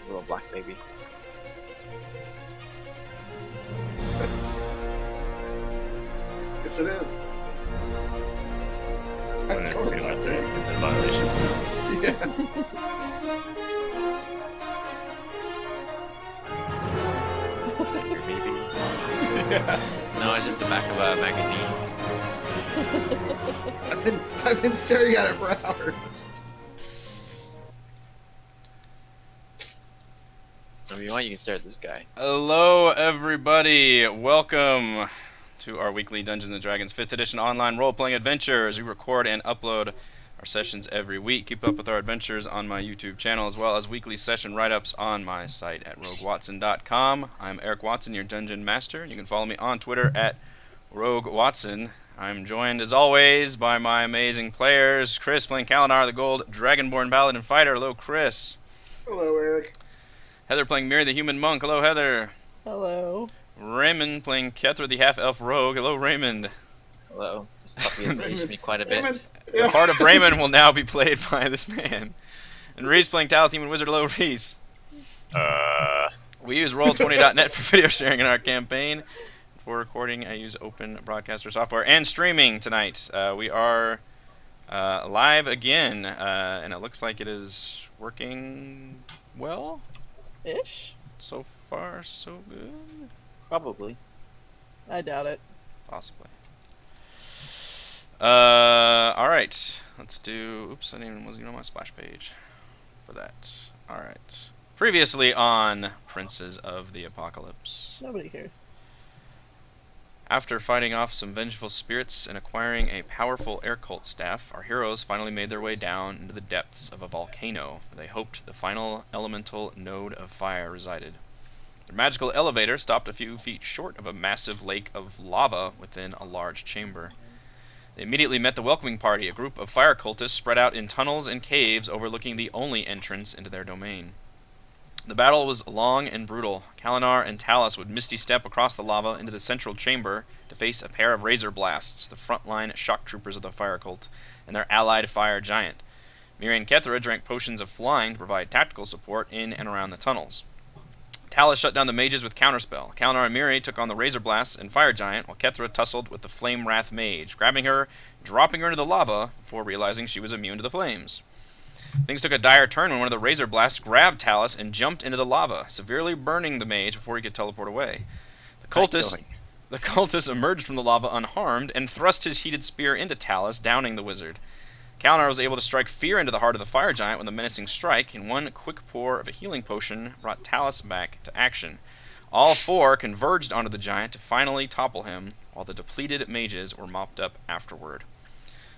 little black baby. Yes, it is. I'm gonna assume that's a violation. Yeah. Your baby. Yeah. No, it's just the back of a magazine. I've been staring at it for hours. If you want, you can stare at this guy. Hello, everybody. Welcome to our weekly Dungeons & Dragons 5th edition online role-playing adventures. We record and upload our sessions every week. Keep up with our adventures on my YouTube channel, as well as weekly session write-ups on my site at roguewatson.com. I'm Eric Watson, your Dungeon Master, and you can follow me on Twitter at roguewatson. I'm joined, as always, by my amazing players. Chris playing Kalinar, the Gold Dragonborn Paladin Fighter. Hello, Chris. Hello, Eric. Heather playing Miri, the Human Monk. Hello, Heather. Hello. Raymond playing Kethra, the Half-Elf Rogue. Hello, Raymond. Hello. This puppy has raised me quite a bit. Raymond. The part of Raymond will now be played by this man. And Reese playing Talos, the Human Wizard. Hello, Reese. We use Roll20.net for video sharing in our campaign. For recording, I use Open Broadcaster software and streaming tonight. We are live again, and it looks like it is working well. Ish? So far, so good. Probably. I doubt it. Possibly. Alright. Let's do... Oops, I wasn't even on my splash page for that. Alright. Previously on Princes of the Apocalypse. Nobody cares. After fighting off some vengeful spirits and acquiring a powerful air cult staff, our heroes finally made their way down into the depths of a volcano, where they hoped the final elemental node of fire resided. Their magical elevator stopped a few feet short of a massive lake of lava within a large chamber. They immediately met the welcoming party, a group of fire cultists spread out in tunnels and caves overlooking the only entrance into their domain. The battle was long and brutal. Kalinar and Talos would misty step across the lava into the central chamber to face a pair of razor blasts, the frontline shock troopers of the fire cult, and their allied fire giant. Miri and Kethra drank potions of flying to provide tactical support in and around the tunnels. Talos shut down the mages with counterspell. Kalinar and Miri took on the razor blasts and fire giant, while Kethra tussled with the flame wrath mage, grabbing her, dropping her into the lava before realizing she was immune to the flames. Things took a dire turn when one of the razor blasts grabbed Talos and jumped into the lava, severely burning the mage before he could teleport away. The cultist emerged from the lava unharmed and thrust his heated spear into Talos, downing the wizard. Kalinar was able to strike fear into the heart of the fire giant with a menacing strike, and one quick pour of a healing potion brought Talos back to action. All four converged onto the giant to finally topple him, while the depleted mages were mopped up afterward.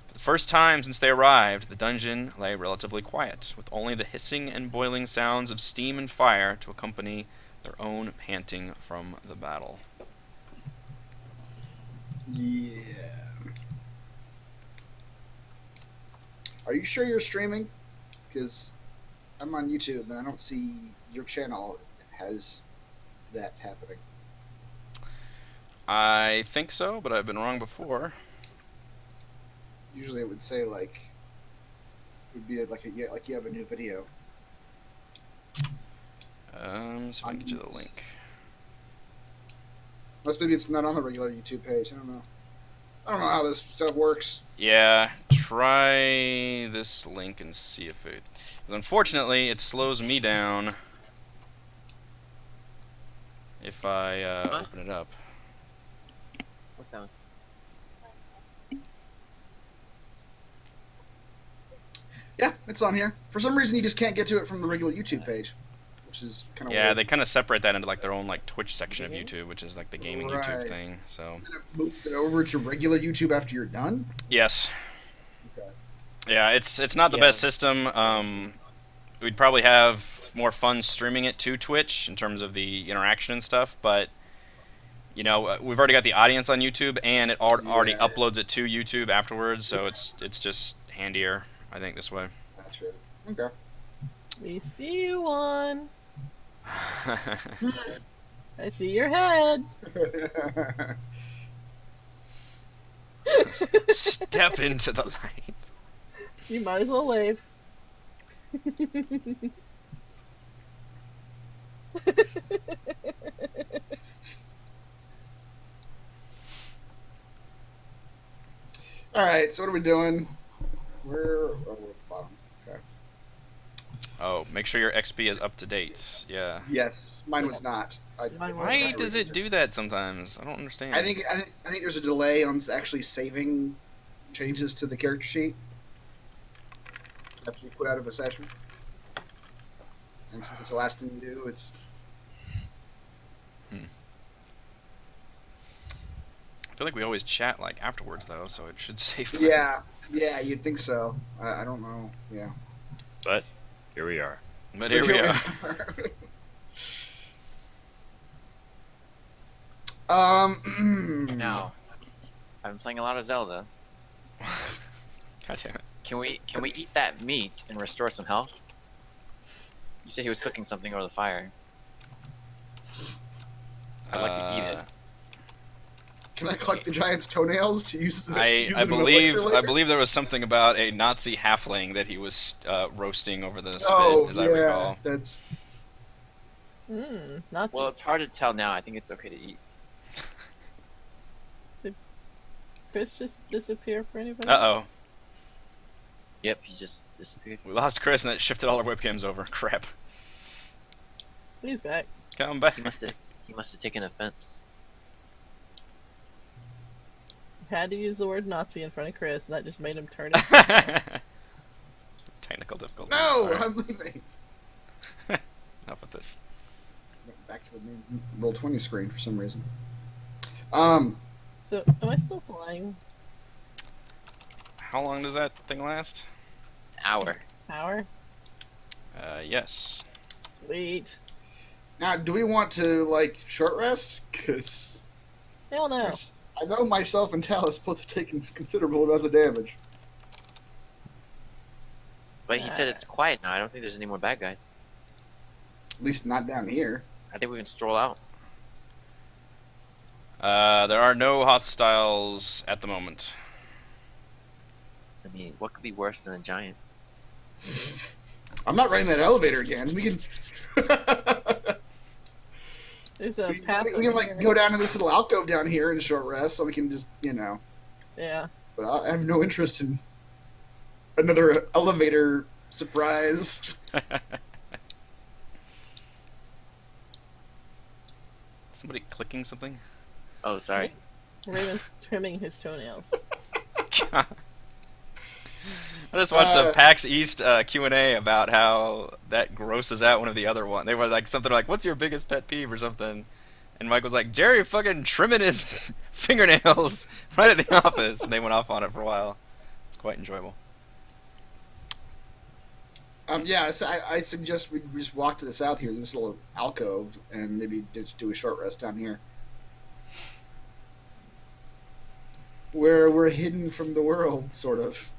For the first time since they arrived, the dungeon lay relatively quiet, with only the hissing and boiling sounds of steam and fire to accompany their own panting from the battle. Yeah. Are you sure you're streaming? Because I'm on YouTube and I don't see your channel has that happening. I think so, but I've been wrong before. Usually it would say like it would be like you have a new video. So if I can get you the link. Unless maybe it's not on the regular YouTube page. I don't know. I don't know how this stuff works. Yeah, try this link and see if it... Because unfortunately, it slows me down if I open it up. What sound? Yeah, it's on here. For some reason, you just can't get to it from the regular YouTube page, which is kind of Yeah, weird. they kind of separate that into like their own like Twitch section of YouTube, which is like the gaming YouTube Right. thing. So Then it moves it over to regular YouTube after you're done. yes, Okay. yeah, it's not the Yeah. best system. We'd probably have more fun streaming it to Twitch in terms of the interaction and stuff, but you know we've already got the audience on YouTube, and it already Yeah. uploads it to YouTube afterwards, so it's just handier, I think, this way. Gotcha. Okay. We see you one. I see your head. Step into the light. You might as well wave. All right, so what are we doing? We're at the bottom. Okay. Oh, make sure your XP is up to date. Yeah. Yes, mine was not. Mine Why does it do that sometimes? I don't understand. I think there's a delay on actually saving changes to the character sheet after you put out of a session. And since it's the last thing you do, it's I feel like we always chat like afterwards though, so it should save. yeah, you'd think so. I don't know. Yeah. But here we are. But here we are. Now, I've been playing a lot of Zelda. God damn it. Can we eat that meat and restore some health? You said he was cooking something over the fire. I'd like to eat it. Can I collect the giant's toenails to use? I believe there was something about a Nazi halfling that he was roasting over the spit, as I recall. That's. Not Well, it's hard to tell now. I think it's okay to eat. Did Chris just disappear for anybody? Uh-oh. Yep, he just disappeared. We lost Chris and that shifted all our webcams over. Crap. He's back. Come back. He must have taken offense. Had to use the word Nazi in front of Chris, and that just made him turn it. Technical difficulties. No, Alright. I'm leaving. Enough with this. Back to the main Roll20 screen for some reason. So, am I still flying? How long does that thing last? Hour. Power? Yes. Sweet. Now, do we want to like short rest? Because Hell no. I know myself and Talus both have taken considerable amounts of damage. But he said it's quiet now. I don't think there's any more bad guys. At least not down here. I think we can stroll out. There are no hostiles at the moment. I mean, what could be worse than a giant? I'm not riding that elevator again. We can. There's a we path. can like go down to this little alcove down here and short rest, so we can just Yeah. But I have no interest in another elevator surprise. Somebody clicking something? Oh, sorry. Raven's trimming his toenails. I just watched a PAX East Q&A about how that grosses out one of the other one. They were like something like, "What's your biggest pet peeve?" or something, and Mike was like, "Jerry fucking trimming his fingernails right at the office," and they went off on it for a while. It's quite enjoyable. Yeah, so I suggest we just walk to the south here, this little alcove, and maybe just do a short rest down here, where we're hidden from the world, sort of.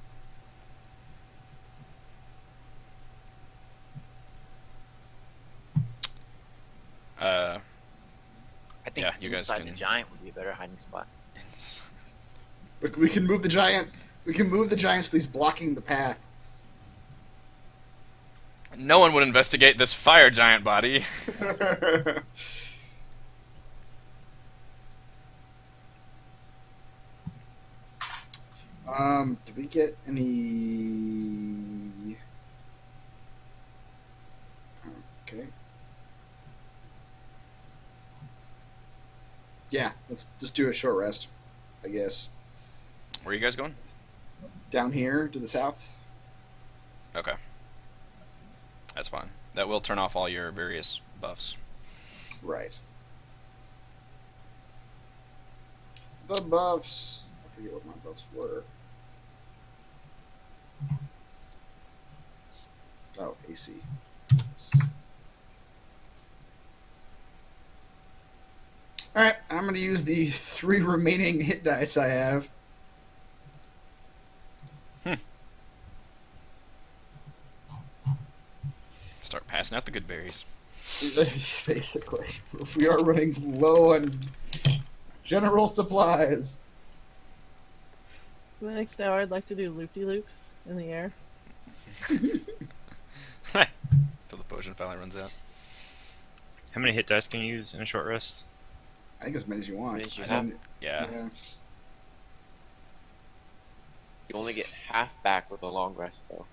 I think Yeah, you guys inside can- the giant would be a better hiding spot. We can move the giant. We can move the giant so he's blocking the path. No one would investigate this fire giant body. Did we get any? Okay. Yeah, let's just do a short rest, I guess. Where are you guys going? Down here to the south. Okay. That's fine. That will turn off all your various buffs. Right. The buffs. I forget what my buffs were. Oh, AC. Alright, I'm going to use the 3 remaining hit dice I have. Start passing out the good berries. Basically. We are running low on general supplies. For the next hour, I'd like to do loop-de-loops in the air. Till the potion finally runs out. How many hit dice can you use in a short rest? I think as many as you want. As many as you I have. mean, Yeah. You only get half back with a long rest, though.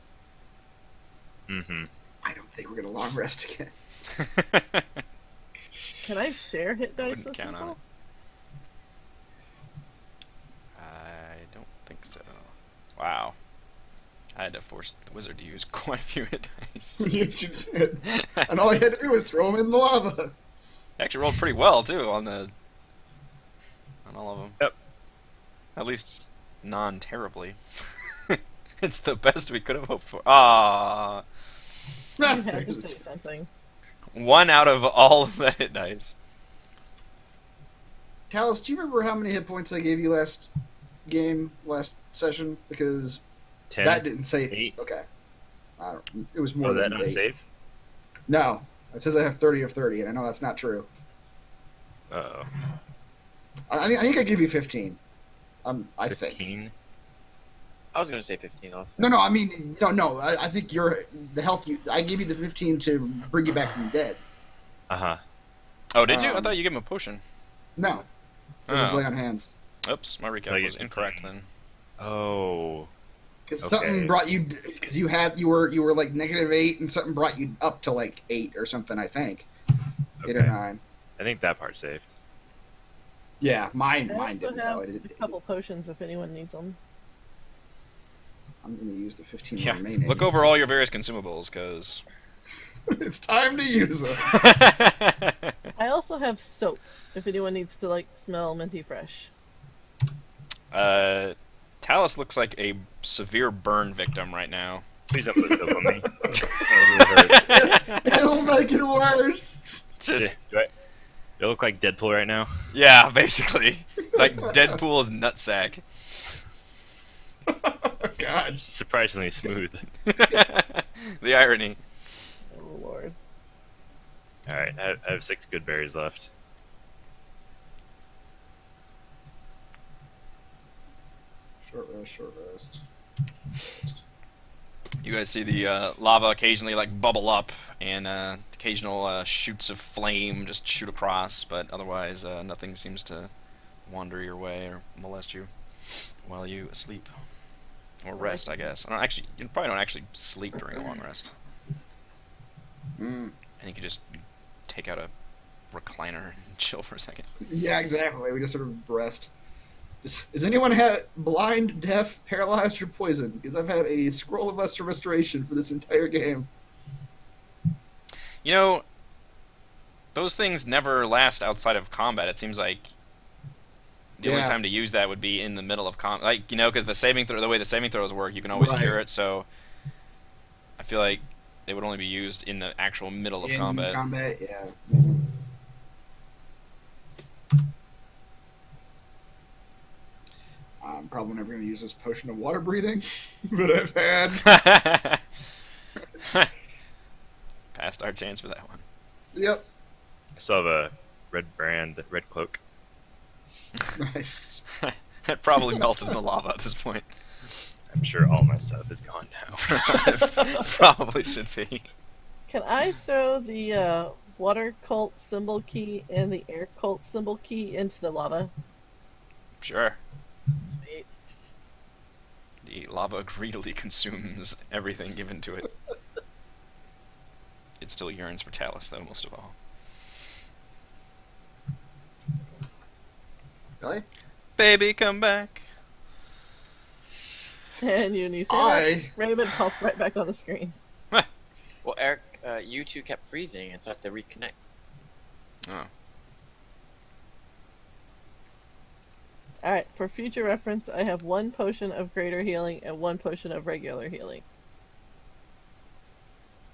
Mm-hmm. I don't think we're gonna long rest again. Can I share hit dice Wouldn't with count on people? it. I don't think so. Wow. I had to force the wizard to use quite a few hit dice. Yes, you did. And all I had to do was throw them in the lava. Actually rolled pretty well too on all of them. Yep. At least non-terribly. It's the best we could have hoped for. Ah, You had to say something. 1 out of all of the hit dice. Callus, do you remember how many hit points I gave you last session? Because 10. that didn't say 8. Okay. I don't. It was more Oh, than that 8. unsave? No, it says I have 30 of 30, and I know that's not true. Uh-oh. I think I gave you 15. I think. 15? I was gonna say 15 also. No. I mean, no. I think the health. I gave you the 15 to bring you back from the dead. Uh-huh. Oh, did you? I Um, thought you gave him a potion. No, it was Oh. lay on hands. Oops, my Oh, recap you- was incorrect then. Oh. Because Okay. something brought you. Because you were like -8, and something brought you up to like 8 or something. I think 8 or Okay. 9. I think that part's saved. Yeah, mine I also didn't have though. a couple potions if anyone needs them. I'm going to use the 15 Yeah, remaining. look over all your various consumables, because... It's time to use them. I also have soap if anyone needs to like smell minty fresh. Talus looks like a severe burn victim right now. Please don't put soap on me. That really hurt. It'll make it worse. Just, Do I look like Deadpool right now? yeah, basically. Like Deadpool's nutsack. Oh, God. Surprisingly smooth. The irony. Oh lord. Alright, I have 6 good berries left. Short rest. You guys see the lava occasionally like bubble up, and occasional shoots of flame just shoot across, but otherwise nothing seems to wander your way or molest you while you sleep or rest. I guess. You probably don't actually sleep during a long rest. Mm. I think you just take out a recliner and chill for a second. Yeah, exactly. We just sort of rest. Is anyone blind, deaf, paralyzed, or poisoned? Because I've had a scroll of Lesser Restoration for this entire game. You know, those things never last outside of combat. It seems like the only Yeah. time to use that would be in the middle of combat. Like, you know, because the way the saving throws work, you can always Right. cure it. So I feel like they would only be used in the actual middle of combat. Combat, yeah. I'm probably never going to use this potion of water breathing, but I've had. Passed our chance for that one. Yep. I still have a red cloak. Nice. It probably melted in the lava at this point. I'm sure all my stuff is gone now. Probably should be. Can I throw the water cult symbol key and the air cult symbol key into the lava? Sure. Sweet. The lava greedily consumes everything given to it. It still yearns for Talus, though, most of all. Really? Baby, come back. And you say I- that, Raymond popped right back on the screen. Well, Eric, you two kept freezing, and so I had to reconnect. Oh. Alright, for future reference, I have 1 potion of greater healing and 1 potion of regular healing.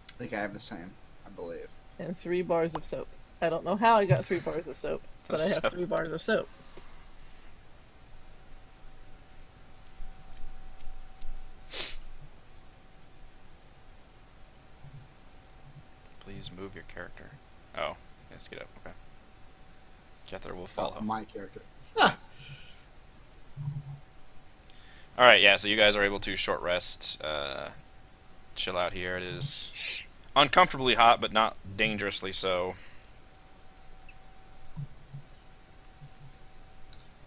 I think I have the same, I believe. And 3 bars of soap. I don't know how I got 3 bars of soap, but I have Soap. 3 bars of soap. Please move your character. Oh, yes, get up. Okay. Kether will follow. My character. Alright, yeah, so you guys are able to short rest, chill out here. It is uncomfortably hot, but not dangerously so.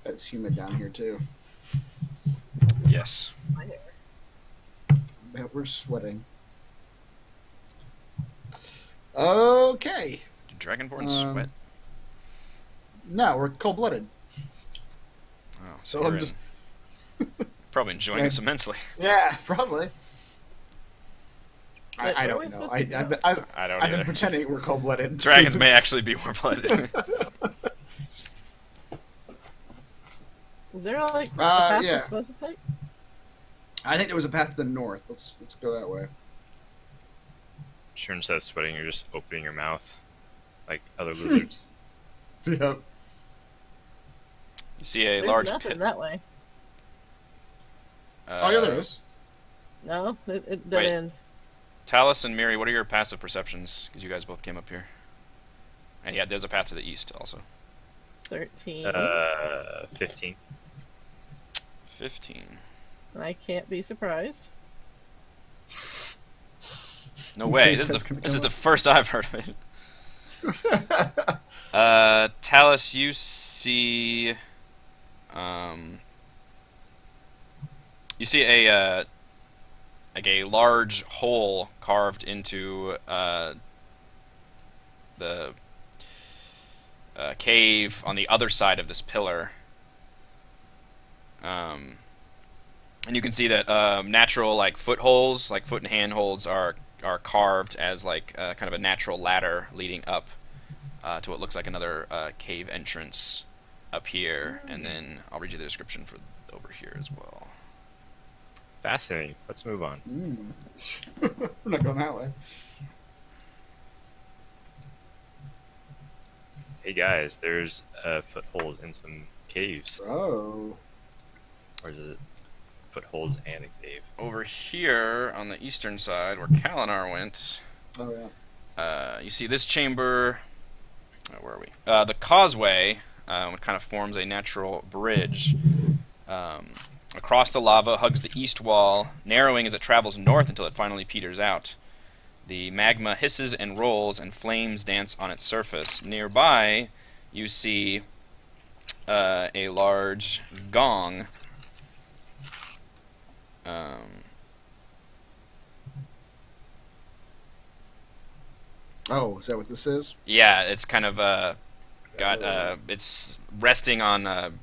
It's humid down here too. Yes. My hair. Bet we're sweating. Okay. Do Dragonborn Um, sweat? No, we're cold-blooded. Oh, so you're I'm in- just- probably enjoying Yeah. this immensely. Yeah, probably. Wait, I where are don't we know. supposed I, to go? I don't I've been either. pretending we're cold-blooded. Dragons may It's- actually be warm-blooded. Is there like a Uh, path yeah. we're supposed to take? I think there was a path to the north. Let's go that way. Sure, instead of sweating, you're just opening your mouth like other lizards. Yep. You see a There's large nothing pit. that way. Oh yeah, there is. No, it dead Wait. ends. Talus and Miri, what are your passive perceptions? Because you guys both came up here. And yeah, there's a path to the east also. 13. 15. 15. I can't be surprised. No In way. case This that's is gonna this come is the up. first I've heard of it. Talus, you see, you see a like a large hole carved into the cave on the other side of this pillar. And you can see that natural like footholds, like foot and handholds, are carved as like kind of a natural ladder leading up to what looks like another cave entrance up here. And then I'll read you the description for over here as well. Fascinating. Let's move on. We're not going that way. Hey guys, there's a foothold in some caves. Oh. Or is it footholds and a cave? Over here on the eastern side, where Kalinar went, Oh yeah. you see this chamber. Where are we? The causeway kind of forms a natural bridge across the lava, hugs the east wall, narrowing as it travels north until it finally peters out. The magma hisses and rolls, and flames dance on its surface. Nearby, you see a large gong. Oh, is that what this is? Yeah, it's kind of got it's resting on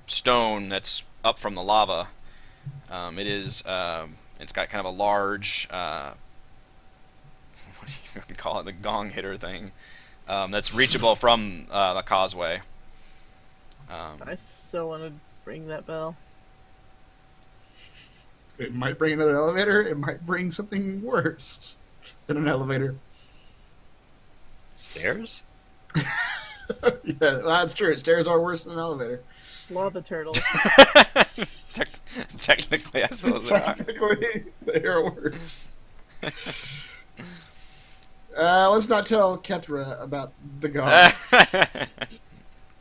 stone that's up from the lava. It is it's got kind of a large what do you even call it, the gong hitter thing, that's reachable from the causeway. I so want to ring that bell. It might bring another elevator. It might bring something worse than an elevator. Stairs? Yeah, well, that's true. Stairs are worse than an elevator. Lava turtles. Technically, I suppose they are. Technically, they are worse. Let's not tell Kethra about the god.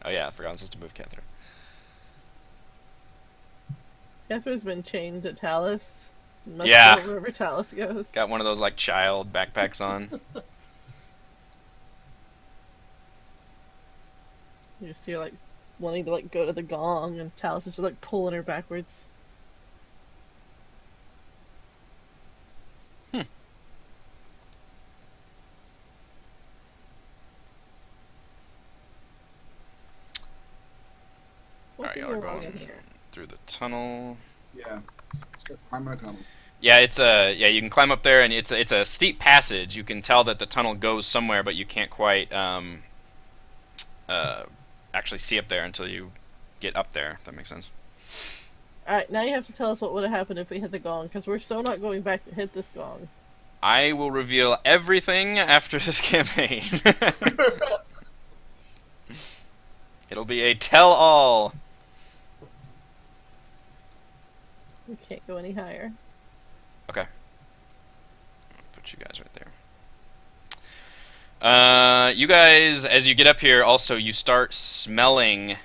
Oh yeah, I forgot I was supposed to move Kethra. Catherine's been chained to Talus. Must Yeah. go wherever Talus goes. Got one of those like child backpacks on. You just see her like wanting to like go to the gong, and Talus is just like pulling her backwards. What Alright, do y'all are you want going in here? through the tunnel. Yeah. Start climbing a tunnel. Yeah, it's a you can climb up there, and it's a steep passage. You can tell that the tunnel goes somewhere, but you can't quite actually see up there until you get up there. If that makes sense. Alright, now you have to tell us what would have happened if we hit the gong, because we're so not going back to hit this gong. I will reveal everything after this campaign. It'll be a tell-all. We can't go any higher. Okay. I'll put you guys right there. You guys, as you get up here, also you start smelling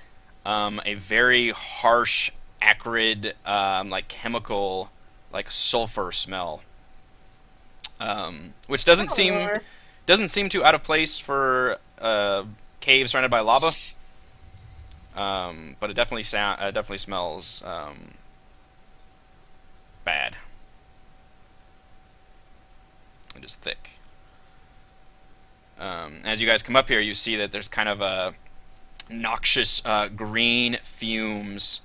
a very harsh, acrid, like chemical, like sulfur smell, which doesn't seem too out of place for caves surrounded by lava. but it definitely definitely smells bad. It is thick. As you guys come up here, you see that there's kind of a noxious green fumes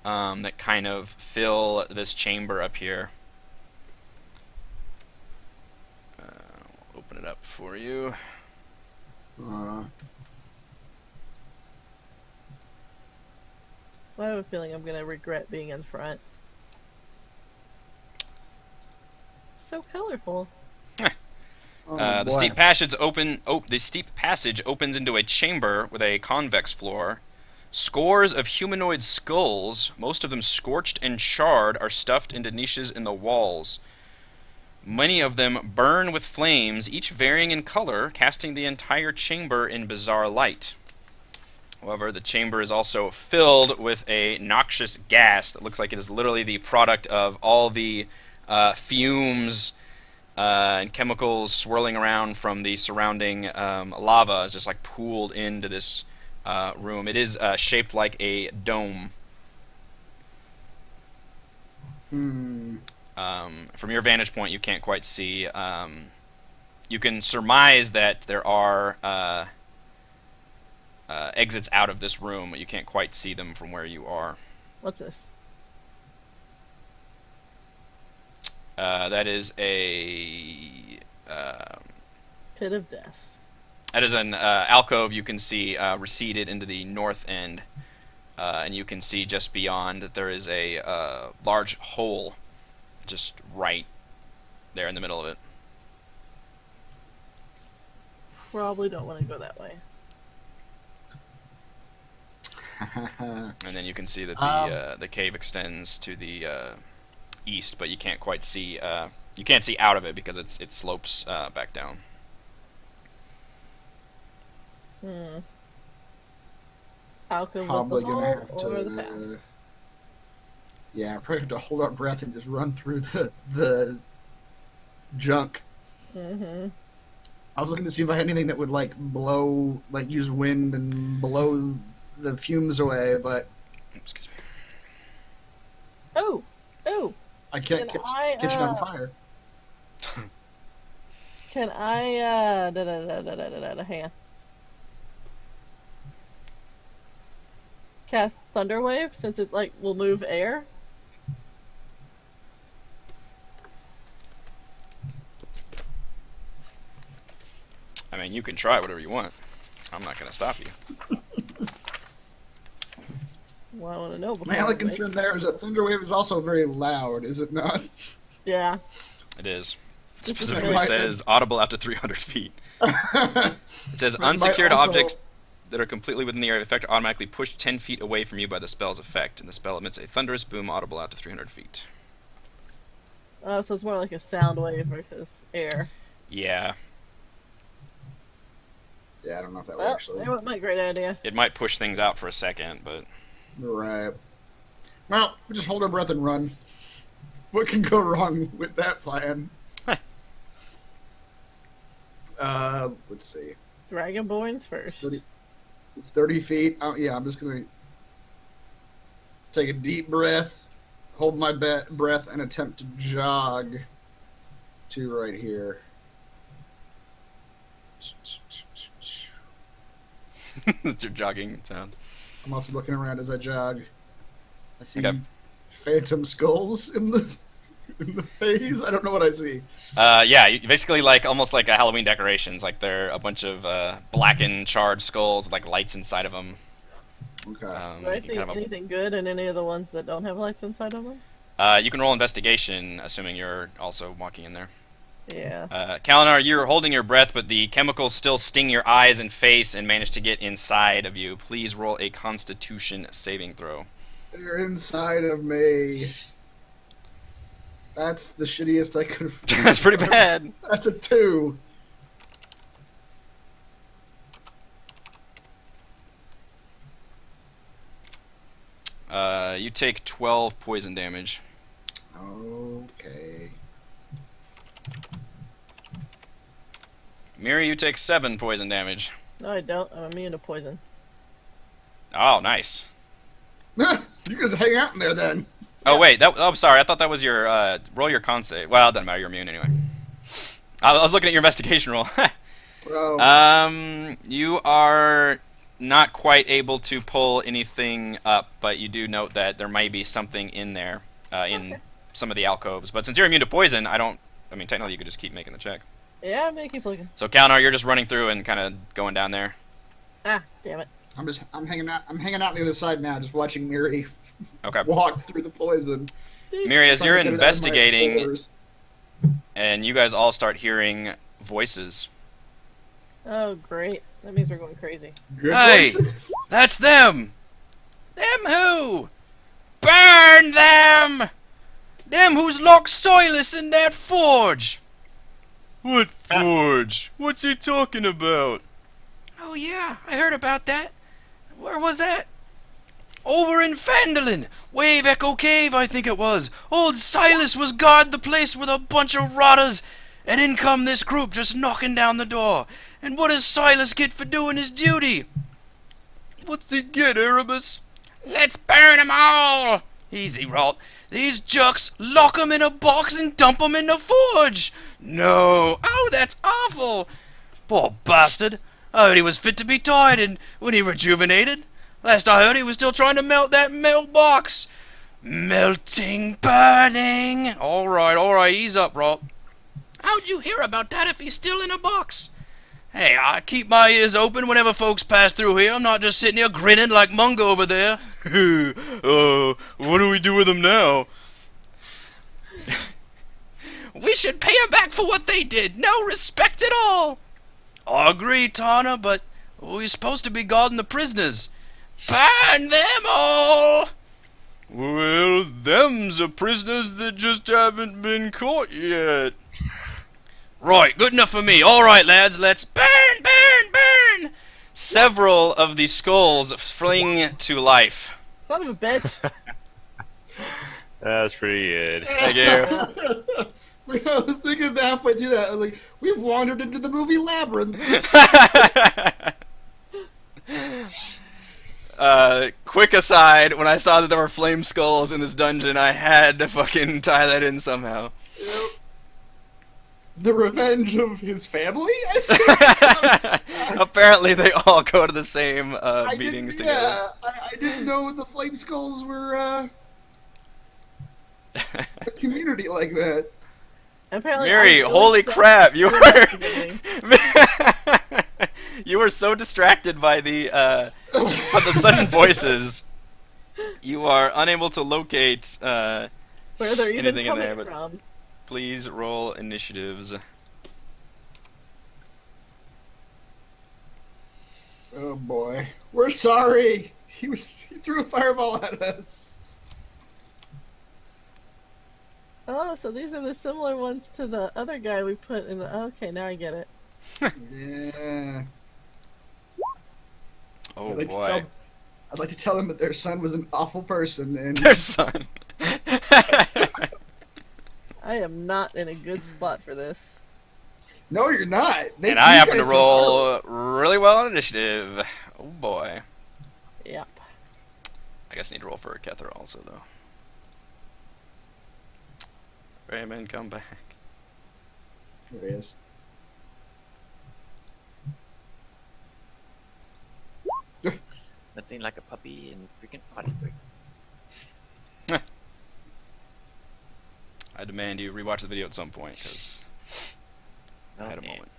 that kind of fill this chamber up here. I'll open it up for you. Uh, I have a feeling I'm gonna regret being in front. So colorful. oh, The steep passage opens into a chamber with a convex floor. Scores of humanoid skulls, most of them scorched and charred, are stuffed into niches in the walls. Many of them burn with flames, each varying in color, casting the entire chamber in bizarre light. However, the chamber is also filled with a noxious gas that looks like it is literally the product of all the fumes and chemicals swirling around from the surrounding lava is just like pooled into this room. It is shaped like a dome. From your vantage point, you can't quite see. You can surmise that there are exits out of this room, but you can't quite see them from where you are. What's this? That is a Pit of death. that is an alcove you can see receded into the north end, and you can see just beyond that there is a large hole just right there in the middle of it. Probably don't want to go that way. And then you can see that the cave extends to the east, but you can't quite see. You can't see out of it because it slopes back down. Alcove Probably of the gonna hole have or the to. path? Yeah, probably have to hold our breath and just run through the junk. Mm-hmm. I was looking to see if I had anything that would like blow, like use wind and blow the fumes away, but Excuse me. Oh! I can't Can catch it on fire. Can I, hang on. Cast Thunderwave, since it, like, will move air? I mean, you can try whatever you want. I'm not going to stop you. Well, I want to know before My only I make- concern there is that Thunderwave is also very loud, is it not? Yeah. It is. It This is specifically right. says audible out to 300 feet. It It says But it might unsecured also- objects that are completely within the area of effect are automatically pushed 10 feet away from you by the spell's effect, and the spell emits a thunderous boom audible out to 300 feet. So it's more like a sound wave versus air. Yeah, Yeah, I don't know if that would Well, actually. that was my great idea. it might push things out for a second, but Right. Well, we just hold our breath and run. What can go wrong with that plan? Let's see. Dragonborns first. 30 feet. Oh, yeah, I'm just going to take a deep breath, hold my breath, and attempt to jog to right here. it's your jogging sound. I'm also looking around as I jog. I see Okay. phantom skulls in the haze. I don't know what I see. Yeah, basically like almost like a Halloween decorations. Like they're a bunch of blackened, charred skulls with like lights inside of them. Okay. Do I see anything good in any of the ones that don't have lights inside of them? You can roll investigation, assuming you're also walking in there. Yeah. Kalinar, you're holding your breath, but the chemicals still sting your eyes and face and manage to get inside of you. Please roll a Constitution saving throw. They're inside of me. That's the shittiest I could have. That's pretty bad. That's a 2. You take 12 poison damage. Okay. Miri, you take 7 poison damage. No, I don't. I'm immune to poison. Oh, nice. You can just hang out in there then. Oh wait, I'm sorry. I thought that was your roll your con save. Well, it doesn't matter. You're immune anyway. I was looking at your investigation roll. Bro. You are not quite able to pull anything up, but you do note that there might be something in there, in some of the alcoves. But since you're immune to poison, I mean, technically you could just keep making the check. Yeah, I'm gonna keep looking. So, Kalnar, you're just running through and kind of going down there. Ah, damn it. I'm hanging out on the other side now, just watching Miri Okay. walk through the poison. Miri, as you're Trying to get it out of my investigating, pores. and you guys all start hearing voices. Oh, great. That means we're going crazy. Good Hey! voices. That's them! Them who? Burn them! Them who's locked Silas in that forge! What forge? What's he talking about? Oh yeah, I heard about that. Where was that? Over in Phandalin! Wave Echo Cave, I think it was. Old Silas was guard the place with a bunch of rotters, and in come this group just knocking down the door. And what does Silas get for doing his duty? What's he get, Erebus? Let's burn 'em all! Easy, Ralt. These jerks lock 'em in a box and dump 'em in the forge! No! Oh, that's awful! Poor bastard! I heard he was fit to be tied and when he rejuvenated. Last I heard he was still trying to melt that metal box. Melting, burning! Alright, ease up, Ralt. How'd you hear about that if he's still in a box? Hey, I keep my ears open whenever folks pass through here. I'm not just sitting here grinning like Mungo over there. What do we do with him now? We should pay them back for what they did. No respect at all. I agree, Tana, but we're supposed to be guarding the prisoners. Burn them all! Well, them's the prisoners that just haven't been caught yet. Right, good enough for me. All right, lads, let's burn, burn, burn! Several of the skulls fling to life. Son of a bitch. That was pretty good. Thank you. I was thinking halfway through that, I was like, we've wandered into the movie Labyrinth. Quick aside, when I saw that there were flame skulls in this dungeon, I had to fucking tie that in somehow. Yep. The revenge of his family, I think? Apparently they all go to the same I meetings didn't- together. Yeah, I didn't know the Flame Skulls were a community like that. Apparently, Miri, I'm holy really crap! You investigating. were you were so distracted by the sudden voices. You are unable to locate. Where they're even anything in coming there, but- from. Please roll initiatives. Oh boy, we're sorry. He threw a fireball at us. Oh, so these are the similar ones to the other guy we put in the... Okay, now I get it. Yeah. Oh I'd like boy, I'd like to tell him that their son was an awful person, and their son. I am not in a good spot for this. no, you're not. And I happen to roll really well on initiative. Oh boy. Yep. I guess I need to roll for a Kether also, though. Raymond, come back. There he is. Nothing like a puppy in freaking potty break. I demand you rewatch the video at some point, because I had a Okay. moment.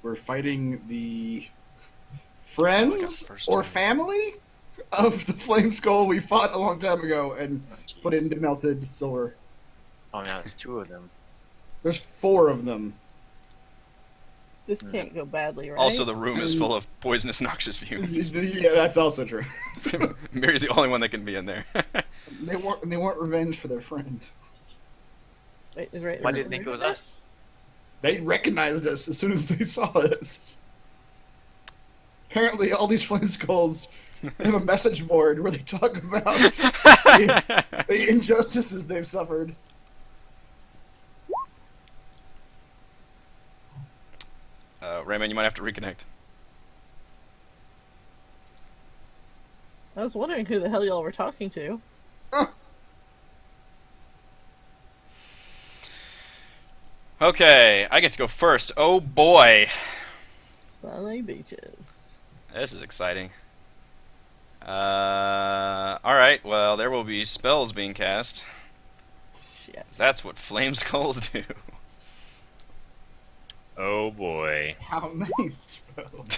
We're fighting the friends first or time. family of the Flame Skull we fought a long time ago and Oh, gee. put into melted silver. Oh, now there's two of them. There's 4 of them. This can't go badly, right? Also, the room is full of poisonous, noxious fumes. Yeah, that's also true. Mary's the only one that can be in there. They want revenge for their friend. Wait, is right. Why did they think it was us? They recognized us as soon as they saw us. Apparently, all these Flame Skulls have a message board where they talk about the injustices they've suffered. Raymond, you might have to reconnect. I was wondering who the hell y'all were talking to. Okay, I get to go first. Oh boy. Sunny beaches. This is exciting. Alright, well, there will be spells being cast. Shit. That's what flameskulls do. Oh boy. How many spells?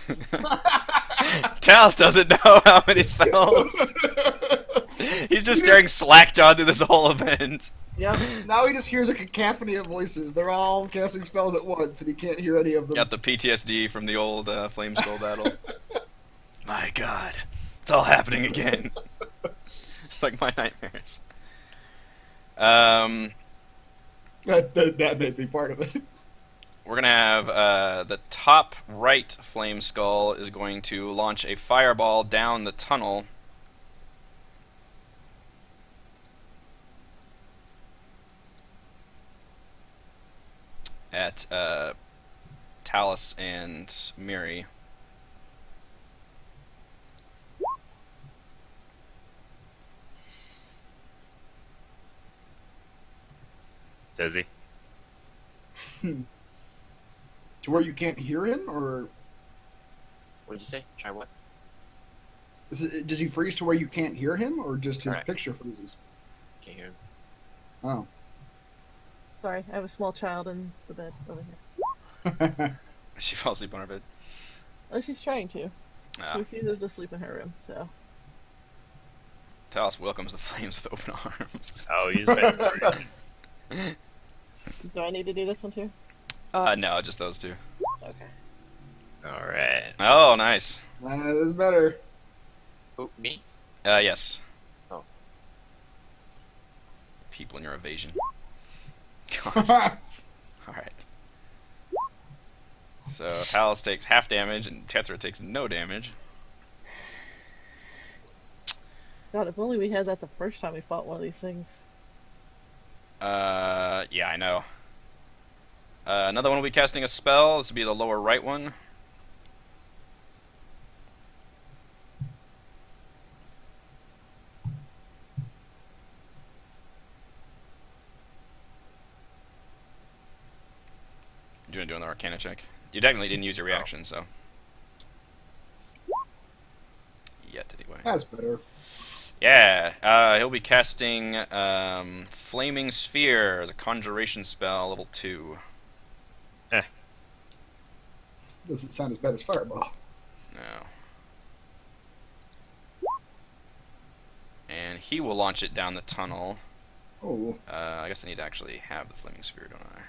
Talos doesn't know how many spells. He's just staring slack-jawed through this whole event. Yep. Now he just hears a cacophony of voices. They're all casting spells at once, and he can't hear any of them. Got the PTSD from the old flameskull battle. My god. It's all happening again. It's like my nightmares. That may be part of it. We're going to have the top right flameskull is going to launch a fireball down the tunnel. At Talos and Miri. Does he? To where you can't hear him, or What did you say? Try what? does he freeze to where you can't hear him, or just his Correct. picture freezes? Can't hear him. Oh. Sorry, I have a small child in the bed over here. She fell asleep on her bed. Oh, she's trying to. She Ah, refuses to sleep in her room, so. Talos welcomes the flames with open arms. Oh, he's better. Do I need to do this one too? No, just those two. Okay. All right. Oh, nice. That is better. Who, me? Yes. Oh. People in your evasion. Gosh. Alright. So, Talos takes half damage, and Tethra takes no damage. God, if only we had that the first time we fought one of these things. Yeah, I know. Another one will be casting a spell. This will be the lower right one. Do you want to do an Arcana check? You technically didn't use your reaction, so. Yet, anyway. That's better. Yeah, he'll be casting Flaming Sphere as a conjuration spell, level 2. Doesn't sound as bad as Fireball. No. And he will launch it down the tunnel. Oh. I guess I need to actually have the Flaming Sphere, don't I?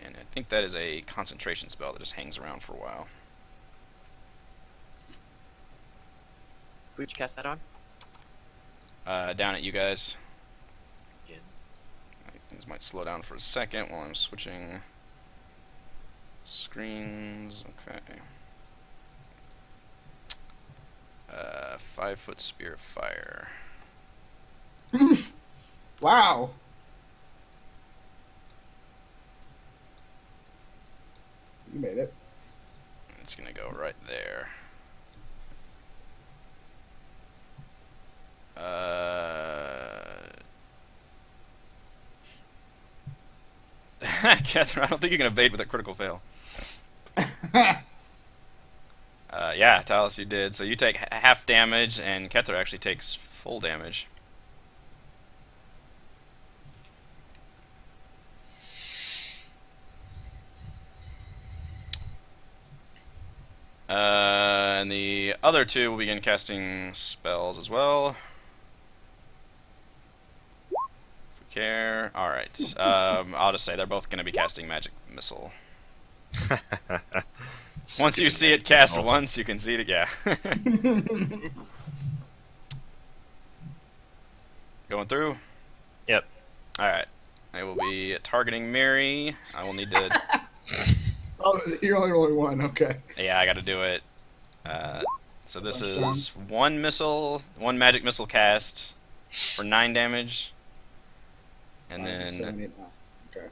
And I think that is a concentration spell that just hangs around for a while. Who'd you cast that on? Down at you guys. Again. Things might slow down for a second while I'm switching screens. Okay. 5-foot spear of fire. Wow. You made it. It's gonna go right there. Catherine, I don't think you can evade with a critical fail. Yeah, Talos, you did. So you take half damage, and Kethra actually takes full damage. And the other two will begin casting spells as well. If we care. Alright. I'll just say they're both going to be casting Magic Missile. Once you see it cast once, you can see it. Yeah. Going through? Yep. Alright. I will be targeting Mary. I will need to... Oh, you're only rolling one. Okay. Yeah, I got to do it. So this is one magic missile cast for 9 damage, and then 7, 8, 9. Okay.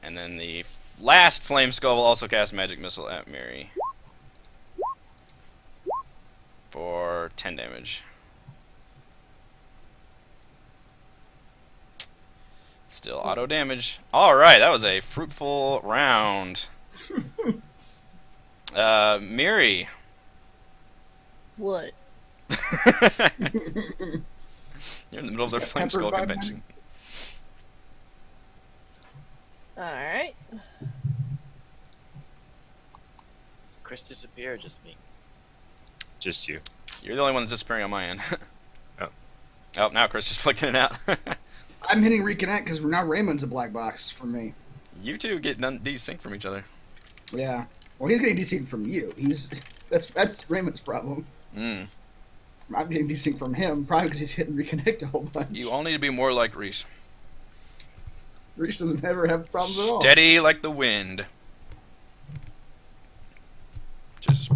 and then the last flameskull will also cast magic missile at Mary for 10 damage. Still auto damage. All right, that was a fruitful round. Miri. What? You're in the middle of their Got flameskull peppered by convention. Alright. Chris disappeared, just me. Just you. You're the only one that's disappearing on my end. Oh. Oh, now Chris just flicking it out. I'm hitting reconnect because now Raymond's a black box for me. You two get desynced from each other. Yeah. Well, he's getting desynced from you. That's Raymond's problem. Mm. I'm getting desynced from him, probably because he's hitting reconnect a whole bunch. You all need to be more like Reese. Reach doesn't ever have problems at all. Steady like the wind. Just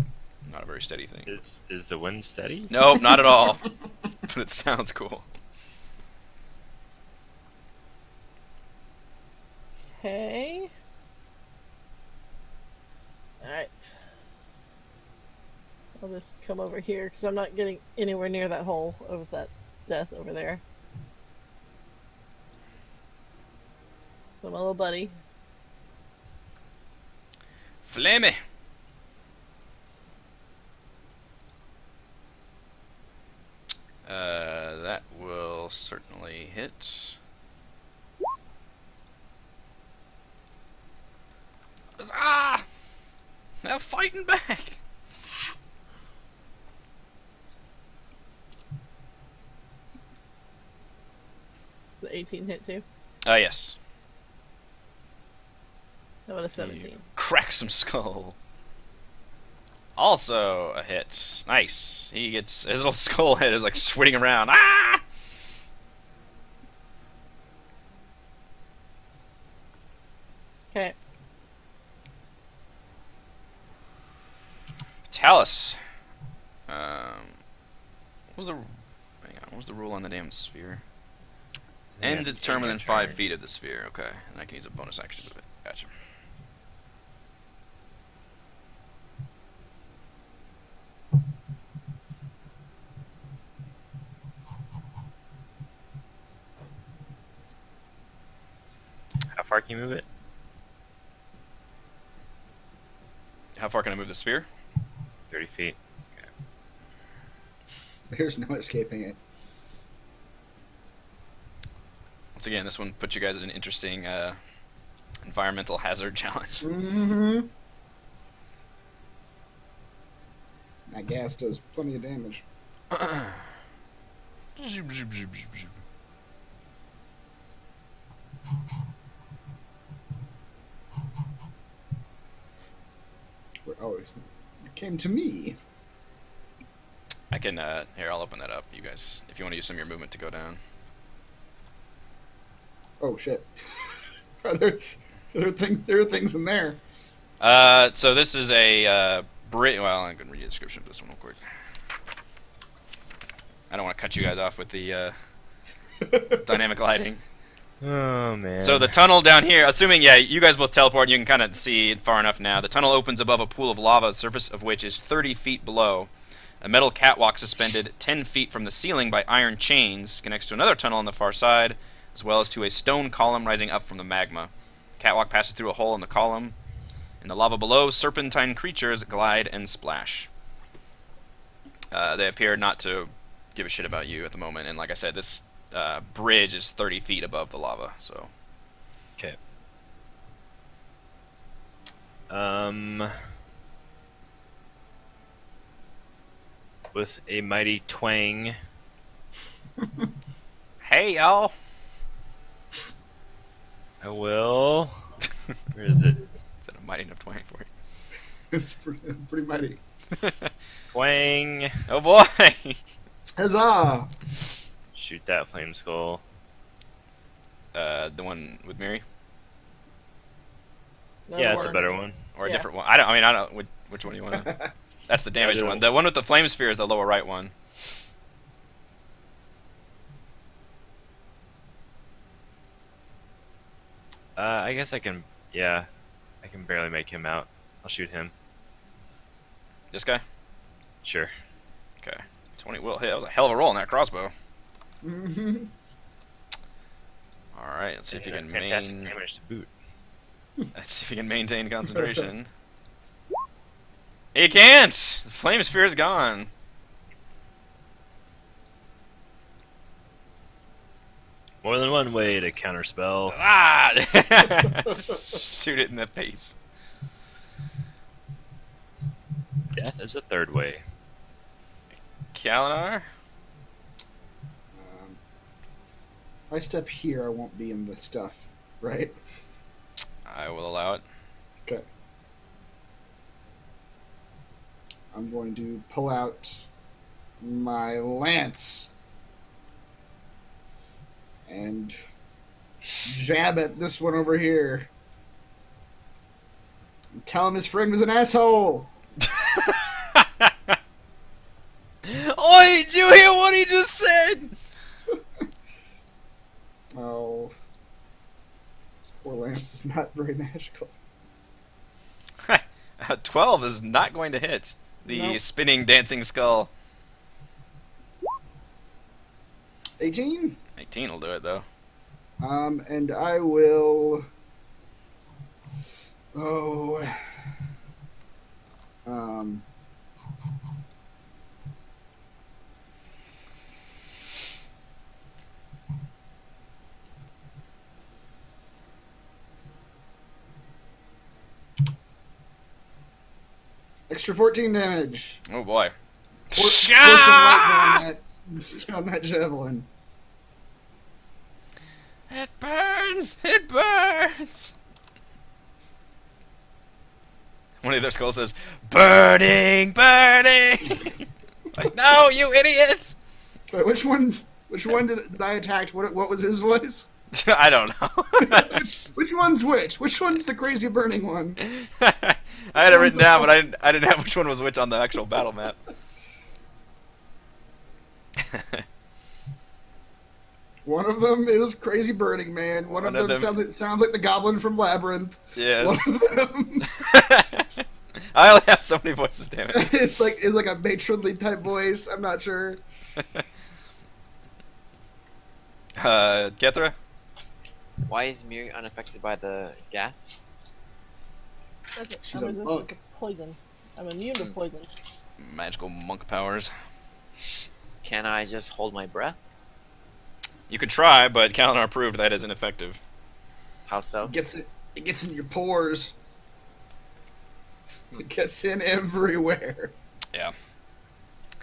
not a very steady thing. Is the wind steady? Nope, not at all. But it sounds cool. Okay. Alright. I'll just come over here because I'm not getting anywhere near that hole of that death over there. So my little buddy. Flamey. That will certainly hit. Ah! Now fighting back. The 18 hit too. Yes. How about a 17? You crack some skull. Also a hit. Nice. He gets his little skull head is like swinging around. Ah! Okay. Talus. What was the what was the rule on the damn sphere? Ends its term within 5 feet of the sphere. Okay, and I can use a bonus action to move it. Gotcha. How far can you move it? How far can I move the sphere? 30 feet. There's no escaping it. Once again, this one puts you guys at an interesting environmental hazard challenge. Mm-hmm. That gas does plenty of damage. Oh, it came to me. I can here. I'll open that up, you guys, if you want to use some of your movement to go down. Oh shit! there are things in there. So this is a bridge. Well, I'm gonna read the description of this one real quick. I don't want to cut you guys off with the dynamic lighting. Oh man. So the tunnel down here, assuming, yeah, you guys both teleport, you can kind of see it far enough now. The tunnel opens above a pool of lava, the surface of which is 30 feet below. A metal catwalk suspended 10 feet from the ceiling by iron chains connects to another tunnel on the far side, as well as to a stone column rising up from the magma. The catwalk passes through a hole in the column. In the lava below, serpentine creatures glide and splash. They appear not to give a shit about you at the moment, and like I said, this bridge is 30 feet above the lava, so... Okay. With a mighty twang, Hey, y'all! I will. Where is it? Is that a mighty enough twang for you? It's pretty mighty. Twang! Oh boy! Huzzah! Shoot that flame skull. The one with Miri? Yeah, it's a better one. Or a Yeah. different one? I don't which one do you want to... That's the damaged Yeah, one. The one with the flame sphere is the lower right one. I guess I can. Yeah. I can barely make him out. I'll shoot him. This guy? Sure. Okay. 20 will hit. That was a hell of a roll on that crossbow. Mm-hmm. Alright, let's see if you can Fantastic damage to boot. Let's see if you can maintain concentration. He can't! The flame sphere is gone. More than one way to counterspell. Ah! Shoot it in the face. Death is a third way. Kalinar? If I step here, I won't be in the stuff, right? I will allow it. Okay. I'm going to pull out my lance and jab at this one over here. And tell him his friend was an asshole. Oi, did you hear what he just said? Oh. This poor lance is not very magical. 12 is not going to hit the Nope. spinning, dancing skull. 18? 18 will do it, though. And I will. Oh. Extra 14 damage. Oh, boy. Force of light on that javelin. It burns! It burns! One of their skulls says, "Burning, burning!" Like, no, you idiots! Wait, which one did I attack? What was his voice? I don't know. Which one's which? Which one's the crazy burning one? I had it written down, but I didn't have which one was which on the actual battle map. One of them is Crazy Burning Man. One of them sounds like the goblin from Labyrinth. Yes. One of them I only have so many voices, damn it. it's like a matronly type voice. I'm not sure. Kethra? Why is Miri unaffected by the gas? That's it. She's I'm a resistant monk. to poison. I'm immune to poison. Magical monk powers. Can I just hold my breath? You could try, but Kalinar proved that isn't effective. How so? It gets in your pores. It gets in everywhere. Yeah.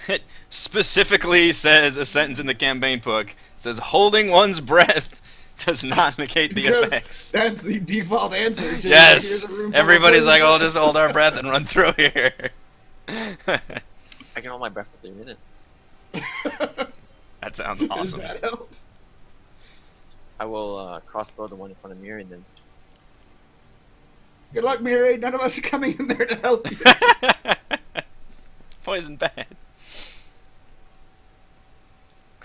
It specifically says a sentence in the campaign book. It says, holding one's breath does not negate the Because effects. That's the default answer. To Yes! here's a room full of Everybody's like, poison. oh, just hold our breath and run through here. I can hold my breath for 3 minutes. That sounds Does awesome. that help? I will crossbow the one in front of Miri and then Good luck, Miri. None of us are coming in there to help you. Poison bad.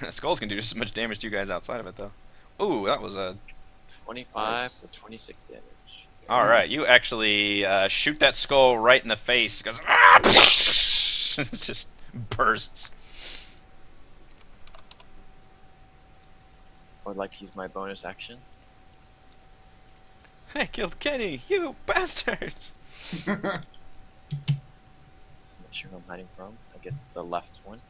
Skulls can do just as much damage to you guys outside of it, though. Ooh, that was a... 25 for 26 damage. Alright, you actually shoot that skull right in the face. It goes... "Ah!" It just bursts. I would like to use my bonus action. I killed Kenny, you bastards! I'm not sure who I'm hiding from. I guess the left one.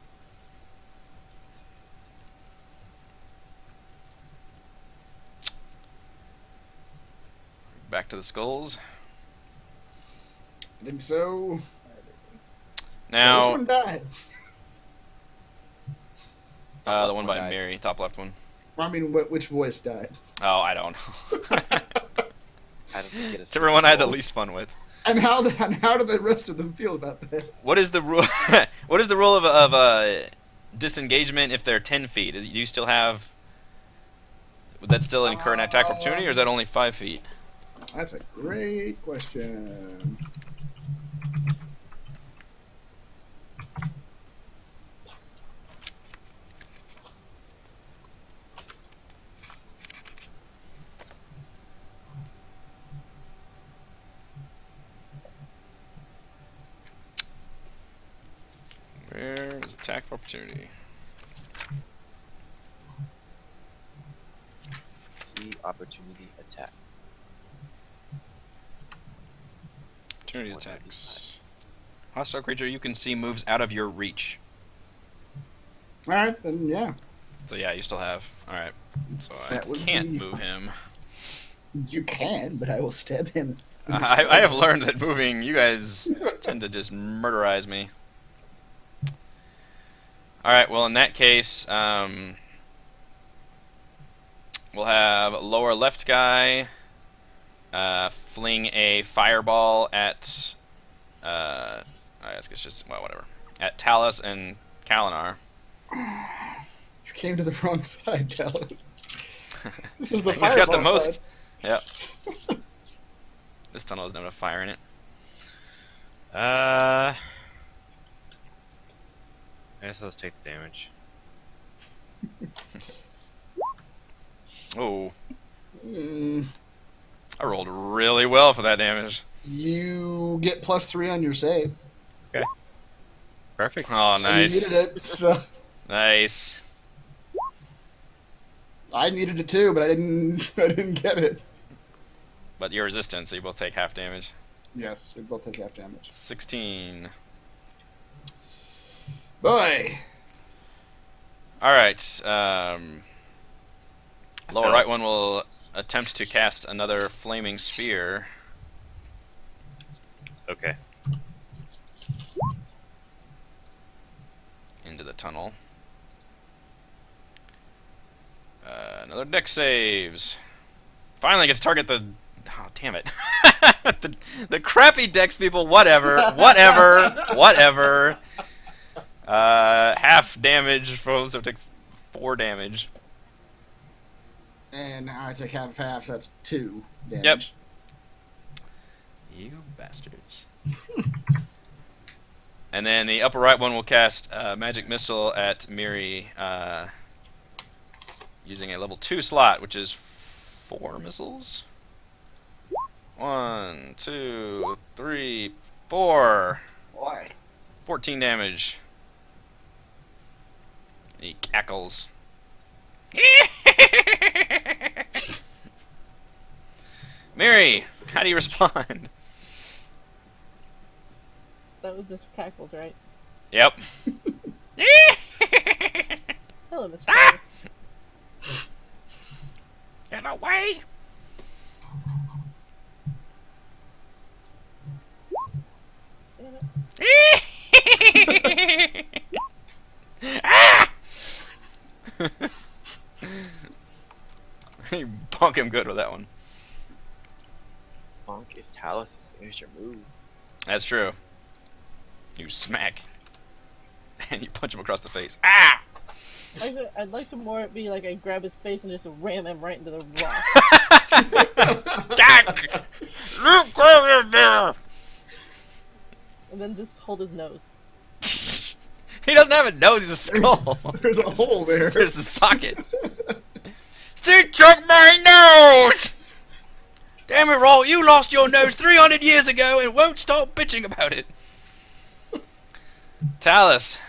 Back to the skulls. I think so. Which Now, one died? the one by died. Mary, top left one. I mean, which voice died? Oh, I don't know. I don't think it is. Whichever one I had the least fun with. And how do the rest of them feel about that? What is the rule? What is the rule of disengagement if they're 10 feet? Do you still have? Would that still incur an attack opportunity, or is that only 5 feet? That's a great question. attack of opportunity. See opportunity attack. Opportunity attacks. Hostile creature you can see moves out of your reach. All right, then yeah. So yeah, you still have. Alright. So I That would can't be- move him. You can, but I will stab him. I have learned that moving, you guys tend to just murderize me. Alright, well in that case, we'll have lower left guy fling a fireball at I guess it's just, well, whatever. At Talus and Kalinar. You came to the wrong side, Dallas. This is the He's got the fireball most. side. Yep. This tunnel has no fire in it. I guess let's take the damage. Oh, Mm, I rolled really well for that damage. you get +3 on your save. Perfect. Oh, nice. You needed it, so Nice. I needed it too, but I didn't. I didn't get it. But you're resistant, so you both take half damage. Yes, we both take half damage. 16. Boy, Alright, lower feel right one will attempt to cast another flaming sphere Okay. into the tunnel. Another deck saves. Finally get to target the... Oh, damn it. the crappy dex people, whatever. Whatever. Half damage, so take 4 damage. and I take half, so that's 2 damage. Yep. You bastards. And then the upper right one will cast Magic Missile at Miri using a level 2 slot, which is 4 missiles. 1, 2, 3, 4. Boy. 14 damage. He cackles. Miri, how do you respond? That was Mr. Cackles, right? Yep. Hello, Mr. Cackles. Get away! Ah! You bonk him good with that one. Bonk is Talus' signature move. That's true. You smack. And you punch him across the face. Ah! I'd like to more it be like I grab his face and just ram him right into the rock. Look over there! And then just hold his nose. He doesn't have a nose, he's a skull. There's a hole there. There's the socket. She took my nose! Damn it, Roll, you lost your nose 300 years ago and won't stop bitching about it. Talus.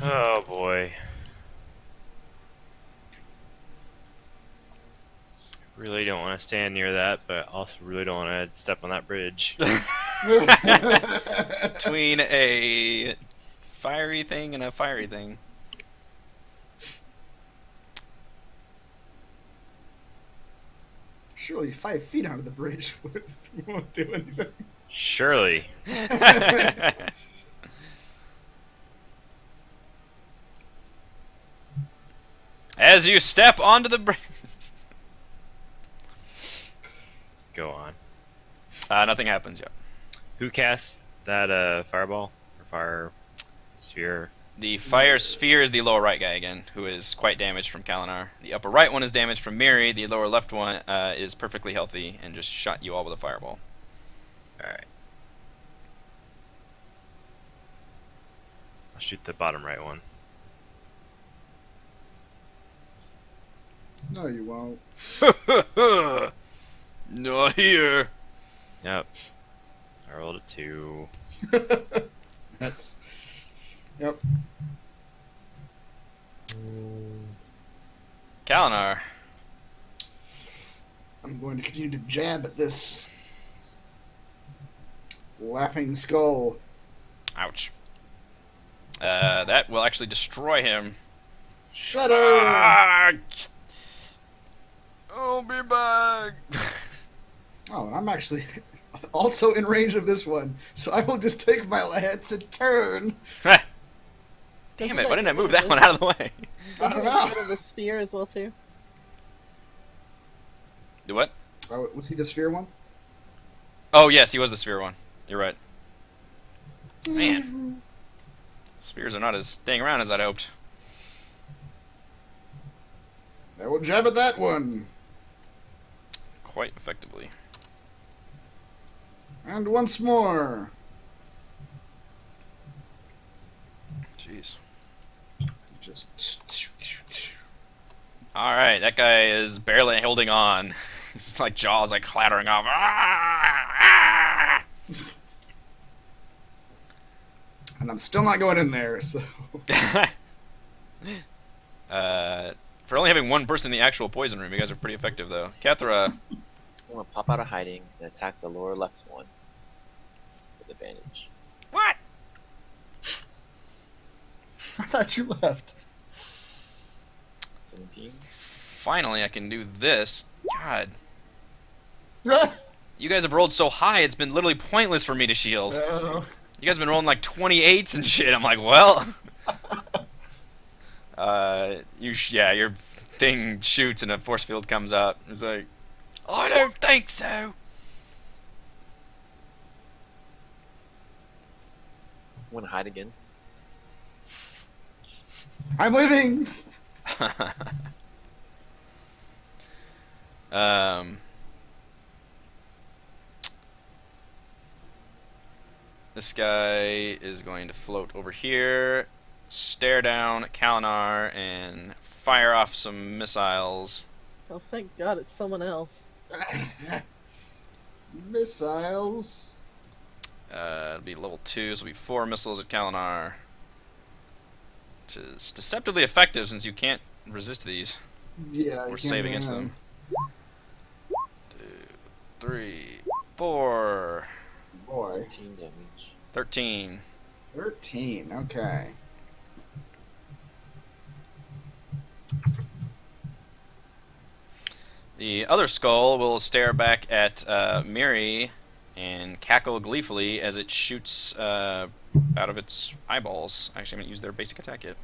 Oh boy. Really don't want to stand near that, but also really don't want to step on that bridge. Between a fiery thing and a fiery thing. Surely 5 feet onto the bridge won't do anything. Surely. As you step onto the bridge. Go on. Nothing happens yet. Who cast that fireball? Or fire sphere? The fire sphere is the lower right guy again, who is quite damaged from Kalinar. The upper right one is damaged from Miri. The lower left one is perfectly healthy and just shot you all with a fireball. Alright. I'll shoot the bottom right one. No, you won't. Not here. Yep. I rolled a 2. That's. Yep. Kalinar. I'm going to continue to jab at this laughing skull. Ouch. That will actually destroy him. Shut up! Ah! I'll be back. Oh, and I'm actually also in range of this one, so I will just take my lance and turn. Damn it! Why didn't I move that one out of the way? I don't Get know. rid of the spear as well too. Do what? Oh, was he the sphere one? Oh yes, he was the sphere one. You're right. Man, spears are not as staying around as I'd hoped. I will jab at that one. Quite effectively. And once more. Jeez. Just. All right, that guy is barely holding on. His like jaws like clattering off. And I'm still not going in there, so. For only having one person in the actual poison room, you guys are pretty effective though. Kethra, I'm gonna pop out of hiding and attack the lower left one with advantage. what? I thought you left. 17. Finally, I can do this. God, Oh. you guys have rolled so high, it's been literally pointless for me to shield. You guys have been rolling like 28s and shit. I'm like, well, your thing shoots and a force field comes out. It's like, I don't think so. I'm gonna hide again. I'm leaving. This guy is going to float over here, stare down at Kalinar, and fire off some missiles. Oh, thank God it's someone else. Missiles. It'll be level 2, so it'll be 4 missiles at Kalinar. Which is deceptively effective since you can't resist these. Yeah. Or save against them. 2, 3, 4. Boy. 18 damage. 13. 13. Okay. The other skull will stare back at Miri and cackle gleefully as it shoots out of its eyeballs. Actually, I haven't used their basic attack yet.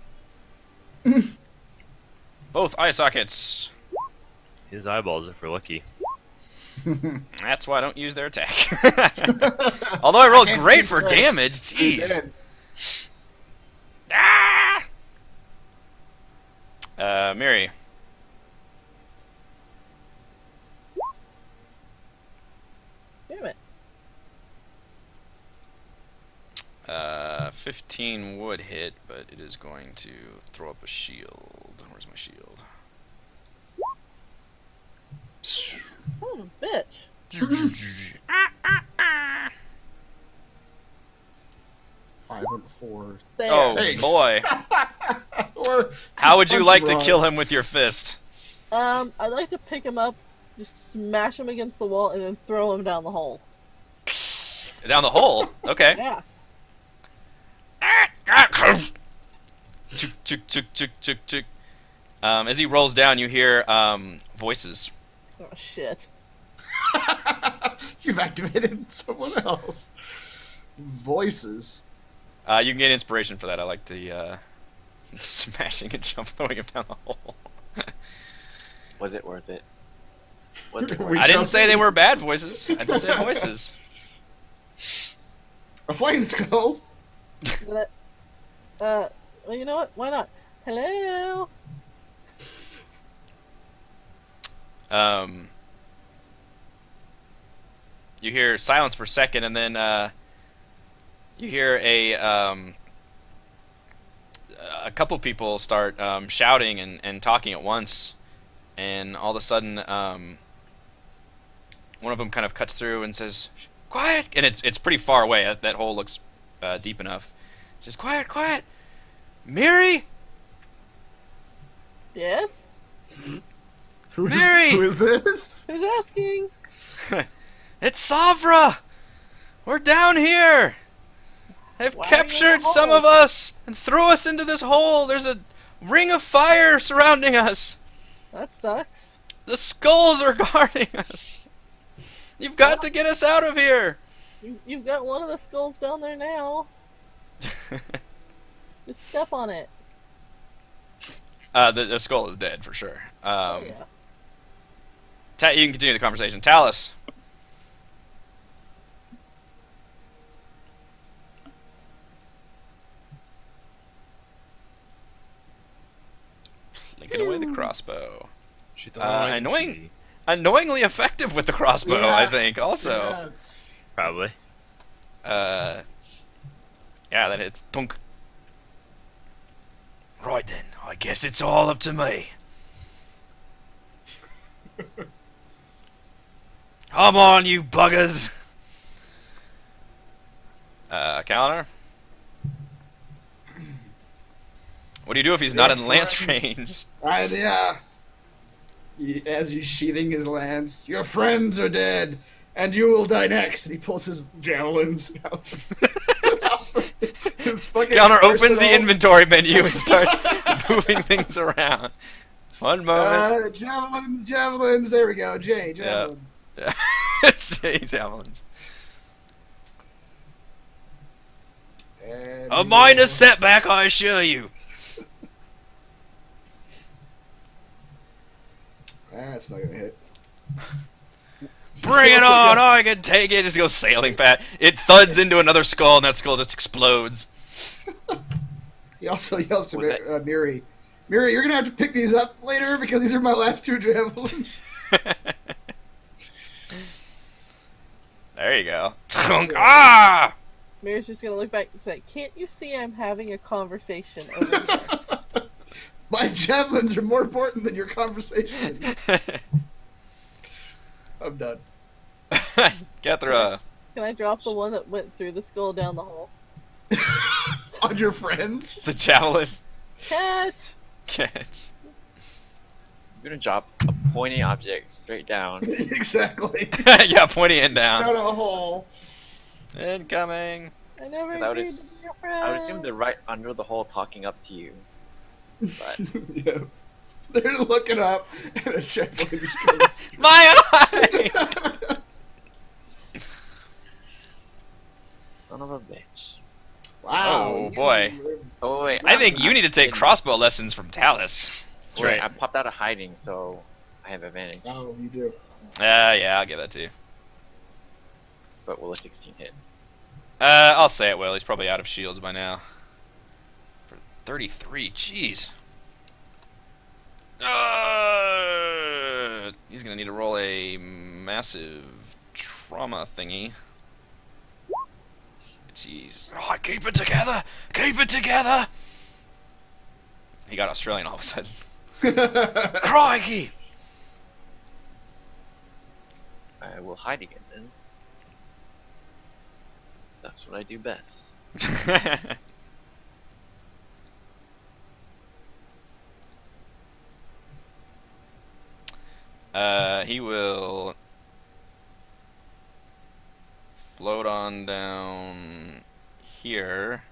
Both eye sockets. His eyeballs, if we're lucky. That's why I don't use their attack. Although I rolled Can't great see for straight. damage. Jeez. Dead. Miri. Damn it. 15 would hit, but it is going to throw up a shield. Where's my shield? Son of a bitch. 5 and 4. There. Oh Hey. boy. Or How would you punch like to wrong. kill him with your fist? I'd like to pick him up, just smash him against the wall, and then throw him down the hole. Down the hole. Okay. Yeah. Chuk, chuk, chuk, chuk, chuk, chuk. As he rolls down, you hear voices. Oh, shit. You've activated someone else. Voices. You can get inspiration for that. I like the smashing and jump throwing him down the hole. Was it worth it? Was it We worth I it? shall didn't say see. they were bad voices. I just said voices. A flame skull. But, well, you know what? Why not? Hello? You hear silence for a second, and then you hear a couple people start shouting and talking at once, and all of a sudden, one of them kind of cuts through and says, quiet, and it's pretty far away. That hole looks deep enough. Just quiet, quiet. Miri, Yes? Mary! Who is this? Who's asking? it's Savra. We're down here. They've Why are you in captured the some hole? of us and threw us into this hole. There's a ring of fire surrounding us. That sucks. The skulls are guarding us. You've got to get us out of here. You've got one of the skulls down there now. Just step on it. The skull is dead for sure. Oh, yeah. You can continue the conversation. Talus. Linking away the crossbow. Shoot the one I can annoying. see. Annoyingly effective with the crossbow, Yeah. I think. Also, Probably. yeah, that hits. Tunk. Right then, I guess it's all up to me. Come on, you buggers. Calendar. What do you do if he's not in lance range? Yeah. As he's sheathing his lance, your friends are dead, and you will die next. And he pulls his javelins out. His fucking Calendar opens the arsenal. inventory menu and starts moving things around. One moment. Javelins. There we go. Javelins. Say javelins. And A minor setback, I assure you. That's not gonna hit. Bring it on! I can take it. Just goes sailing past. It thuds into another skull, and that skull just explodes. He also yells to Was that- Miri, Miri, you're gonna have to pick these up later because these are my last two javelins. There you go. Ah! Mira's just gonna look back and say, "Can't you see I'm having a conversation over here?" My javelins are more important than your conversation. I'm done. Kethra. Can I drop the one that went through the skull down the hole? On your friends? The javelin. Catch! Catch. I'm gonna drop a pointy object straight down. Exactly. Yeah, pointing it down. Down a hole. Incoming. I never I would agreed as- to be your friend. I would assume they're right under the hole talking up to you. But Yeah. They're just looking up, and a javelin just goes. My eye! son of a bitch. Wow. Oh, boy. Oh wait, I think you need to take cross. crossbow lessons from Talus. Wait, right. I popped out of hiding, so I have advantage. Oh, you do. Yeah, I'll give that to you. But will a 16 hit? I'll say it will. He's probably out of shields by now. For 33, jeez. He's gonna need to roll a massive trauma thingy. Jeez. Oh, keep it together! Keep it together! He got Australian all of a sudden. Crikey! I will hide again then. That's what I do best. He will float on down here.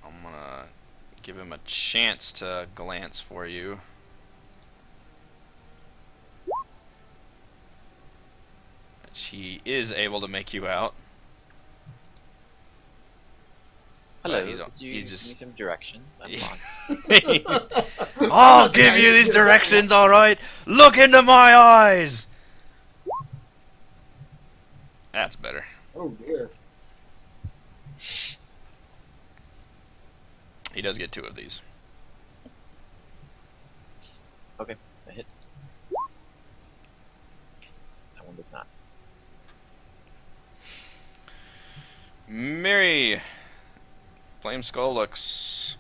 I'm gonna give him a chance to glance for you. Which he is able to make you out. Hello, he's- could you he's give just- me some directions? I'm fine. I'll give you these directions, alright? Look into my eyes! That's better. Oh, dear. He does get 2 of these. Okay, that hits. That one does not. Mary! Flameskull looks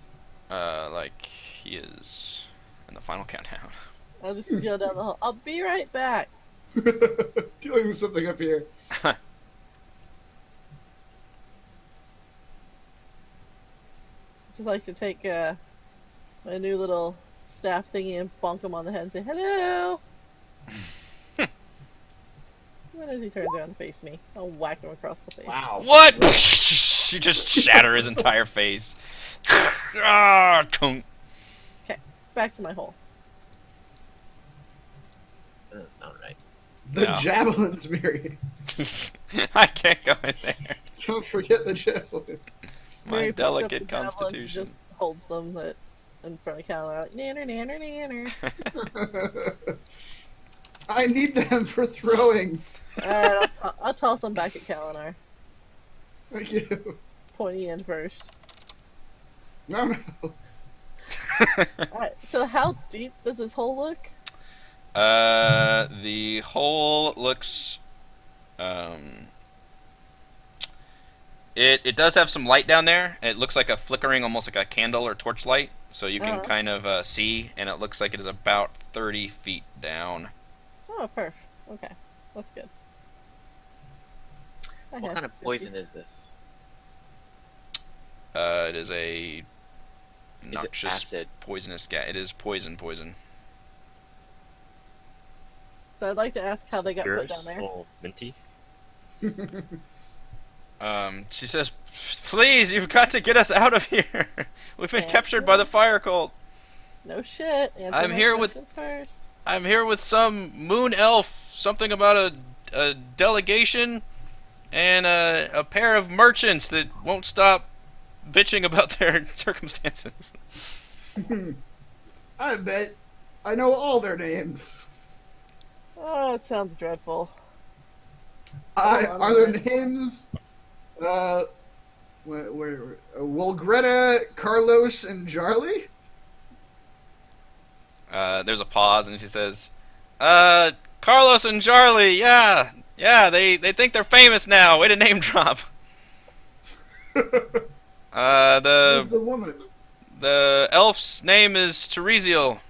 like he is in the final countdown. I'll just go down the hall. I'll be right back. Dealing with something up here. Just like to take my new little staff thingy and bonk him on the head and say hello. Then as he turns around to face me, I'll whack him across the face. Wow. What? You just shatter his entire face. Ah, kunk. Okay, back to my hole. Doesn't sound right. The No. javelins, Mary. I can't go in there. Don't forget the javelins. My Mary picks up delicate the javelin, constitution. Just holds them in front of Cal, like nanner nanner nanner. I need them for throwing. Alright, I'll toss them back at Kalinar. Thank you. Pointy end first. No. Alright, so how deep does this hole look? The hole looks, it does have some light down there. It looks like a flickering, almost like a candle or torchlight, so you can kind of see, and it looks like it is about 30 feet down. Oh, perf. Okay, that's good. What kind of poison is this? It is a Is it noxious, acid? poisonous gas. It is poison. So I'd like to ask how they got put down there. Oh, minty. She says, "Please, you've got to get us out of here. We've been captured by the fire cult. No shit. Answer I'm my here with- questions first. I'm here with some moon elf, something about a delegation, and a pair of merchants that won't stop bitching about their circumstances." I bet I know all their names. Oh, it sounds dreadful. Are their names? Will Greta, Carlos, and Charlie? There's a pause, and she says, Carlos and Charlie, yeah, they think they're famous now. Way to name drop. Who's The the woman? elf's name is Teresial.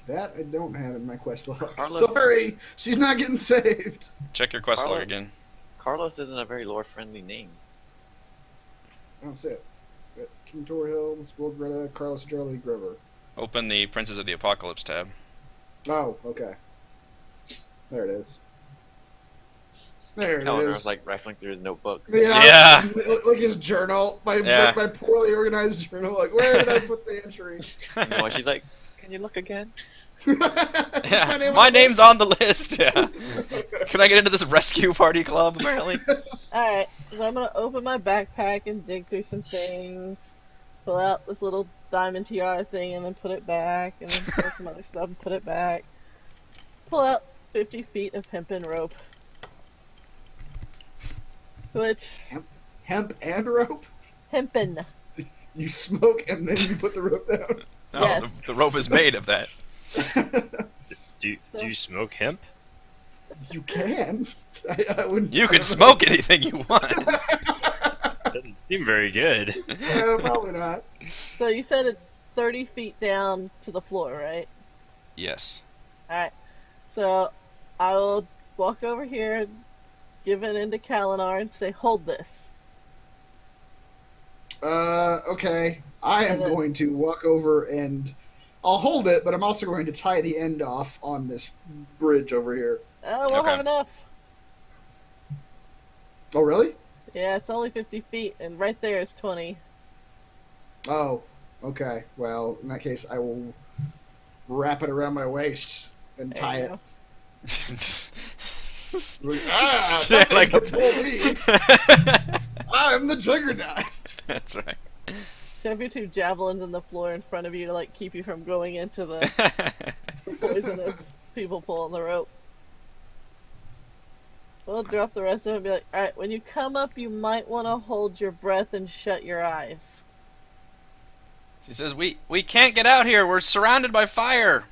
That I don't have in my quest log. Carlos. Sorry, she's not getting saved. Check your quest log Carlos. again. Carlos isn't a very lore-friendly name. I don't see it. King Tor Hills, Will Greta, Carlos, Charlie, Grover. Open the Princes of the Apocalypse tab. Oh, okay. There it is. There it Eleanor is. was like rifling through his notebook. Yeah. Like his journal, my poorly organized journal. Like, where did I put the entry? You know, she's like, "Can you look again?" Yeah, my name's on the list. Yeah. Can I get into this rescue party club? Apparently. Alright, so I'm gonna open my backpack and dig through some things. Pull out this little diamond tiara thing and then put it back. And then pull some other stuff and put it back. Pull out 50 feet of hempen rope. Which, Hemp and rope? hempen. You smoke and then you put the rope down? No, Yes. the rope is made of that. Do you smoke hemp? You can. I wouldn't. You can smoke anything you want. Doesn't seem very good. No, probably not. So you said it's 30 feet down to the floor, right? Yes. Alright. So I will walk over here, give it into Kalinar, and say, hold this. Okay. I am And then- going to walk over and I'll hold it, but I'm also going to tie the end off on this bridge over here. We'll Okay. have enough. Oh, really? Yeah, it's only 50 feet, and right there is 20. Oh, okay. Well, in that case, I will wrap it around my waist and There tie you it. go. Just Nothing like can pull me. I'm the juggernaut. That's right. Shove your two javelins in the floor in front of you to like keep you from going into the poisonous people pulling the rope. We'll drop the rest of it and be like, alright, when you come up, you might want to hold your breath and shut your eyes. She says, "We can't get out here. We're surrounded by fire."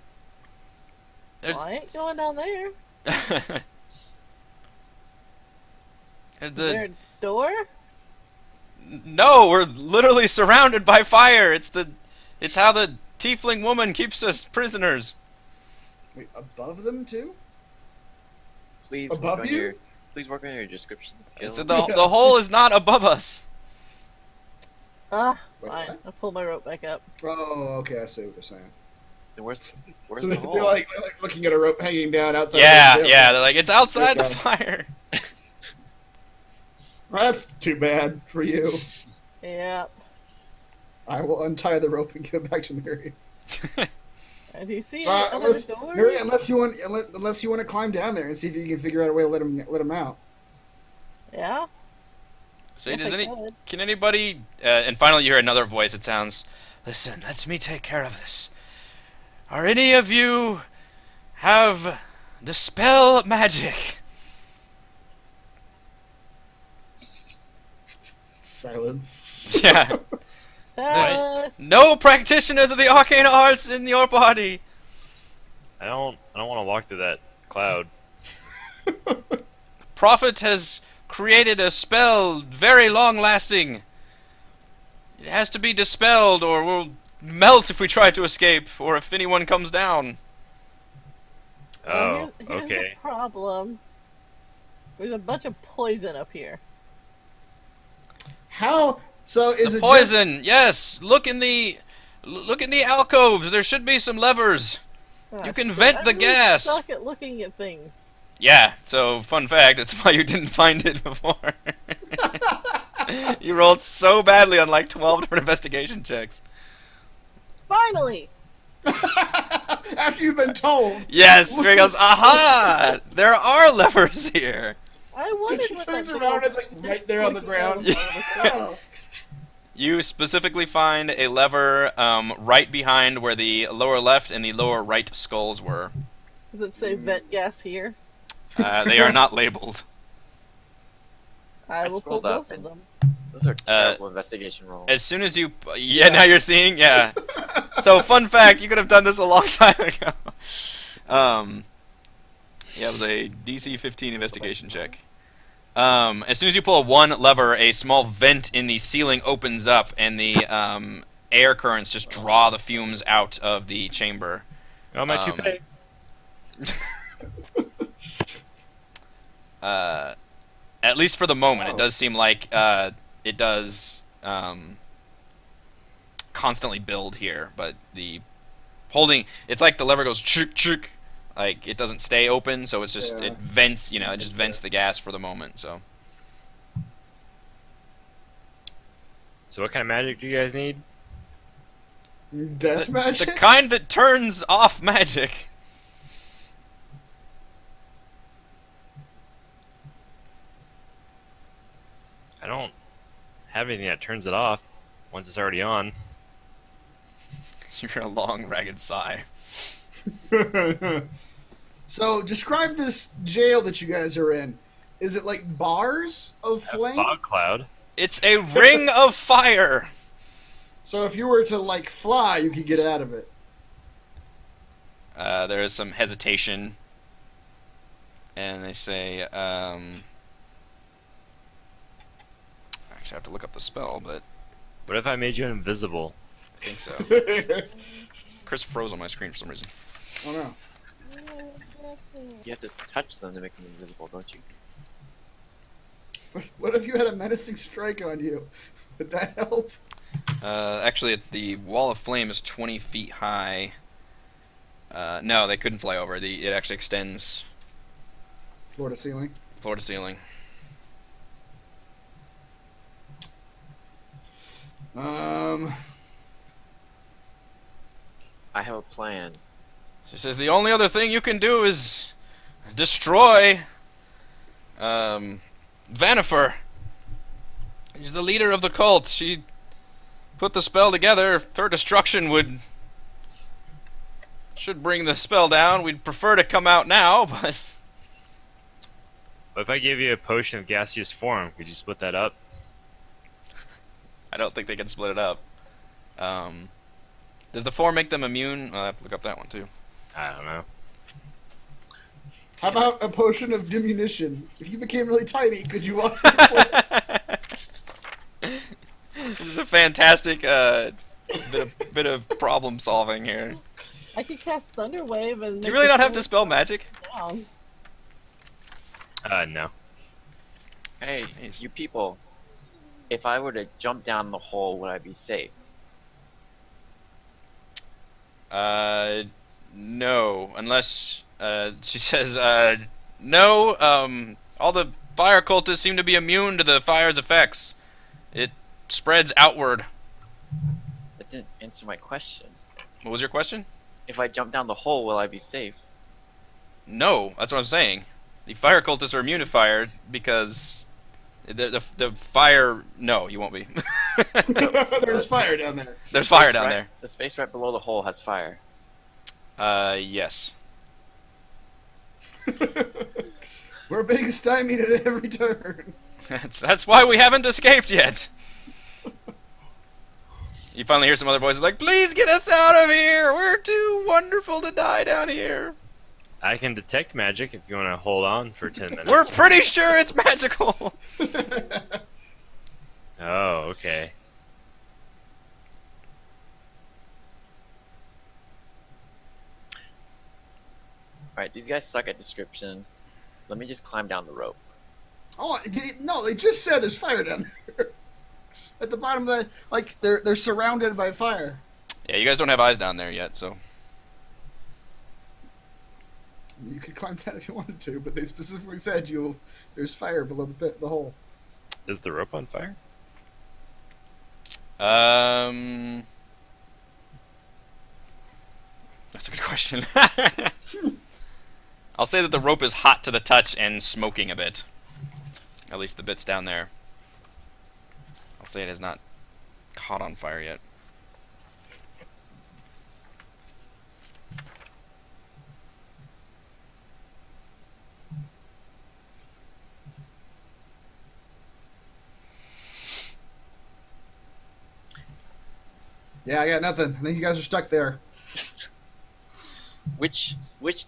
Well, I ain't going down there. Is there a door? No, we're literally surrounded by fire. It's how the tiefling woman keeps us prisoners. Wait, above them too? Please Above work on you? your. Please work on your description I skills. said the hole is not above us. Ah, Wait, fine. what? I'll pull my rope back up. Oh, okay, I see what they're saying. Then where's So the they're hole? like looking at a rope hanging down outside. Yeah, the yeah. They're like, it's outside the Okay. fire. Well, that's too bad for you. Yep. I will untie the rope and give it back to Mary. And do you see any other doors? Mary, unless you want to climb down there and see if you can figure out a way to let him out. Yeah. So Yes, does I any? could. Can anybody? And finally, you hear another voice. It sounds. Listen, let me take care of this. Are any of you have dispel magic? Silence. Yeah. Alice! No practitioners of the arcane arts in your body. I don't want to walk through that cloud. Prophet has created a spell very long lasting. It has to be dispelled or we'll melt if we try to escape or if anyone comes down. Oh, Here's okay. the problem. There's a bunch of poison up here. How? So is The it poison, yes. Look in the alcoves. There should be some levers. Ah, You can shit, vent I'm the really gas. Suck at looking at things. Yeah. So fun fact. That's why you didn't find it before. You rolled so badly on like 12 different investigation checks. Finally! after you've been told? Yes. He goes, aha! There are levers here. I wondered She what turns that around, little it's like dick right there on the pointing out ground. of all of us. Oh. You specifically find a lever right behind where the lower left and the lower right skulls were. Does it say vent gas here? They are not labeled. I will pull scrolled up both of and- them. Those are terrible investigation rolls. As soon as you... Yeah, now you're seeing? Yeah. So, fun fact, you could have done this a long time ago. Yeah, it was a DC 15 investigation check. As soon as you pull one lever, a small vent in the ceiling opens up, and the air currents just draw the fumes out of the chamber. Oh, my toupee. At least for the moment, it does seem like it does constantly build here, but the holding, it's like the lever goes chuk chuk, like it doesn't stay open, so it's just Yeah. it vents, you know, it just vents the gas for the moment. So So what kind of magic do you guys need? Death magic? the kind that turns off magic. I don't have anything that turns it off once it's already on. You hear a long, ragged sigh. So, describe this jail that you guys are in. Is it like bars of A flame? fog cloud. It's a ring of fire. So, if you were to like fly, you could get out of it. There is some hesitation, and they say, actually, I have to look up the spell, but What if I made you invisible? I think so. Chris froze on my screen for some reason. Oh no. You have to touch them to make them invisible, don't you? What if you had a menacing strike on you? Would that help? Actually, the wall of flame is 20 feet high. No, they couldn't fly over. It actually extends Floor to ceiling. floor to ceiling. I have a plan. She says the only other thing you can do is destroy Vanifer. She's the leader of the cult. She put the spell together. Her destruction should bring the spell down. We'd prefer to come out now, but What if I gave you a potion of gaseous form? Could you split that up? I don't think they can split it up. Does the form make them immune? I'll have to look up that one too. I don't know. How about a potion of diminution? If you became really tiny, could you walk? This is a fantastic bit of bit of problem solving here. I could cast Thunder Wave and. Do you make really the not have thing Dispel Magic? down. No. Hey, Nice. you people. If I were to jump down the hole, would I be safe? No, unless she says no. All the fire cultists seem to be immune to the fire's effects. It spreads outward. That didn't answer my question. What was your question? If I jump down the hole, will I be safe? No, that's what I'm saying. The fire cultists are immune to fire because the fire. No, you won't be. There's fire down there. There's fire Space down right- there. The space right below the hole has fire. Yes. We're being stymied at every turn. That's why we haven't escaped yet. You finally hear some other voices like, "Please get us out of here! We're too wonderful to die down here." I can detect magic if you want to hold on for 10 minutes. We're pretty sure it's magical. Oh, okay. Alright, these guys suck at description. Let me just climb down the rope. Oh no! They just said there's fire down there. At the bottom of the they're surrounded by fire. Yeah, you guys don't have eyes down there yet, so. You could climb that if you wanted to, but they specifically said there's fire below the hole. Is the rope on fire? That's a good question. I'll say that the rope is hot to the touch and smoking a bit. At least the bits down there. I'll say it has not caught on fire yet. Yeah, I got nothing. I think you guys are stuck there. Which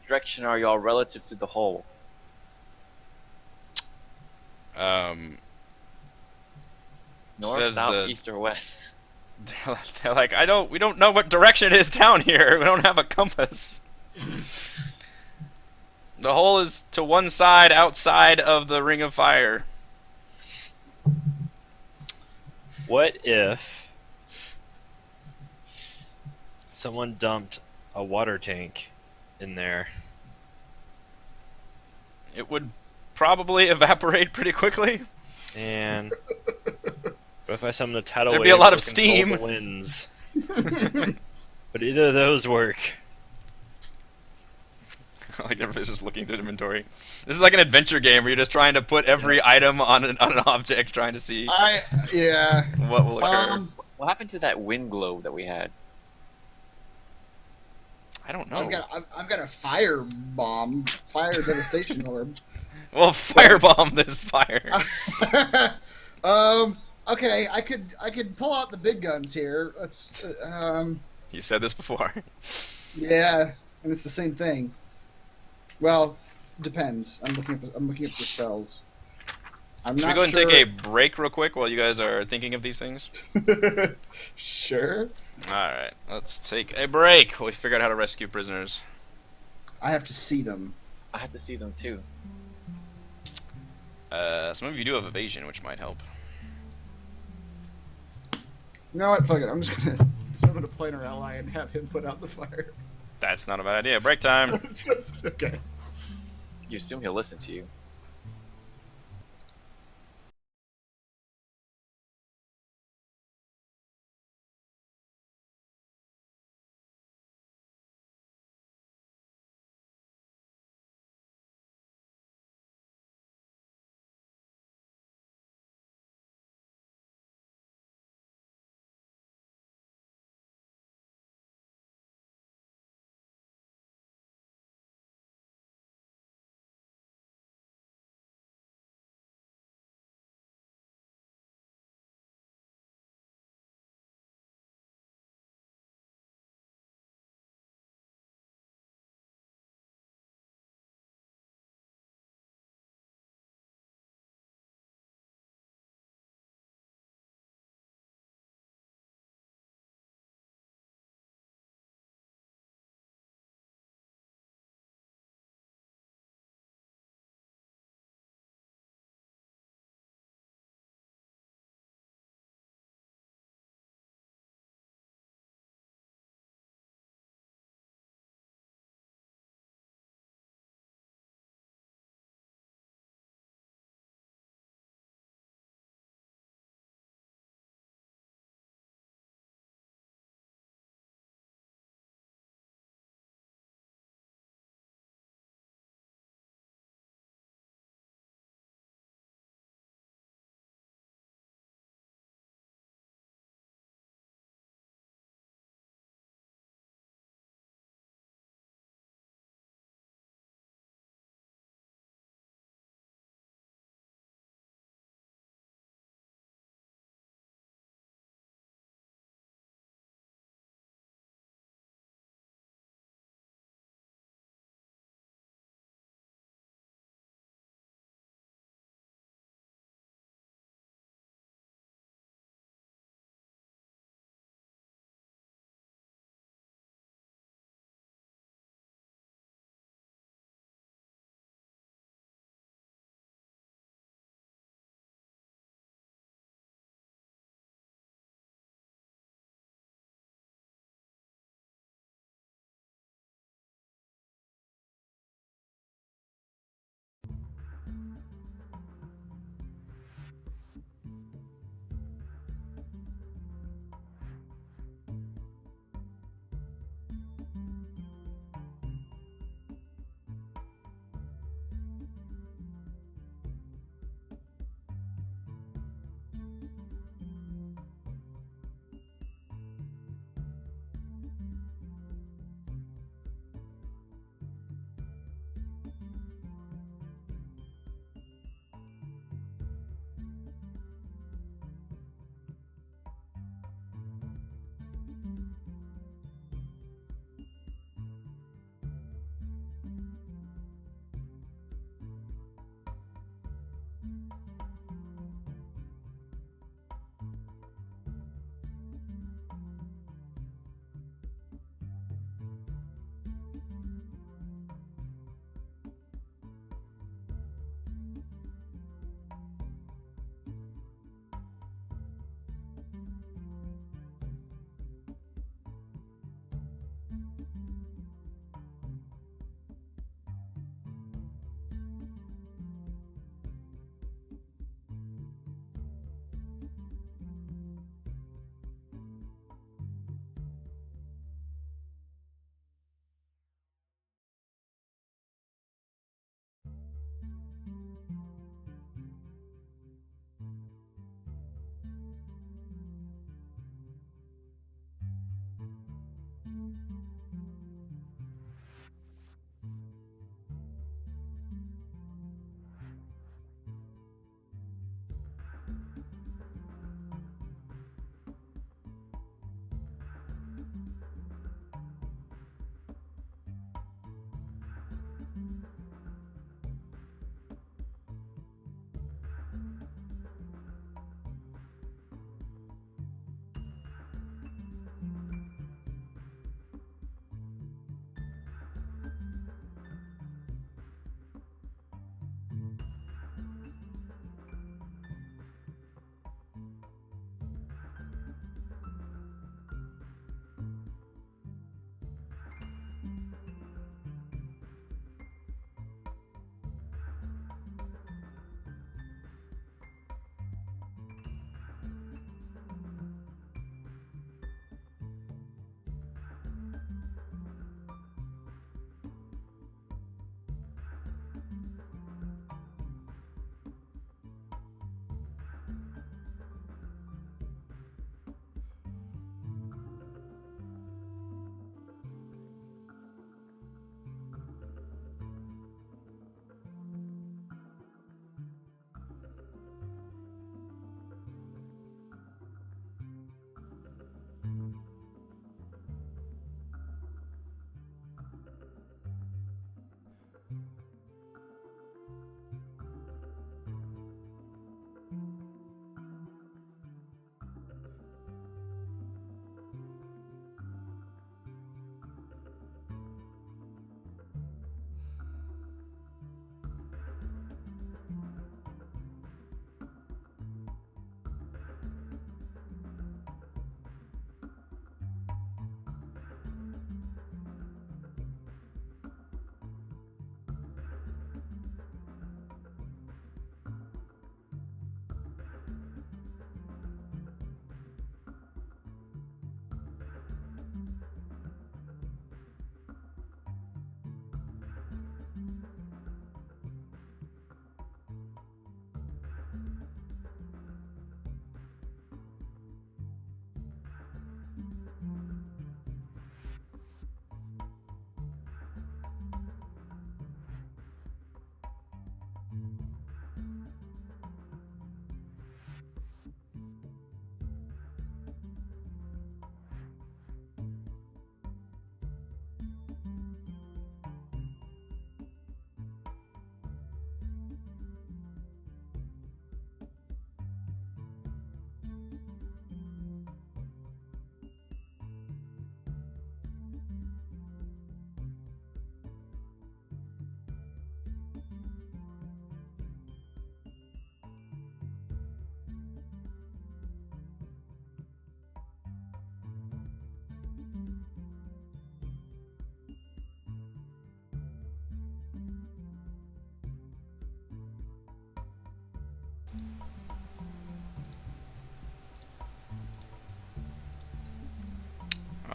direction are y'all relative to the hole? North, Says south, the- east, or west? They're like, we don't know what direction it is down here. We don't have a compass. The hole is to one side outside of the ring of fire. What if someone dumped a water tank in there? It would probably evaporate pretty quickly. And what if I summoned a tidal There'd wave be a lot of that control steam. the winds? But either of those work. Like everybody's just looking through inventory. This is like an adventure game where you're just trying to put every item on an object, trying to see Yeah. what will occur. What happened to that wind globe that we had? I don't know. I've got a fire devastation orb. We'll firebomb this fire. Okay, I could pull out the big guns here. Let's You said this before. yeah, and it's the same thing. Well, depends. I'm looking up the spells. I'm Should we not go ahead sure. and take a break real quick while you guys are thinking of these things? Sure. Alright, let's take a break while we figure out how to rescue prisoners. I have to see them. I have to see them too. Some of you do have evasion, which might help. You know what? Fuck it. I'm just gonna summon a planar ally and have him put out the fire. That's not a bad idea. Break time. Okay. You assume he'll listen to you.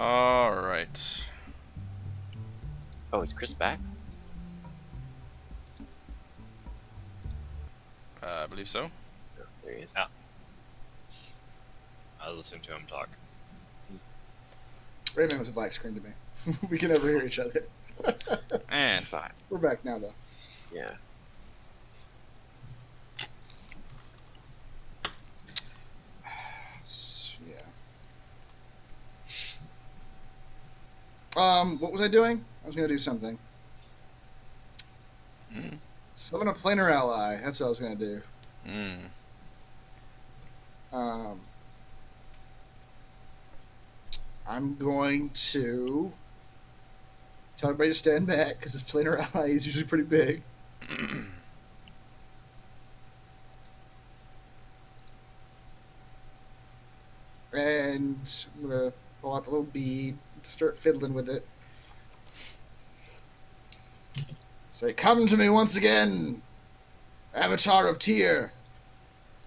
All right. Oh, is Chris back? I believe so. Oh, there he is. Yeah. I was listening to him talk. Rayman was a black screen to me. We can never hear each other. And Fine. We're back now, though. Yeah. Yeah. What was I doing? I was gonna do something. Mm. Summon a planar ally. That's what I was gonna do. Mm. I'm going to tell everybody to stand back because this planar ally is usually pretty big. And I'm gonna pull out the little bead, start fiddling with it. Say, "Come to me once again, Avatar of Tyr.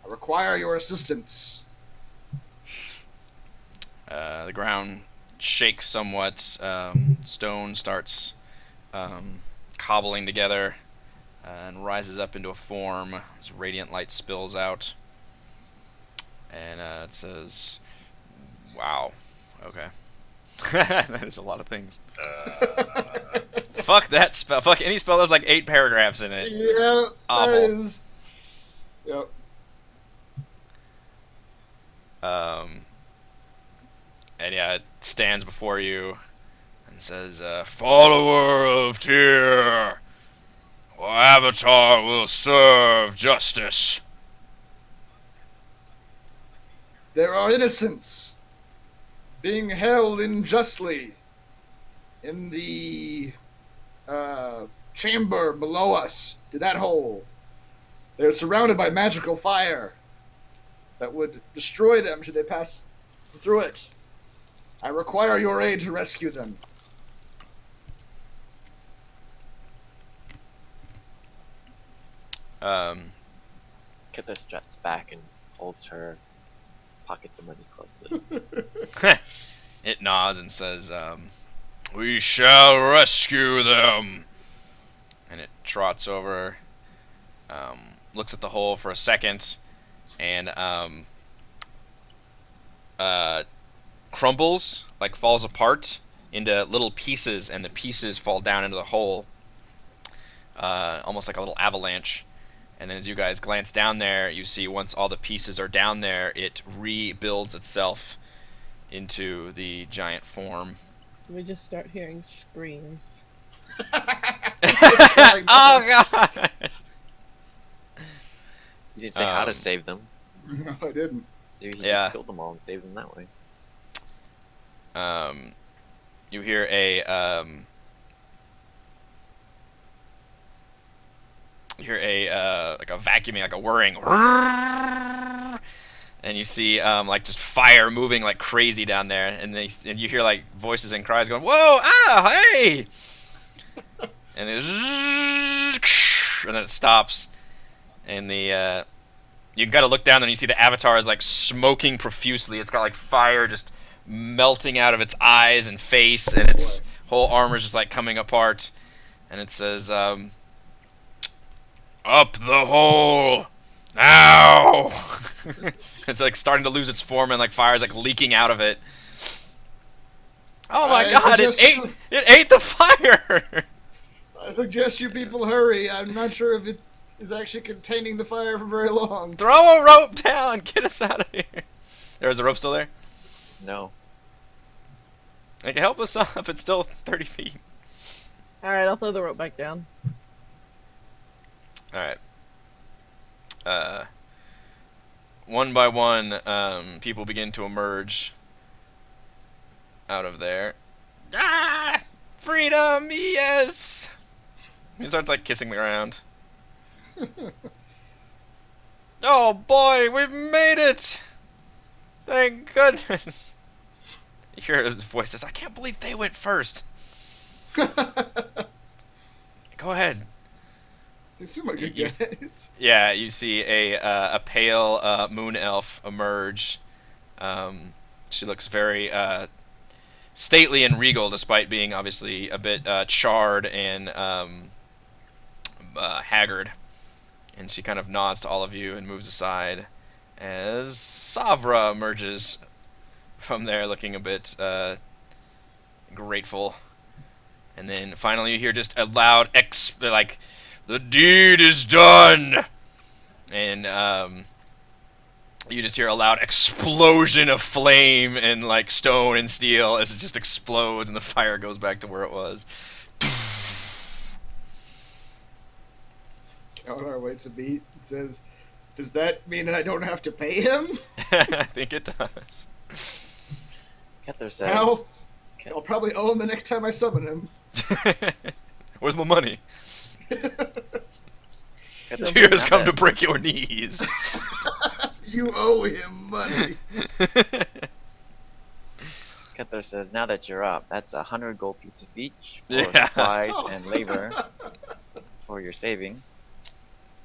I require your assistance." The ground shakes somewhat. Stone starts cobbling together and rises up into a form as radiant light spills out. And it says, "Wow, okay." That is a lot of things. Fuck that spell. Fuck any spell that's like 8 paragraphs in it. It's Yeah, awful. that is. Yep. And yeah, it stands before you and says, "Follower of Tyr, our avatar will serve justice." There are innocents being held unjustly in the chamber below us, to that hole. They're surrounded by magical fire that would destroy them should they pass through it. I require your aid to rescue them. Kithis jets back and holds her pockets of money closely. It nods and says, "We shall rescue them." And it trots over, looks at the hole for a second, and crumbles, like falls apart into little pieces, and the pieces fall down into the hole, almost like a little avalanche. And then as you guys glance down there, you see once all the pieces are down there, it rebuilds itself into the giant form. We just start hearing screams. Oh god! You didn't say how to save them. No, I didn't. Dude, he Yeah. just killed them all and saved them that way. You hear a like a vacuuming, like a whirring, and you see like just fire moving like crazy down there, and you hear like voices and cries going, "Whoa! Ah! Hey!" And and then it stops, and you gotta look down there and you see the avatar is like smoking profusely. It's got like fire just melting out of its eyes and face, and its whole armor is just like coming apart. And it says, "Up the hole now!" It's like starting to lose its form, and like fire's like leaking out of it. Oh my god! It ate the fire. I suggest you people hurry. I'm not sure if it is actually containing the fire for very long. Throw a rope down. Get us out of here. There's the rope still there? No. Like, help us up. It's still 30 feet. Alright, I'll throw the rope back down. Alright. One by one, people begin to emerge out of there. Ah! Freedom! Yes! He starts, like, kissing the ground. Oh, boy! We've made it! Thank goodness! You hear his voice says, "I can't believe they went first." Go ahead. They seem like good guys. Yeah, you see a pale moon elf emerge. She looks very stately and regal, despite being obviously a bit charred and haggard. And she kind of nods to all of you and moves aside as Savra emerges from there, looking a bit grateful. And then finally you hear just a loud like, "The deed is done!" And you just hear a loud explosion of flame and like stone and steel as it just explodes and the fire goes back to where it was. Count our waits a beat. It says, "Does that mean that I don't have to pay him?" I think it does. Kether says, Well, I'll probably owe him the next time I summon him. Where's my money? Kether Tears says, come to break your knees. You owe him money. Kether says, now that you're up, that's 100 gold pieces each for Yeah. supplies and labor for your saving.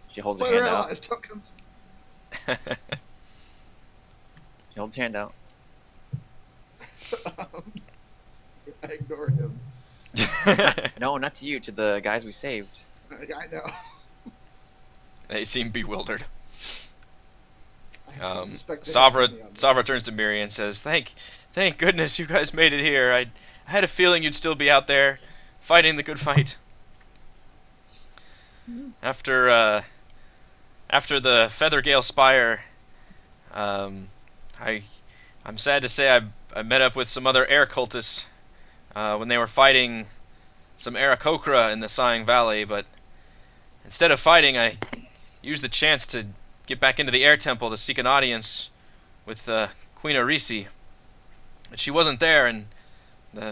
She holds her But our hand out. allies don't come She holds her hand out. I ignore him. No, not to you, to the guys we saved. I know. They seem bewildered. I don't suspect they have money on me. Savra turns to Miri and says, Thank goodness you guys made it here. I had a feeling you'd still be out there fighting the good fight. After the Feathergale Spire, I'm sad to say I met up with some other air cultists when they were fighting some Aarakocra in the Sighing Valley, but instead of fighting, I used the chance to get back into the air temple to seek an audience with Queen Arisi. But she wasn't there, and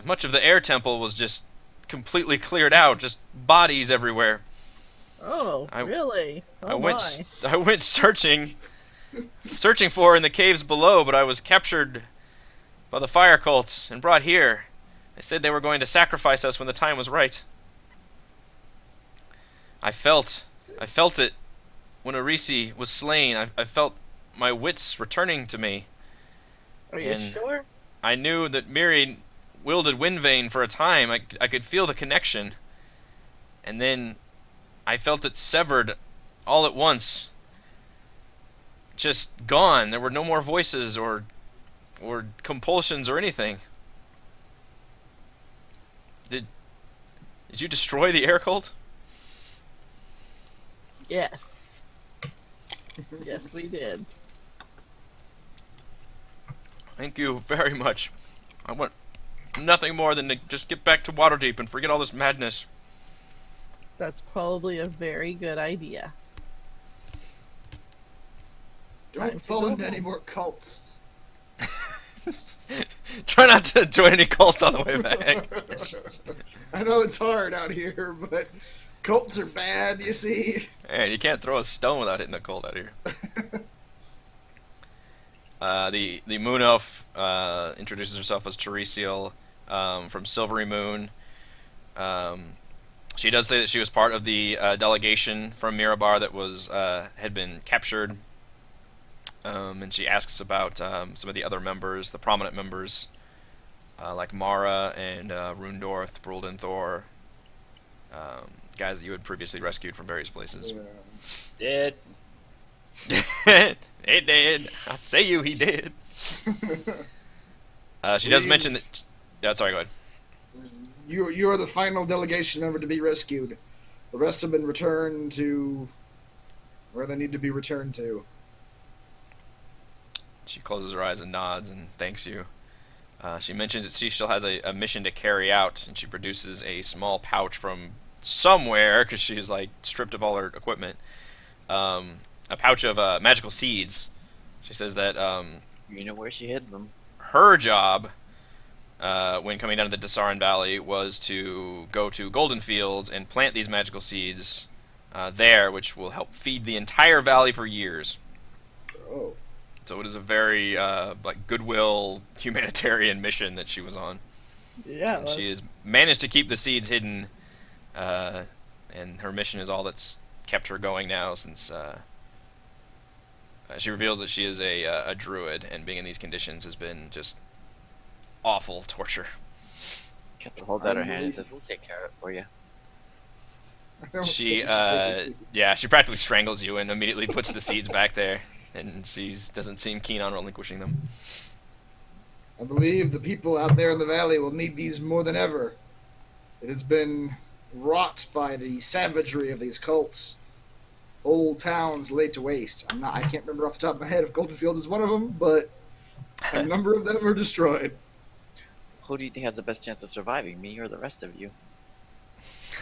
much of the air temple was just completely cleared out, just bodies everywhere. Oh, really? I Oh went searching for her in the caves below, but I was captured by the fire cults and brought here. They said they were going to sacrifice us when the time was right. I felt it when Arisi was slain. I felt my wits returning to me. Are you And sure? I knew that Miri wielded Windvane for a time. I could feel the connection. And then I felt it severed all at once. Just gone. There were no more voices or compulsions or anything. Did you destroy the air cult? Yes. Yes, we did. Thank you very much. I want nothing more than to just get back to Waterdeep and forget all this madness. That's probably a very good idea. Time Don't to fall go into home. any more cults. Try not to join any cults on the way back. I know it's hard out here, but cults are bad, you see. Man, you can't throw a stone without hitting a cult out here. The Moon Elf introduces herself as Teresial from Silvery Moon. She does say that she was part of the delegation from Mirabar that was had been captured. And she asks about some of the other members, the prominent members, like Mara and Rundorth, Brulden Thor, guys that you had previously rescued from various places. Did. He did. I say he did. She does mention that... Yeah, sorry, go ahead. You are the final delegation member to be rescued. The rest have been returned to where they need to be returned to. She closes her eyes and nods and thanks you. She mentions that she still has a mission to carry out, and she produces a small pouch from somewhere, because she's like stripped of all her equipment. A pouch of magical seeds. She says that You know where she hid them. her job, when coming down to the Desarin Valley, was to go to Golden Fields and plant these magical seeds there, which will help feed the entire valley for years. Oh. So it is a very like goodwill humanitarian mission that she was on. Yeah. And she has managed to keep the seeds hidden, and her mission is all that's kept her going now since she reveals that she is a druid, and being in these conditions has been just awful torture. Kethis holds out her hand and says, "We'll take care of it for you." I don't She, think we should take it seriously. yeah, she practically strangles you and immediately puts the seeds back there, and she doesn't seem keen on relinquishing them. I believe the people out there in the valley will need these more than ever. It has been wrought by the savagery of these cults. Whole towns laid to waste. I can't remember off the top of my head if Goldenfield is one of them, but a number of them are destroyed. Who do you think has the best chance of surviving, me or the rest of you?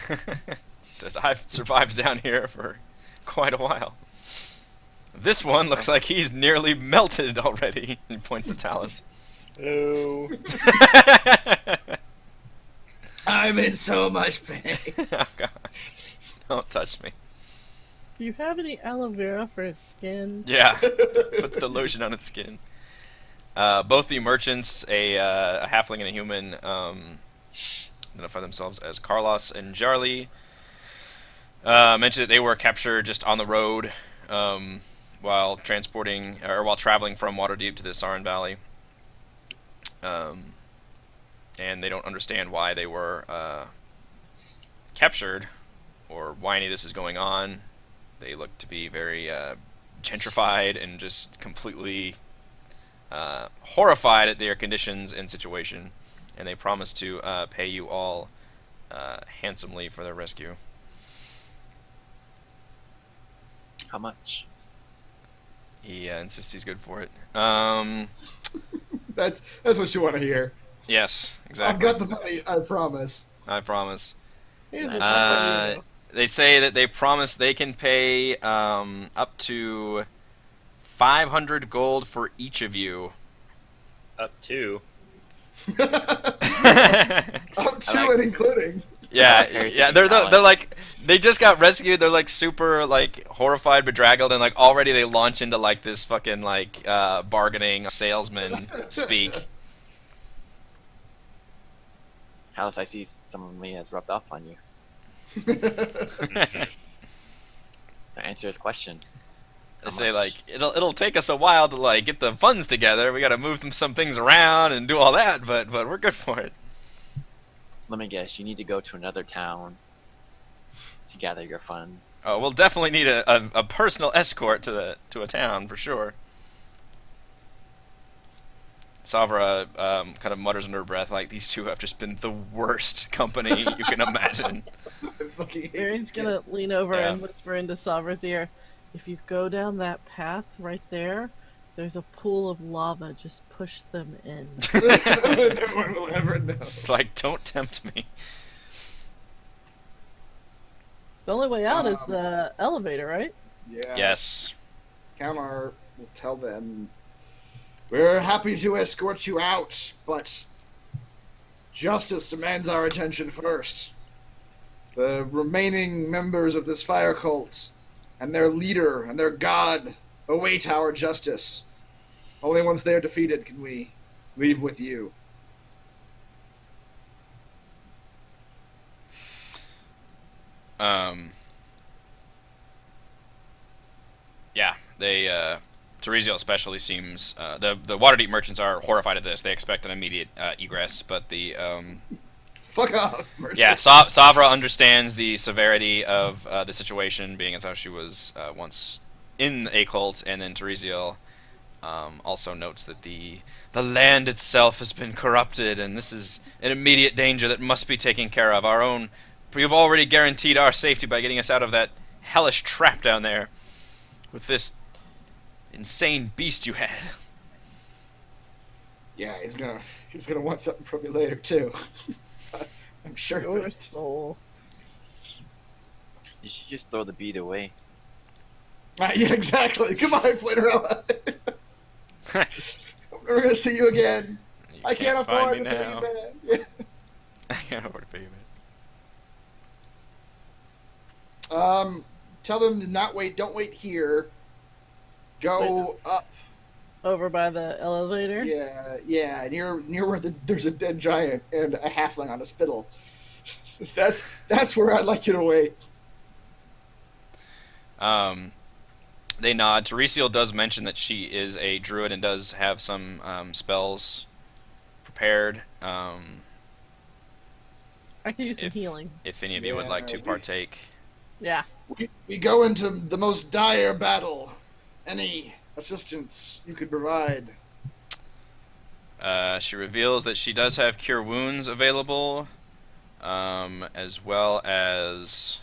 She says, I've survived down here for quite a while. This one looks like he's nearly melted already. He points to Talus. Hello. I'm in so much pain. Oh, God. Don't touch me. Do you have any aloe vera for his skin? Yeah. Puts the lotion on its skin. Both the merchants, a halfling and a human, identify themselves as Carlos and Jarly. Mentioned that they were captured just on the road while transporting or while traveling from Waterdeep to the Sarin Valley. And they don't understand why they were captured or why any of this is going on. They look to be very gentrified and just completely horrified at their conditions and situation. And they promise to pay you all handsomely for their rescue. How much? He insists he's good for it. That's what you want to hear. Yes, I've exactly. got the money, I promise. I promise. Here's Uh, a question. They say that they promise they can pay up to 500 gold for each of you. Up to. Up to and including. Yeah. They're like they just got rescued. They're like super like horrified, bedraggled, and like already they launch into like this fucking like bargaining salesman speak. Alice, I see some of me has rubbed off on you. Answer his question. They How say much? like it'll take us a while to like get the funds together. We got to move some things around and do all that, but we're good for it. Let me guess, you need to go to another town to gather your funds. Oh, we'll definitely need a personal escort to a town for sure. Savra kind of mutters under her breath, like, these two have just been the worst company you can imagine. I fucking hate Aaron's these gonna lean over Yeah. and whisper into Savra's ear, if you go down that path right there, there's a pool of lava. Just push them in. guys. No one will ever know. It's like, don't tempt me. The only way out is the elevator, right? Yeah. Yes. Kamar will tell them, we're happy to escort you out, but justice demands our attention first. The remaining members of this fire cult and their leader and their god await our justice. Only once they are defeated can we leave with you. Yeah, they, Teresio especially seems, the Waterdeep merchants are horrified at this. They expect an immediate egress, but the, Fuck off, merchant. yeah, Savra understands the severity of the situation, being as how she was once in a cult, and then Teresio also notes that the land itself has been corrupted, and this is an immediate danger that must be taken care of. You've already guaranteed our safety by getting us out of that hellish trap down there with this insane beast you had. Yeah, he's gonna want something from you later too. I'm sure. of Your it. soul. You should just throw the bead away. Yeah, exactly. Goodbye, Platerella. I'm never gonna see you again. You I can't afford find to me pay now. you back. I can't afford to pay you back. Tell them to not wait. Don't wait here. Go up. Over by the elevator? Yeah. Near where there's a dead giant and a halfling on a spittle. That's where I'd like you to wait. They nod. Teresio does mention that she is a druid and does have some spells prepared. I could use some if healing. if any of you would like to partake. Yeah. We go into the most dire battle. Any assistance you could provide? She reveals that she does have Cure Wounds available, as well as...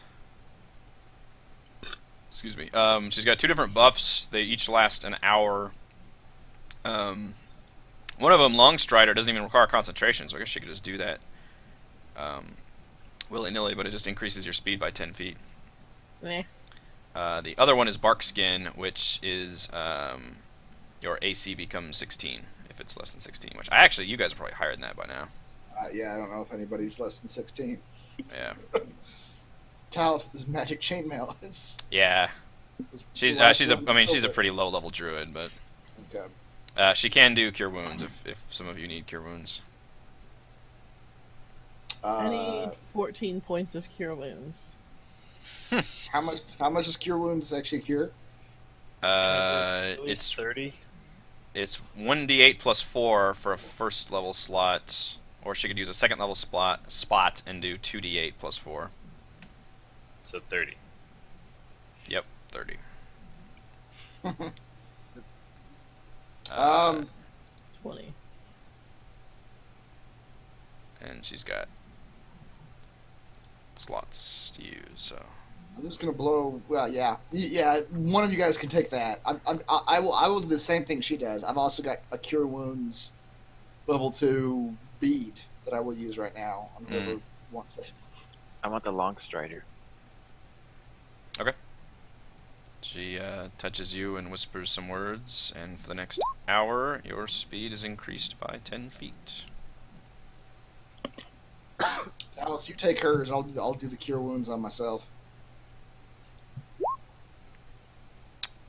Excuse me. She's got 2 different buffs. They each last an hour. One of them, Long Strider, doesn't even require concentration, so I guess she could just do that willy-nilly, but it just increases your speed by 10 feet. Meh. The other one is Bark Skin, which is your AC becomes 16 if it's less than 16, which you guys are probably higher than that by now. Yeah, I don't know if anybody's less than 16. Yeah. Talos with his magic chainmail is... Yeah. She's a pretty low-level druid, but Okay. she can do Cure Wounds if some of you need Cure Wounds. I need 14 points of cure wounds. How much does Cure Wounds actually cure? It's 30. It's 1d8 plus 4 for a first level slot, or she could use a second level spot and do 2d8 plus 4. So 30. Yep, 30. 20. And she's got slots to use, so... I'm just gonna blow. Well, yeah. One of you guys can take that. I will do the same thing she does. I've also got a Cure Wounds level 2 bead that I will use right now on whoever wants it. I want the Long Strider. Okay. She touches you and whispers some words, and for the next hour, your speed is increased by 10 feet. Alice, you take hers. I'll do the Cure Wounds on myself.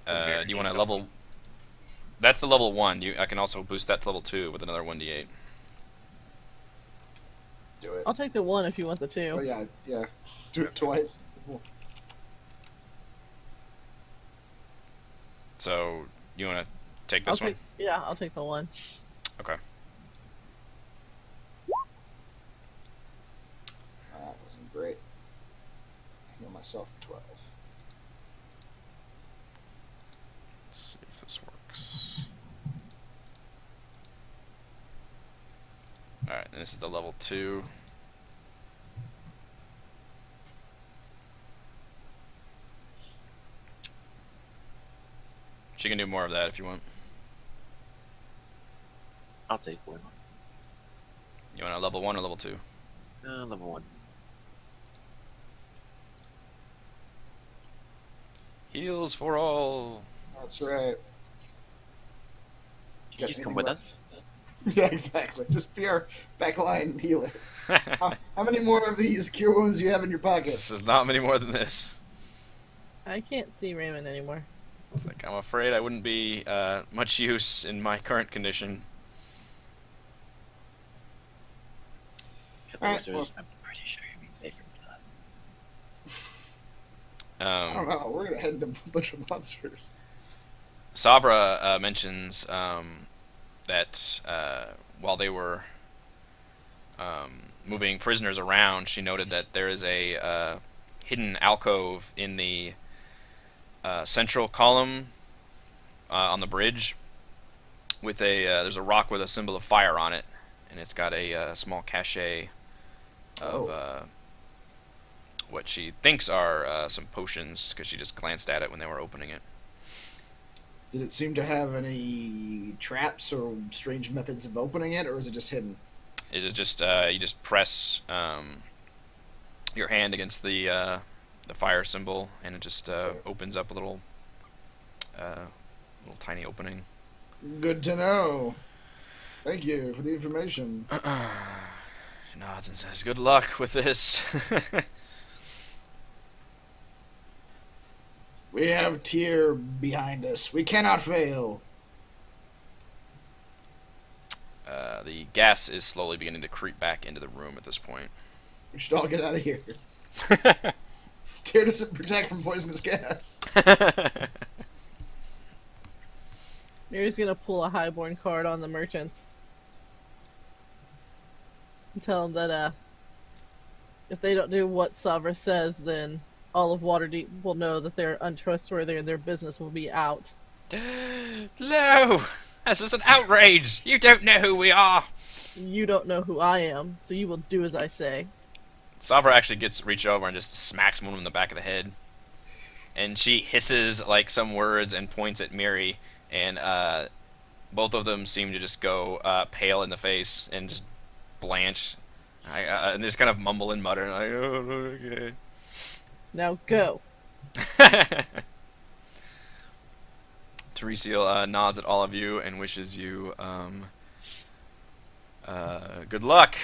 Do you want to level... That's the level 1. I can also boost that to level 2 with another 1d8. Do it. I'll take the 1 if you want the 2. Oh, yeah. Do it twice. So, you want to take this one? Yeah, I'll take the 1. Okay. That wasn't great. I heal myself for 12. Let's see if this works. Alright, and this is the level 2. She can do more of that if you want. I'll take 1. You want a level 1 or level 2? Level 1. Heals for all. That's right. Can you just come with us? Yeah, exactly. Just be our backline healer. How many more of these Cure Wounds do you have in your pocket? This is not many more than this. I can't see Raymond anymore. It's like, I'm afraid I wouldn't be much use in my current condition. Alright, I'm pretty sure you'd be safer with us. I don't know. We're gonna head into a bunch of monsters. Savra mentions that while they were moving prisoners around, she noted that there is a hidden alcove in the central column on the bridge with there's a rock with a symbol of fire on it, and it's got a small cache of what she thinks are some potions, because she just glanced at it when they were opening it. Did it seem to have any traps or strange methods of opening it, or is it just hidden? Is it just you just press your hand against the fire symbol, and it just opens up a little tiny opening. Good to know. Thank you for the information. She nods and says, "Good luck with this." We have Tyr behind us. We cannot fail. The gas is slowly beginning to creep back into the room at this point. We should all get out of here. Tyr doesn't protect from poisonous gas. Mary's gonna pull a highborn card on the merchants. And tell them that If they don't do what Savra says, then all of Waterdeep will know that they're untrustworthy and their business will be out. No! This is an outrage! You don't know who we are! You don't know who I am, so you will do as I say. Savra actually reaches over and just smacks one in the back of the head. And she hisses like some words and points at Miri, and both of them seem to just go pale in the face and just blanch. And they just kind of mumble and mutter, like, oh, okay. Now go. Teresial nods at all of you and wishes you good luck.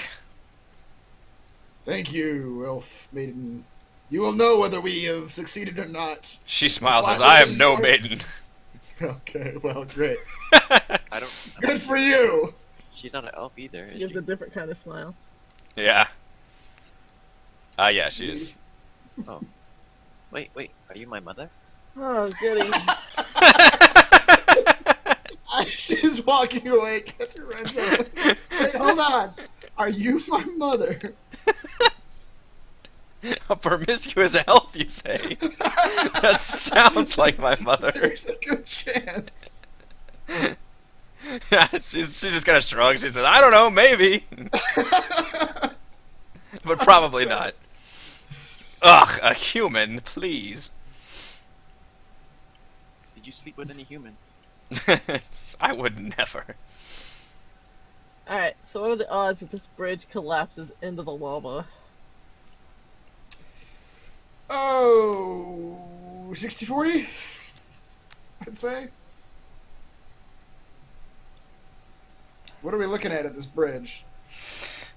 Thank you, elf maiden. You will know whether we have succeeded or not. She smiles and says, I am no maiden. Okay, well, great. I don't. Good for you! She's not an elf either. She Is gives she? a different kind of smile. Yeah. Yeah, she is. Oh. Wait. Are you my mother? Oh, goody. She's walking away. Get your wrench out. Wait, hold on. Are you my mother? A promiscuous elf, you say? That sounds like my mother. There's a good chance. Yeah, she just kind of shrugs. She says, I don't know, maybe. But probably not. Ugh, a human, please. Did you sleep with any humans? I would never. Alright, so what are the odds that this bridge collapses into the lava? Oh, 60-40? I'd say. What are we looking at this bridge?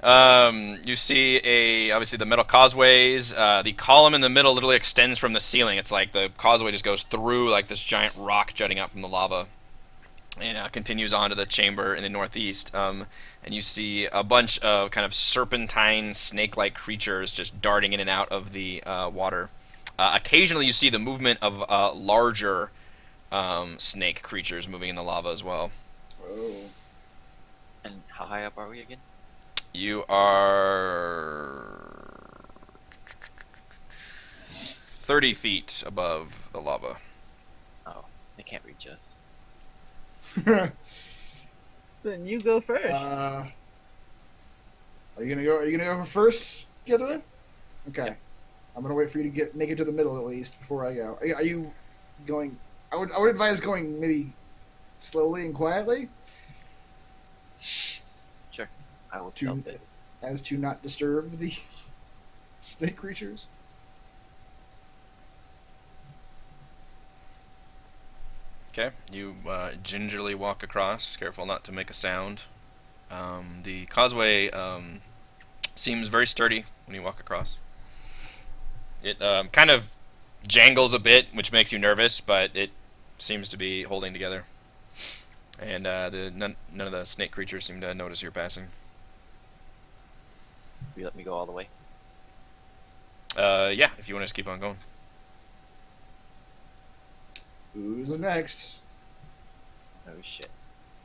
You see obviously the metal causeways. The column in the middle literally extends from the ceiling. It's like the causeway just goes through like this giant rock jutting out from the lava, and continues on to the chamber in the northeast. And you see a bunch of kind of serpentine, snake-like creatures just darting in and out of the water. Occasionally, you see the movement of larger snake creatures moving in the lava as well. Oh. And how high up are we again? You are 30 feet above the lava. Oh, they can't reach us. Then you go first. Are you gonna go? Are you gonna go first, Githra? Okay. I'm gonna wait for you to make it to the middle at least before I go. Are you going? I would advise going maybe slowly and quietly, Sure, I will To- stealth it. as to not disturb the snake creatures. Okay, you gingerly walk across, careful not to make a sound. The causeway seems very sturdy when you walk across. It kind of jangles a bit, which makes you nervous, but it seems to be holding together. And none of the snake creatures seem to notice you're passing. Will you let me go all the way? Yeah, if you want to just keep on going. Who's next? Oh shit.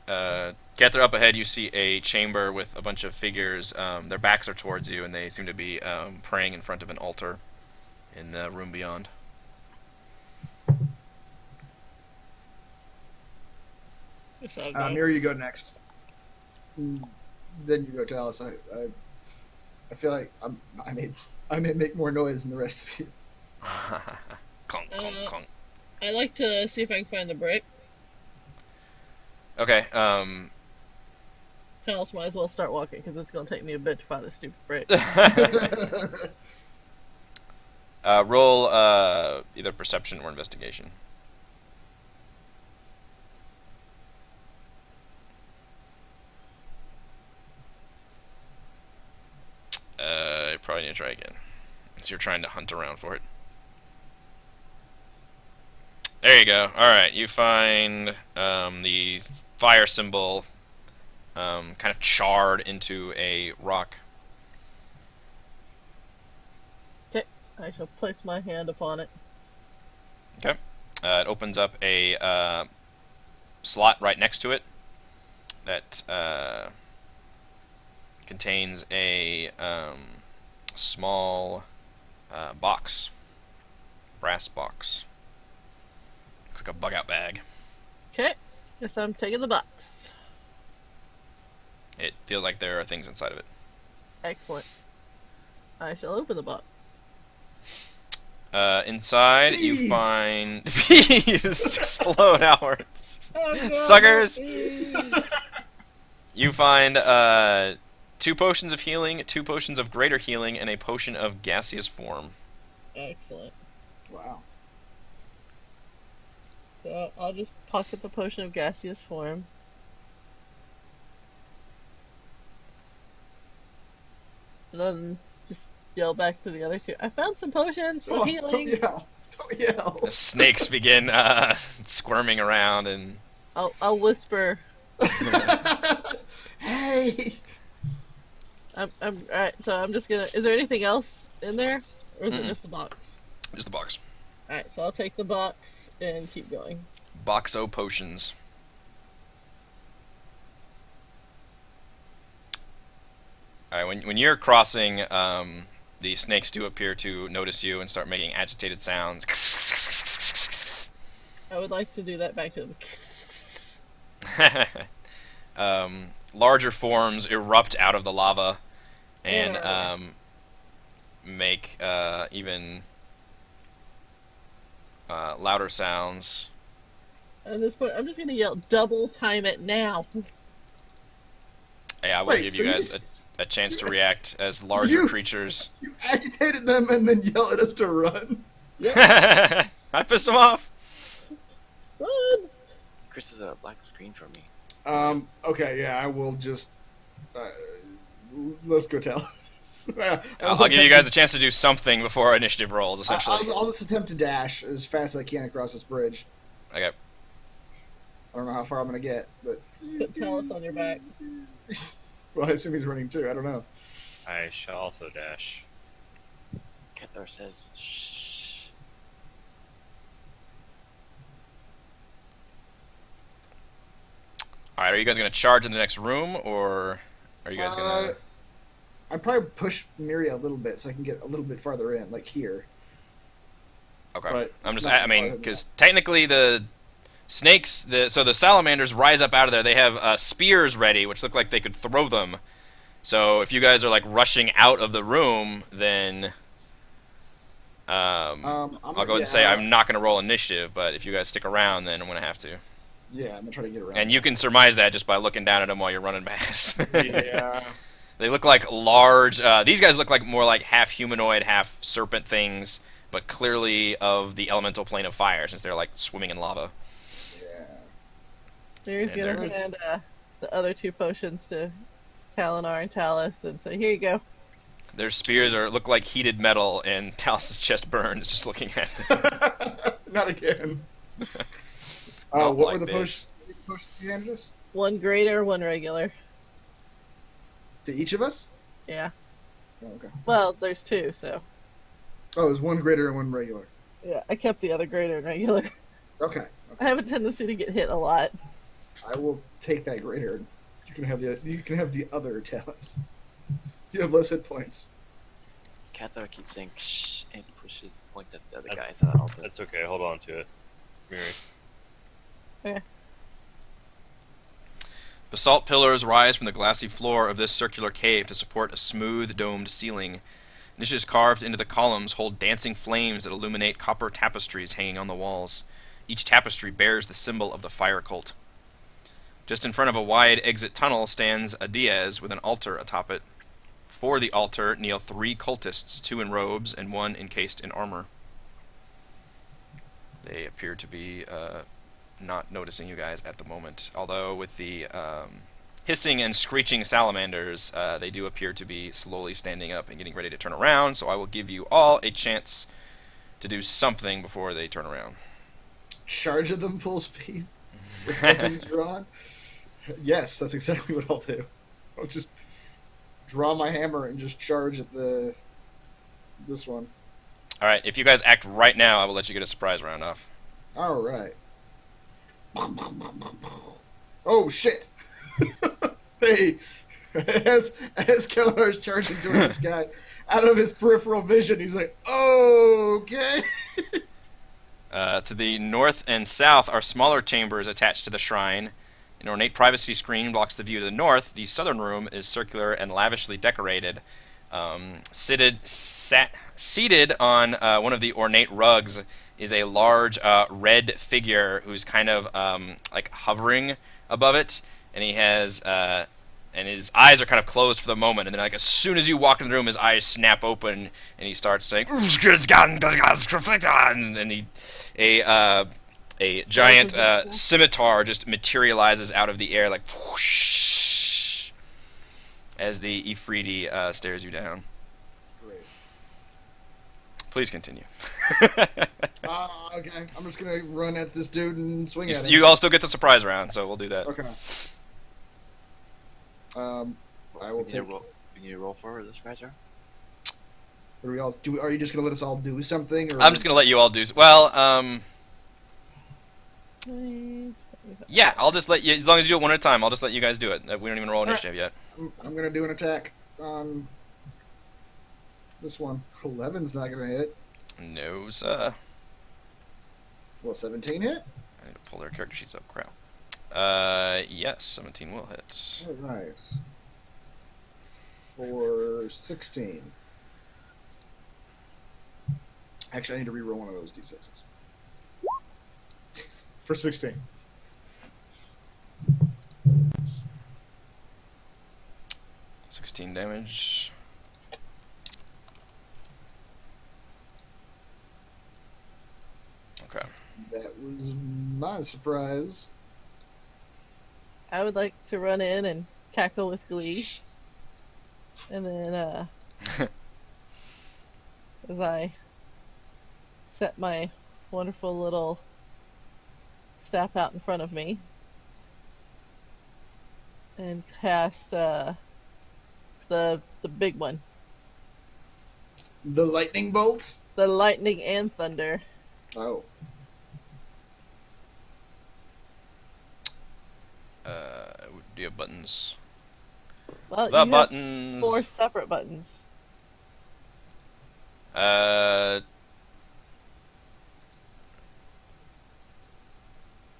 Cather, up ahead, you see a chamber with a bunch of figures. Their backs are towards you, and they seem to be praying in front of an altar in the room beyond. Mira, you go next. Then you go, Talus. I feel like I may make more noise than the rest of you. Conk, conk, conk. I'd like to see if I can find the brick. Okay, Talos might as well start walking because it's going to take me a bit to find this stupid brick. roll either perception or investigation. You probably need to try again. So you're trying to hunt around for it. There you go. Alright, you find the fire symbol kind of charred into a rock. Okay, I shall place my hand upon it. Okay. It opens up a slot right next to it that contains a small box, brass box. Looks like a bug out bag. Okay. Guess I'm taking the box. It feels like there are things inside of it. Excellent. I shall open the box. Inside you Bees. find bees explode outwards. Oh, God, Suckers! please. You find 2 potions of healing, 2 potions of greater healing, and a potion of gaseous form. Excellent. Wow. So I'll just pocket the potion of gaseous form. And then just yell back to the other 2. I found some potions of Oh, healing. don't yell. Don't yell. The snakes begin squirming around, and I'll whisper. Hey. Alright, so I'm just gonna. Is there anything else in there? Or is it just the box? just the box. Alright, so I'll take the box and keep going. Boxo potions. Alright, when you're crossing, the snakes do appear to notice you and start making agitated sounds. I would like to do that back to them. Larger forms erupt out of the lava and Yeah. make even louder sounds. At this point, I'm just gonna yell, double time it now. Yeah, I will Wait, give so you you guys just- a chance to react as larger You- creatures. You agitated them and then yell at us to run. I pissed them off. Run! Chris is a black screen for me. Okay, yeah, I will just. Let's go tell. I'll give you guys a chance to do something before initiative rolls, essentially. I'll just attempt to dash as fast as I can across this bridge. Okay. I don't know how far I'm gonna get, but Put Talus on your back. well, I assume he's running too. I don't know. I shall also dash. Kethar says, shh. Alright, are you guys going to charge in the next room, or are you guys going to... I'd probably push Miria a little bit so I can get a little bit farther in, like here. Okay. but I'm just... not I farther mean, than because technically the snakes... So the salamanders rise up out of there. They have spears ready, which look like they could throw them. So if you guys are, like, rushing out of the room, then... I'll go ahead and say I'm not going to roll initiative, but if you guys stick around, then I'm going to have to. Yeah, I'm gonna try to get around. And you can surmise that just by looking down at them while you're running past. Yeah. They look like large... these guys look like more like half humanoid, half serpent things, but clearly of the elemental plane of fire, since they're like swimming in lava. Yeah. Here's And gonna there- hand the other 2 potions to Kalinar and Talus and say, here you go. Their spears look like heated metal, and Talus's chest burns just looking at them. Not again. Not What like were the this. potions you handed us? 1 greater, 1 regular. To each of us? Yeah. Oh, okay. Well, there's 2, so. Oh, it was 1 greater and 1 regular. Yeah, I kept the other greater and regular. Okay. I have a tendency to get hit a lot. I will take that greater. You can have the other Talus. You have less hit points. Kethar keeps saying, shh, and pushes, points at the other guy. That's- That's okay, hold on to it. Miri. Okay. Basalt pillars rise from the glassy floor of this circular cave to support a smooth, domed ceiling. Niches carved into the columns hold dancing flames that illuminate copper tapestries hanging on the walls. Each tapestry bears the symbol of the fire cult. Just in front of a wide exit tunnel stands a dais with an altar atop it. Before the altar kneel 3 cultists, 2 in robes and 1 encased in armor. They appear to be not noticing you guys at the moment, although with the hissing and screeching salamanders, they do appear to be slowly standing up and getting ready to turn around, so I will give you all a chance to do something before they turn around. Charge at them full speed. With weapons drawn. Yes, that's exactly what I'll do. I'll just draw my hammer and just charge at this one. Alright, if you guys act right now, I will let you get a surprise round off. All right. Oh shit! Hey, as Kellar is charging towards this guy, out of his peripheral vision. He's like, "Oh, okay." To the north and south are smaller chambers attached to the shrine. An ornate privacy screen blocks the view to the north. The southern room is circular and lavishly decorated. Seated on one of the ornate rugs is a large red figure who's kind of like hovering above it, and he has and his eyes are kind of closed for the moment, and then like as soon as you walk in the room, his eyes snap open, and he starts saying, and he a giant scimitar just materializes out of the air like whoosh, as the Ifriti stares you down. Great. Please continue. Okay. I'm just gonna run at this dude and swing at him. You all still get the surprise round, so we'll do that. Okay. I will take. We need to roll for the surprise round. What do we all do? Are you just gonna let us all do something? Or I'm just gonna let you all do. Well, yeah, I'll just let you. As long as you do it one at a time, I'll just let you guys do it. We don't even roll initiative yet. I'm gonna do an attack on this one. 11's not gonna hit. No, sir. Will 17 hit? I need to pull their character sheets up. Crap. Yes, 17 will hit. All right. For 16. Actually, I need to reroll one of those d6s. For 16. Damage. Okay. That was my surprise. I would like to run in and cackle with glee. And then, as I set my wonderful little staff out in front of me and cast the big one. The lightning bolts? The lightning and thunder. Oh. Do you have buttons? Well, The you buttons. have 4 separate buttons. The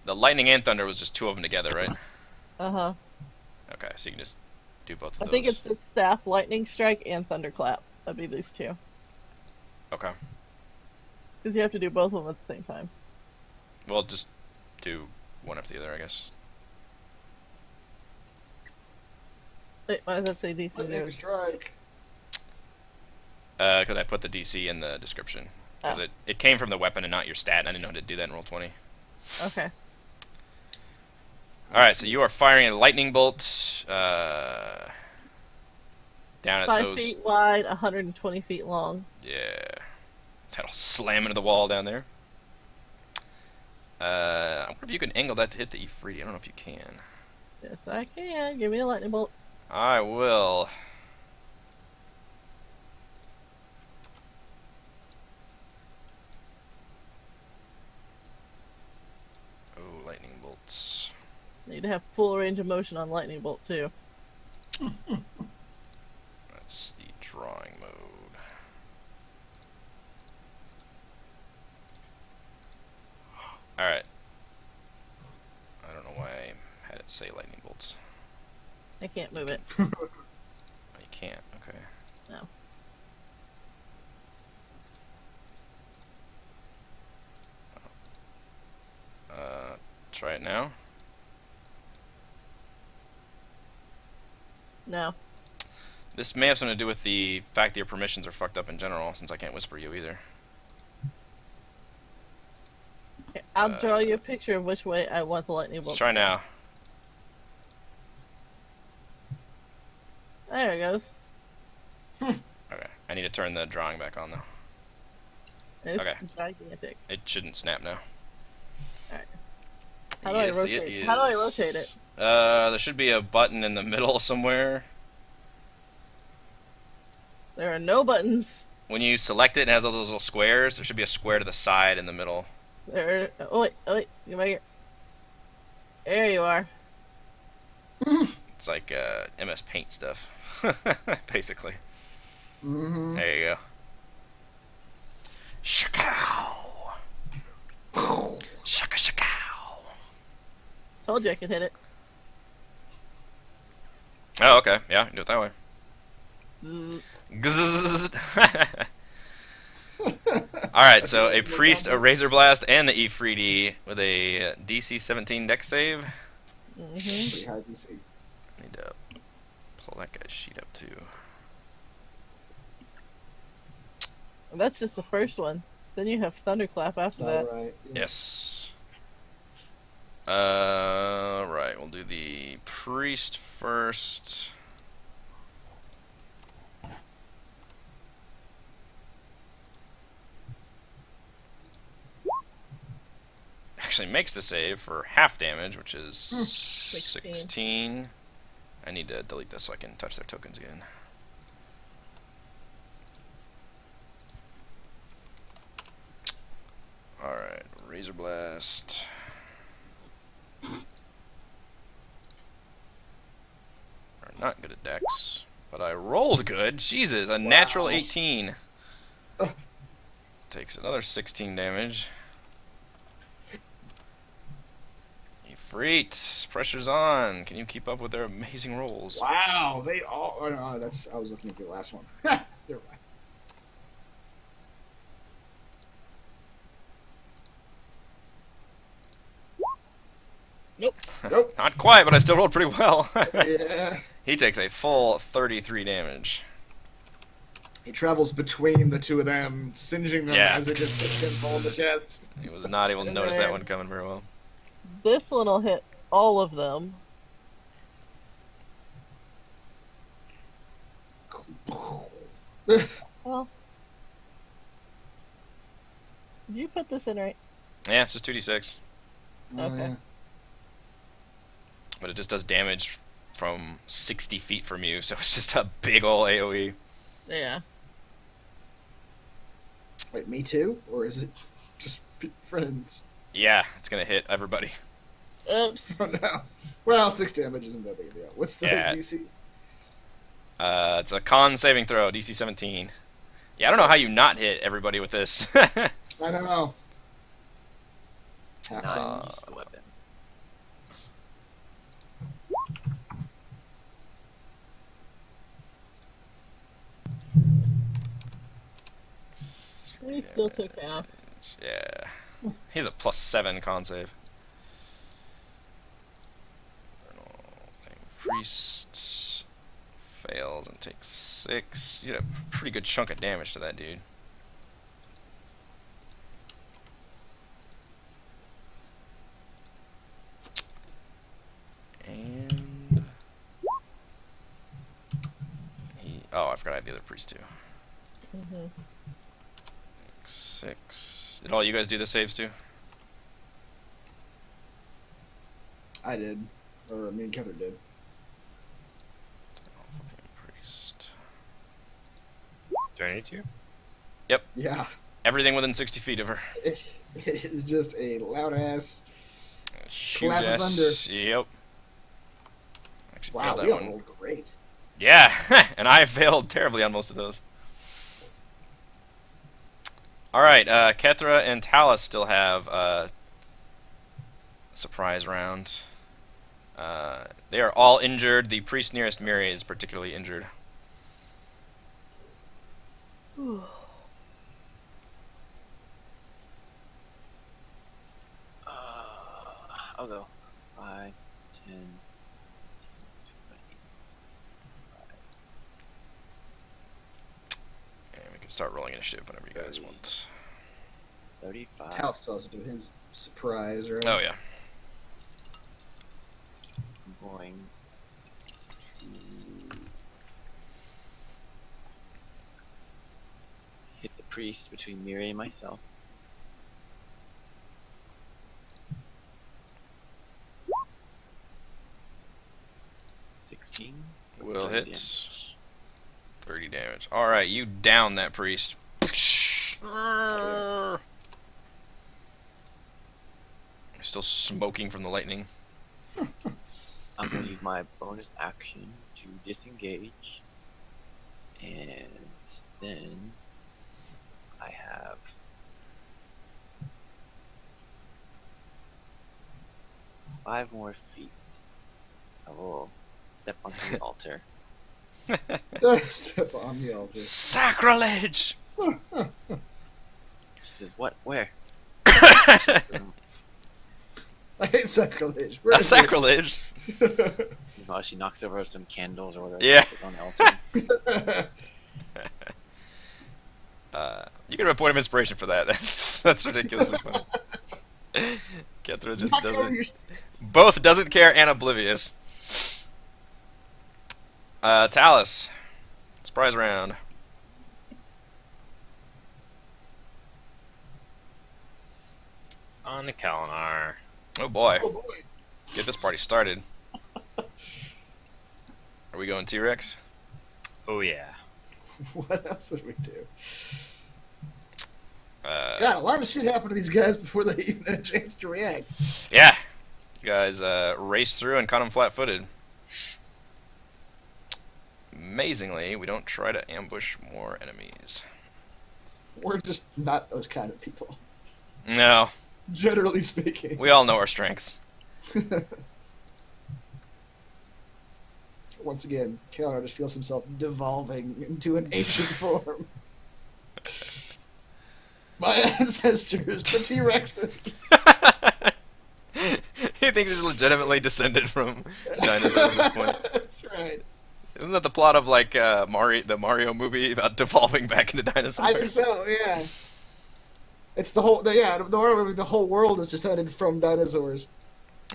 lightning and thunder was just 2 of them together, right? Uh-huh. Okay, so you can just do both of I those. think it's the staff, lightning strike, and thunderclap. That'd be these 2. Okay. Because you have to do both of them at the same time. Well, just do one after the other, I guess. Wait, why does that say DC Lightning 0? strike. Because I put the DC in the description. Because Oh. it came from the weapon and not your stat, and I didn't know how to do that in Roll20. Okay. Alright, so you are firing a lightning bolt down at 5 those... feet wide, 120 feet long. Yeah. That'll slam into the wall down there. I wonder if you can angle that to hit the Ifriti. I don't know if you can. Yes, I can. Give me a lightning bolt. I will. Oh, lightning bolts. Need to have full range of motion on lightning bolt too. That's the drawing mode. Alright. I don't know why I had it say lightning bolts. I can't move it. Oh, you can't, okay. No. Try it now. No. This may have something to do with the fact that your permissions are fucked up in general, since I can't whisper you either. Okay, I'll draw you a picture of which way I want the lightning bolt. Try now. There it goes. Okay, I need to turn the drawing back on though. It's Okay. gigantic. It shouldn't snap now. Alright. How do I Yes, rotate it it? How do I is. rotate it? There should be a button in the middle somewhere. There are no buttons. When you select it, it has all those little squares. There should be a square to the side in the middle. There. Oh wait. You make it. There you are. It's like MS Paint stuff, basically. Mm-hmm. There you go. Shakaw. Shaka shakaw. Told you I could hit it. Oh, okay. Yeah, do it that way. Zzz. Gzzz. Alright, so a priest, a razor blast, and the E3D with a DC 17 dex save. Pretty high DC. I need to pull that guy's sheet up too. That's just the first one. Then you have Thunderclap after that. Alright. Yes. Right, we'll do the priest first. Actually makes the save for half damage, which is 16. I need to delete this so I can touch their tokens again. Alright, Razor Blast. Are not good at dex, but I rolled good. Jesus, a natural 18. Takes another 16 damage. Efreet, pressure's on. Can you keep up with their amazing rolls? Wow, they all. Oh, no, that's. I was looking at the last one. Never mind. Nope. Nope. Not quite, but I still rolled pretty well. Yeah. He takes a full 33 damage. He travels between the two of them, singeing them Yeah. as it just hits him full in the chest. He was not able to notice that one coming very well. This one will hit all of them. Well, did you put this in right? Yeah, it's just 2d6. Okay. But it just does damage from 60 feet from you, so it's just a big ol' AoE. Yeah. Wait, me too? Or is it just friends? Yeah, it's gonna hit everybody. Oops. Oh no. Well, 6 damage isn't that big a deal. What's the Yeah. DC? It's a con saving throw, DC 17. Yeah, I don't know how you not hit everybody with this. I don't know. Half Not damage. a weapon. He still took half. Yeah. He's a +7 con save. Priest fails and takes 6. You did a pretty good chunk of damage to that dude. And oh, I forgot I had the other priest too. Mm-hmm. 6. Did all you guys do the saves too? I did. Or me and Catherine did. Priest. Do I need to? Yeah. Everything within 60 feet of her. It is just a loud ass. Shoot Clap of ass. Yep. Actually Wow, failed we that all one. rolled great. Yeah, and I failed terribly on most of those. Alright, Kethra and Talus still have a surprise round. They are all injured. The priest nearest Miri is particularly injured. I'll go. 5, 10, 20. And we can start rolling initiative whenever you guys want. 35. Tal still has to do his surprise, right? Oh, yeah. I'm going to hit the priest between Miri and myself. Will 30 hit. damage. 30 damage. Alright, you down that priest. Still smoking from the lightning. I'm going to use my bonus action to disengage And then I have 5 more feet. I will step onto the altar. Step on the altar. Sacrilege! She says, "What? Where?" I hate sacrilege. A sacrilege? Well, she knocks over some candles or whatever. Yeah. On the altar. You can have a point of inspiration for that. That's ridiculously funny. Kethra just Knock over doesn't. your- Both doesn't care and oblivious. Talus. Surprise round. On the Kalinar. Oh boy. Oh boy. Get this party started. Are we going T-Rex? Oh yeah. What else did we do? Uh, God, a lot of shit happened to these guys before they even had a chance to react. yeah. You guys raced through and caught them flat-footed. Amazingly, we don't try to ambush more enemies. We're just not those kind of people, No. generally speaking. We all know our strengths. Once again, Kalar just feels himself devolving into an ancient form. My ancestors, the T-Rexes. He thinks he's legitimately descended from dinosaurs at this point. That's right. Isn't that the plot of like the Mario movie about devolving back into dinosaurs? I think so. Yeah. It's the whole. The whole world is descended from dinosaurs.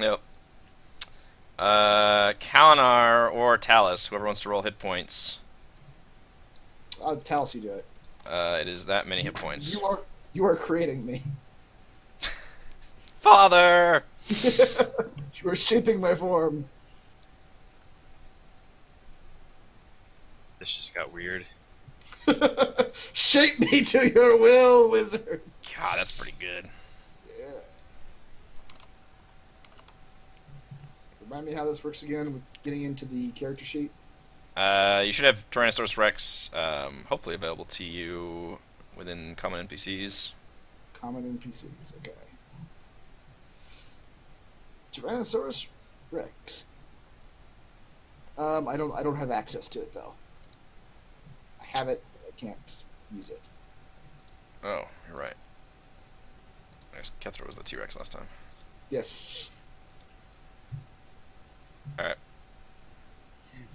Yep. Kalinar or Talus, whoever wants to roll hit points. Talus, you do it. It is that many hit points. You are creating me. Father! You are shaping my form. This just got weird. Shape me to your will, wizard. God, that's pretty good. Yeah. Remind me how this works again with getting into the character sheet. You should have Tyrannosaurus Rex hopefully available to you within common NPCs. Common NPCs. Okay. Tyrannosaurus Rex. I don't have access to it though. I have it, but I can't use it. Oh, you're right. I guess Kethra was the T-Rex last time. Yes. Alright.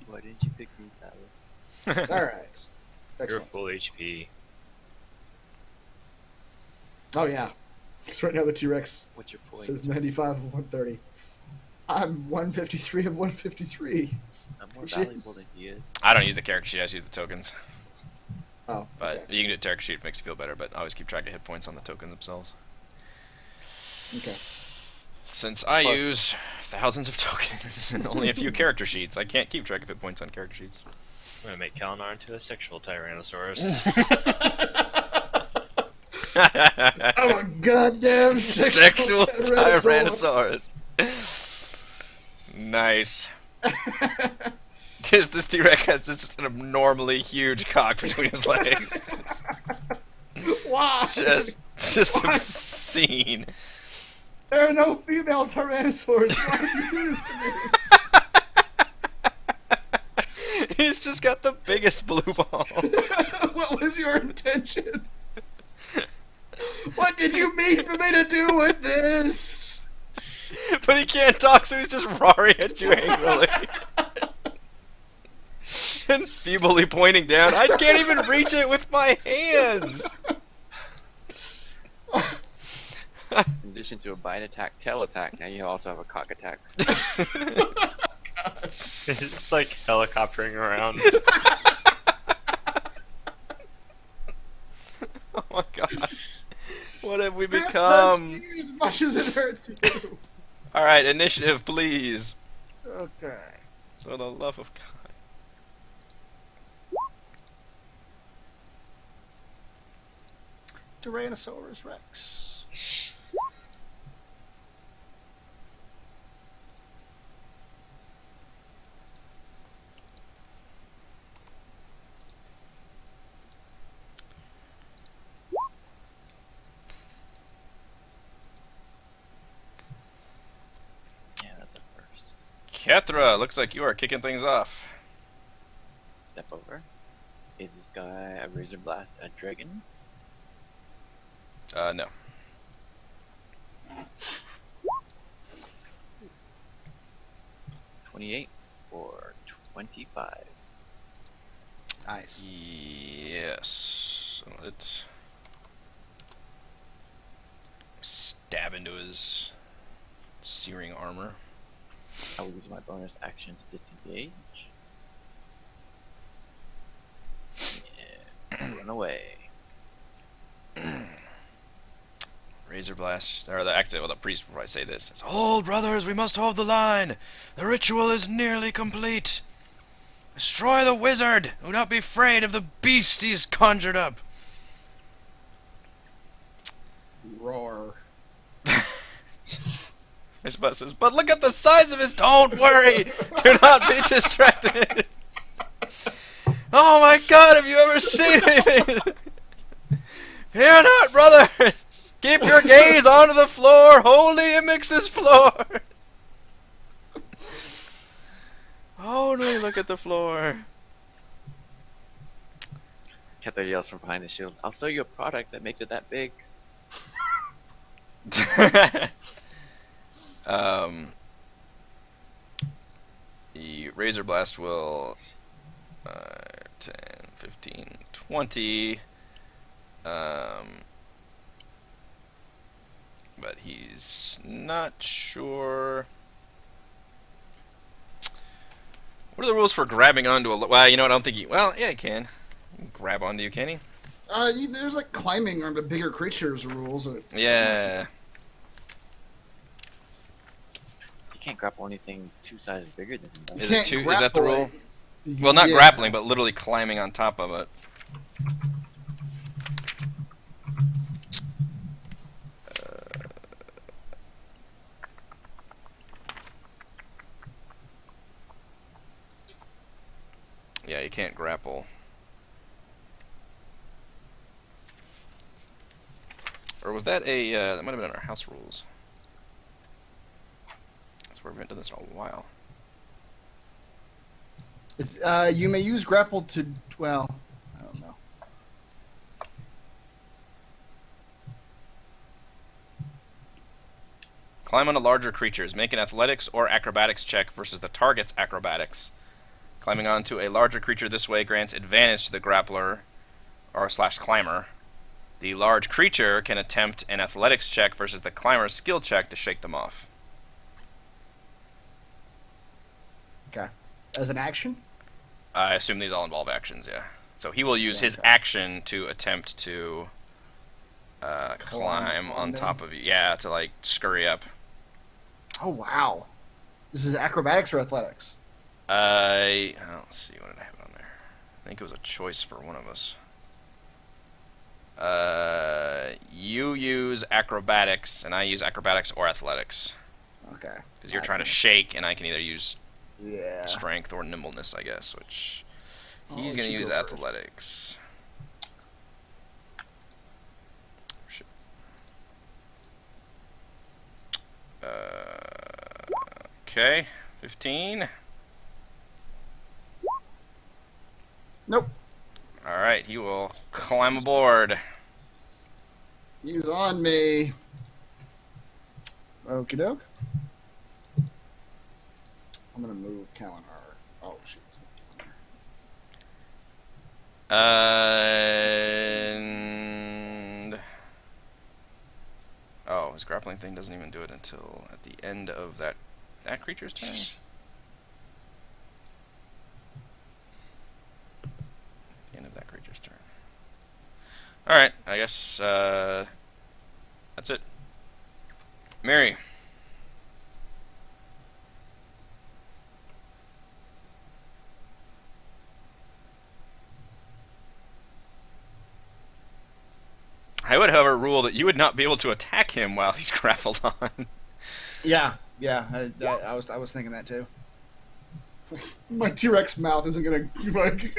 Why didn't you pick me, Tyler? All right. You're Excellent. full HP. Oh yeah. Because right now the T-Rex What's your point? says 95 of 130. I'm 153 of 153. I'm more Which valuable is- than he is. I don't use the character sheet, I just use the tokens. Oh, But okay. you can do the character sheet if it makes you feel better, but always keep track of hit points on the tokens themselves. Okay. Since I Plus- use thousands of tokens and only a few character sheets, I can't keep track of hit points on character sheets. I'm gonna make Kalinar into a sexual Tyrannosaurus. I'm a goddamn Sexual Tyrannosaurus. Nice. This T-Rex has just an abnormally huge cock between his legs. Why? Just Why? obscene. There are no female Tyrannosaurs. Why did you do this to me? He's just got the biggest blue balls. What was your intention? What did you mean for me to do with this? But he can't talk, so he's just roaring at you angrily. And feebly pointing down. I can't even reach it with my hands. In addition to a bite attack, tail attack, now you also have a cock attack. It's like helicoptering around. Oh my god. What have we This hurts become? me as much as it hurts you. Alright, initiative, please. Okay. So the love of God. Tyrannosaurus Rex. Kethra, looks like you are kicking things off. Step over. Is this guy a razor blast a dragon? No. 28 or 25. Nice. Yes. So let's stab into his searing armor. I will use my bonus action to disengage. Yeah, run away. Razor blast, or the priest before I say this says, "Hold, brothers, we must hold the line. The ritual is nearly complete. Destroy the wizard. Do not be afraid of the beast he's conjured up." Roar. Razor blast says, "But look at the size of his. Don't worry. Do not be distracted." Oh my God! Have you ever seen anything? Fear not, brothers. Keep your gaze onto the floor. Holy Imix's floor. Only look at the floor. Kether yells from behind the shield. I'll sell you a product that makes it that big. The Razor Blast will 10, 15, 20. But he's not sure. What are the rules for grabbing onto a... Well, you know what? I don't think he... Well, yeah, he can. He can grab onto you, can he? There's like climbing onto bigger creatures rules. Yeah. You can't grapple anything 2 sizes bigger than him. You Is can't it two? Is that the grapple rule? it. Well, not Yeah. grappling, but literally climbing on top of it. Yeah, you can't grapple. Or was that a... that might have been in our house rules. That's where we haven't done this in a while. You may use grapple to... Well, I don't know. Climb onto larger creatures. Make an athletics or acrobatics check versus the target's acrobatics. Climbing onto a larger creature this way grants advantage to the grappler or / climber. The large creature can attempt an athletics check versus the climber's skill check to shake them off. Okay. As an action? I assume these all involve actions, yeah. So he will use his Okay. action to attempt to climb on top of you. Yeah, to like scurry up. Oh, wow. This is acrobatics or athletics? Let's see, what did I have on there? I think it was a choice for one of us. You use acrobatics, and I use acrobatics or athletics. Okay. Because you're trying to shake, and I can either use Yeah. strength or nimbleness, I guess, which I'll he's let going to you use go first. athletics. Shit. Okay, 15. Nope. Alright, he will climb aboard. He's on me. Okie doke. I'm gonna move Kalinar. Oh shit, it's not Kalinar. And oh, his grappling thing doesn't even do it until at the end of that creature's turn. The end of that creature's turn. All right, I guess that's it. Mary. I would, however, rule that you would not be able to attack him while he's grappled on. Yeah. I was thinking that too. My T-Rex mouth isn't gonna like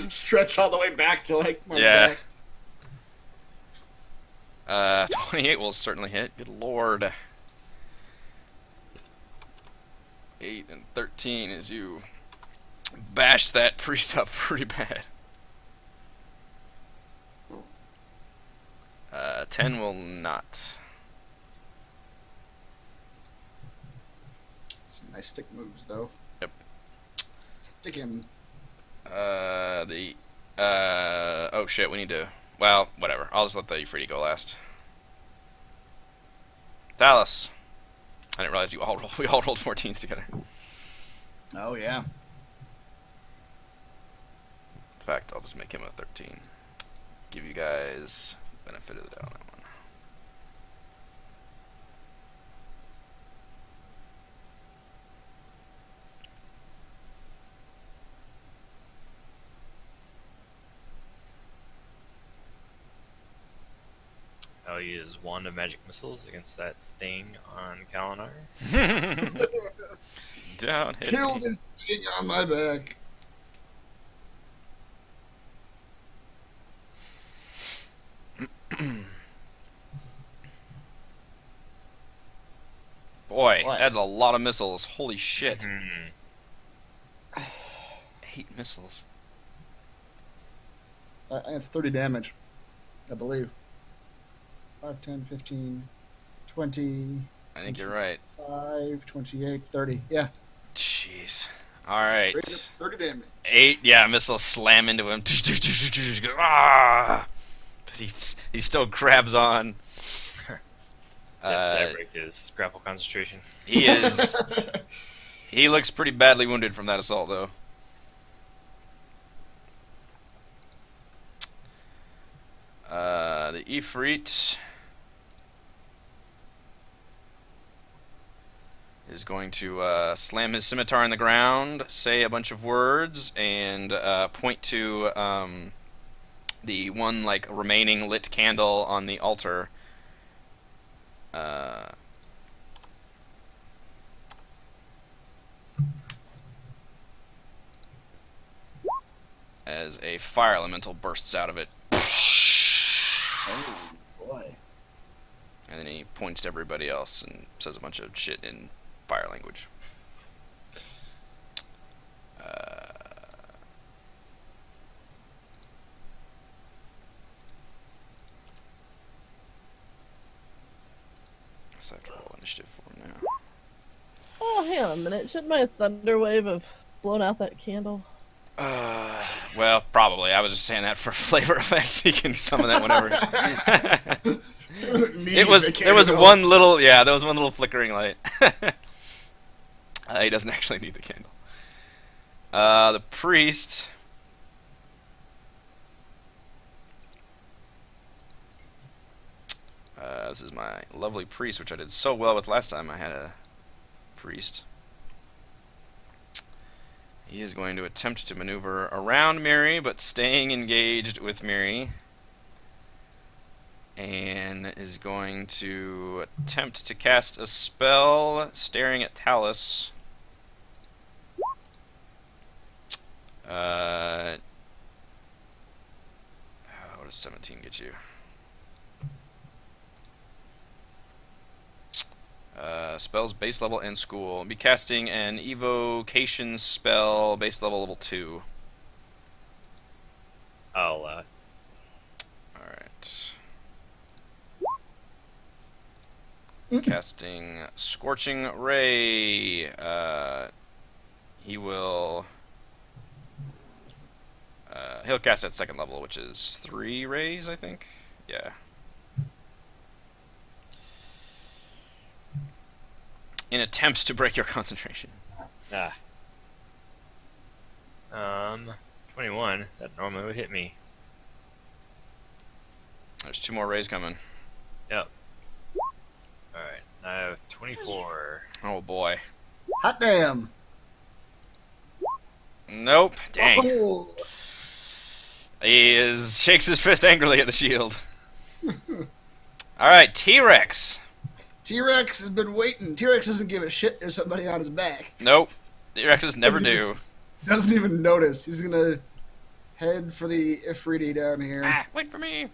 stretch all the way back to like my Yeah. back. 28 will certainly hit. Good lord. 8 and 13 as you bash that priest up pretty bad. 10 will not. Some nice stick moves, though. Yep. Stick him. Oh shit, we need to... Well, whatever. I'll just let the Ifriti go last. Dallas. I didn't realize we all rolled 14s together. Oh, yeah. In fact, I'll just make him a 13. Give you guys benefit of the doubt on that one. I'll use wand of magic missiles against that thing on Kalinar. Down, hit Kill me. this thing on my back. Boy, What? that's a lot of missiles. Holy shit. Hmm. 8 missiles. That's 30 damage, I believe. 5, 10, 15, 20, I think you're right. 5, 28, 30. Yeah. Jeez. Alright. Straight up 30 damage. 8, yeah, missiles slam into him. Ah! But he still grabs on. That break his grapple concentration. He is... He looks pretty badly wounded from that assault, though. The Ifrit is going to slam his scimitar in the ground, say a bunch of words, and point to the one like remaining lit candle on the altar. As a fire elemental bursts out of it. Oh, boy. And then he points to everybody else and says a bunch of shit in fire language. So I have to roll initiative for him now. Oh, hang on a minute. Should my thunder wave have blown out that candle? Well, probably. I was just saying that for flavor effect. He can summon that whenever. There was one little flickering light. He doesn't actually need the candle. The priest. This is my lovely priest, which I did so well with last time I had a priest. He is going to attempt to maneuver around Miri, but staying engaged with Miri. And is going to attempt to cast a spell staring at Talus. What does 17 get you? Spells base level and school. Be casting an evocation spell base level 2. I'll Alright. Casting Scorching Ray. He will... he'll cast at second level, which is 3 rays, I think? Yeah. In attempts to break your concentration. 21. That normally would hit me. There's 2 more rays coming. Yep. Alright, I have 24. Oh boy. Hot damn. Nope. Dang. Oh. He shakes his fist angrily at the shield. Alright, T-Rex. T-Rex has been waiting. T-Rex doesn't give a shit there's somebody on his back. Nope. T-Rexes never do. Doesn't even notice. He's gonna head for the Ifriti down here. Ah, wait for me.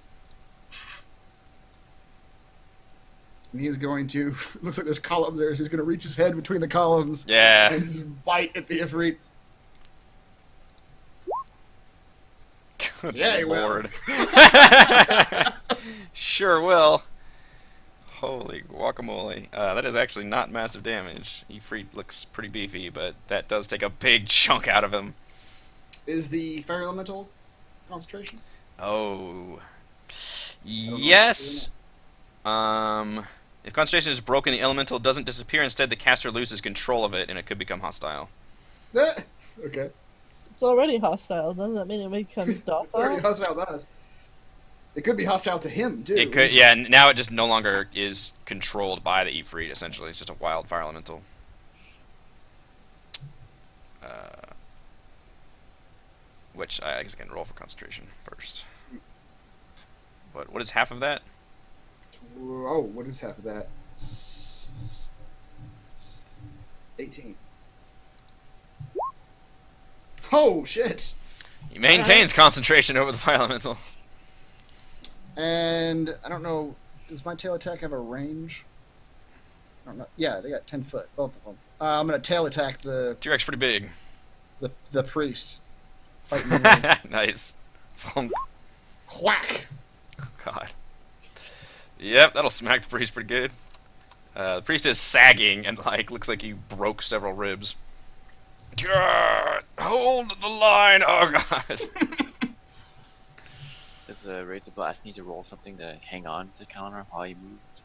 And he's going to... Looks like there's columns there, so he's going to reach his head between the columns. Yeah. And just bite at the Ifrit. Good Yeah, he will. Lord. Sure will. Holy guacamole. That is actually not massive damage. Ifrit looks pretty beefy, but that does take a big chunk out of him. Is the Fire Elemental concentration? Oh. Yes. If concentration is broken, the elemental doesn't disappear. Instead, the caster loses control of it, and it could become hostile. Okay. It's already hostile. Doesn't that mean it becomes It's already docile? hostile to us. It could be hostile to him, too. It could, yeah. Now it just no longer is controlled by the Ifrit. Essentially, it's just a wild fire elemental. Which I guess I can roll for concentration first. But what is half of that? Oh, what is half of that? 18. Oh, shit. He maintains concentration over the fire elemental. And I don't know, does my tail attack have a range? I don't know. Yeah, they got 10 foot, both of them. I'm going to tail attack the T-Rex pretty big. priest. Fighting me. Nice. Whack! God. Yep, that'll smack the priest pretty good. The priest is sagging and looks like he broke several ribs. God, hold the line! Oh God. Does the Razor Blast need to roll something to hang on to counter while you moved?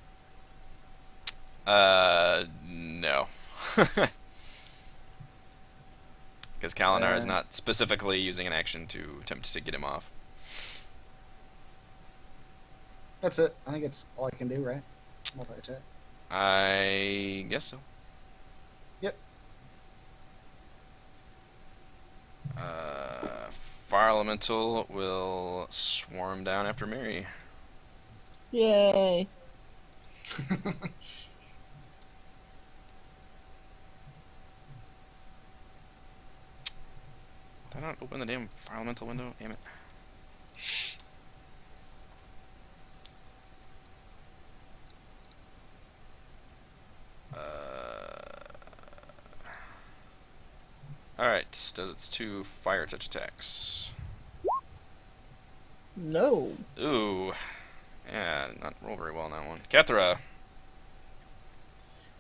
No. Because Kalinar is not specifically using an action to attempt to get him off. That's it. I think it's all I can do, right? Multi-attack. I guess so. Yep. Fire Elemental will swarm down after Mary. Yay. Did I not open the damn Fire Elemental window? Damn it. Alright, does its 2 fire touch attacks. No. Ooh. Yeah, not roll very well on that one. Kethra.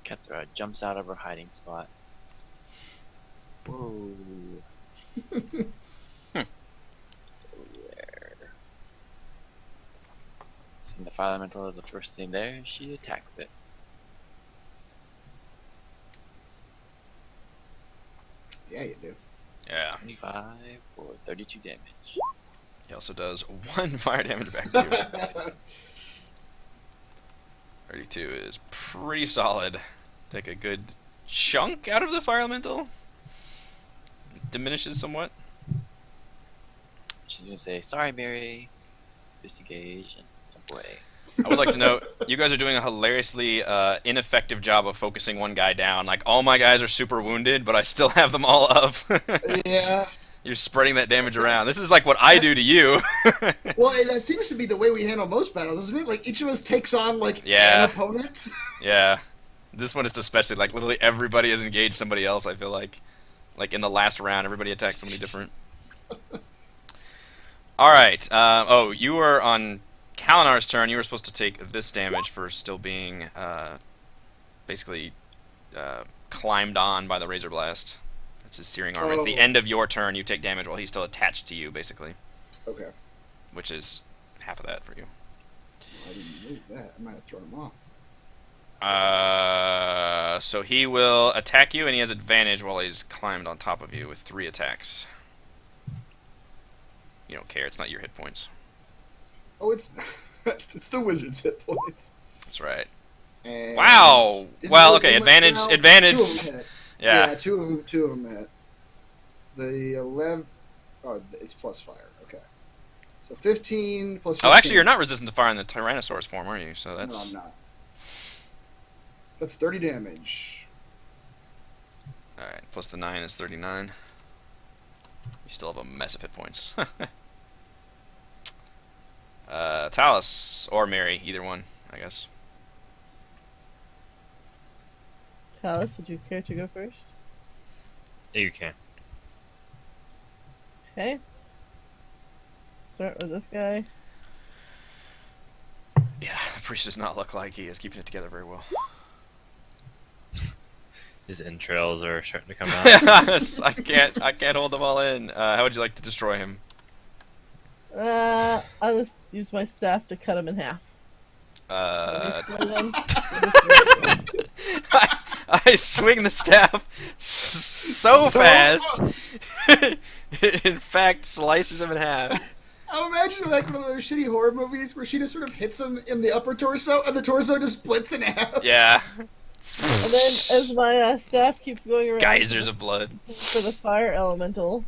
Kethra jumps out of her hiding spot. Whoa. There. Seeing the fire elemental is the first thing there, she attacks it. Yeah, you do. Yeah. 25 for 32 damage. He also does 1 fire damage back to you. 32 is pretty solid. Take a good chunk out of the fire elemental. Diminishes somewhat. She's gonna say, "Sorry, Mary." Disengage and jump away. I would like to note, you guys are doing a hilariously ineffective job of focusing one guy down. Like, all my guys are super wounded, but I still have them all up. Yeah. You're spreading that damage around. This is like what I do to you. Well, that seems to be the way we handle most battles, isn't it? Like, each of us takes on, like, Yeah. an opponent. Yeah. This one is especially, like, literally everybody has engaged somebody else, I feel like. Like, in the last round, everybody attacked somebody different. Alright. Oh, you were on Kalinar's turn. You were supposed to take this damage for still being, basically, climbed on by the Razor Blast. That's his searing arm. It's the end of your turn. You take damage while he's still attached to you, basically. Okay. Which is half of that for you. I didn't move that. I might have thrown him off. So he will attack you, and he has advantage while he's climbed on top of you with 3 attacks. You don't care. It's not your hit points. Oh, it's it's the wizard's hit points. That's right. And Wow. didn't Well, really okay. do much Advantage. now. Advantage. 2 of them hit. Yeah. two of them hit. The 11. Oh, it's plus fire. Okay. So 15 plus 15. Oh, actually, you're not resistant to fire in the Tyrannosaurus form, are you? So No, that's. I'm not. That's 30 damage. All right. Plus the 9 is 39. You still have a mess of hit points. Talus or Mary, either one, I guess. Alice, would you care to go first? Yeah, you can. Okay. Start with this guy. Yeah, the priest does not look like he is keeping it together very well. His entrails are starting to come out. I can't hold them all in. How would you like to destroy him? I'll just use my staff to cut him in half. Destroy them. I swing the staff so fast. In fact, slices him in half. I'm imagining like one of those shitty horror movies where she just sort of hits him in the upper torso, and the torso just splits in half. Yeah. And then, as my staff keeps going around, Geysers of blood. for the fire elemental.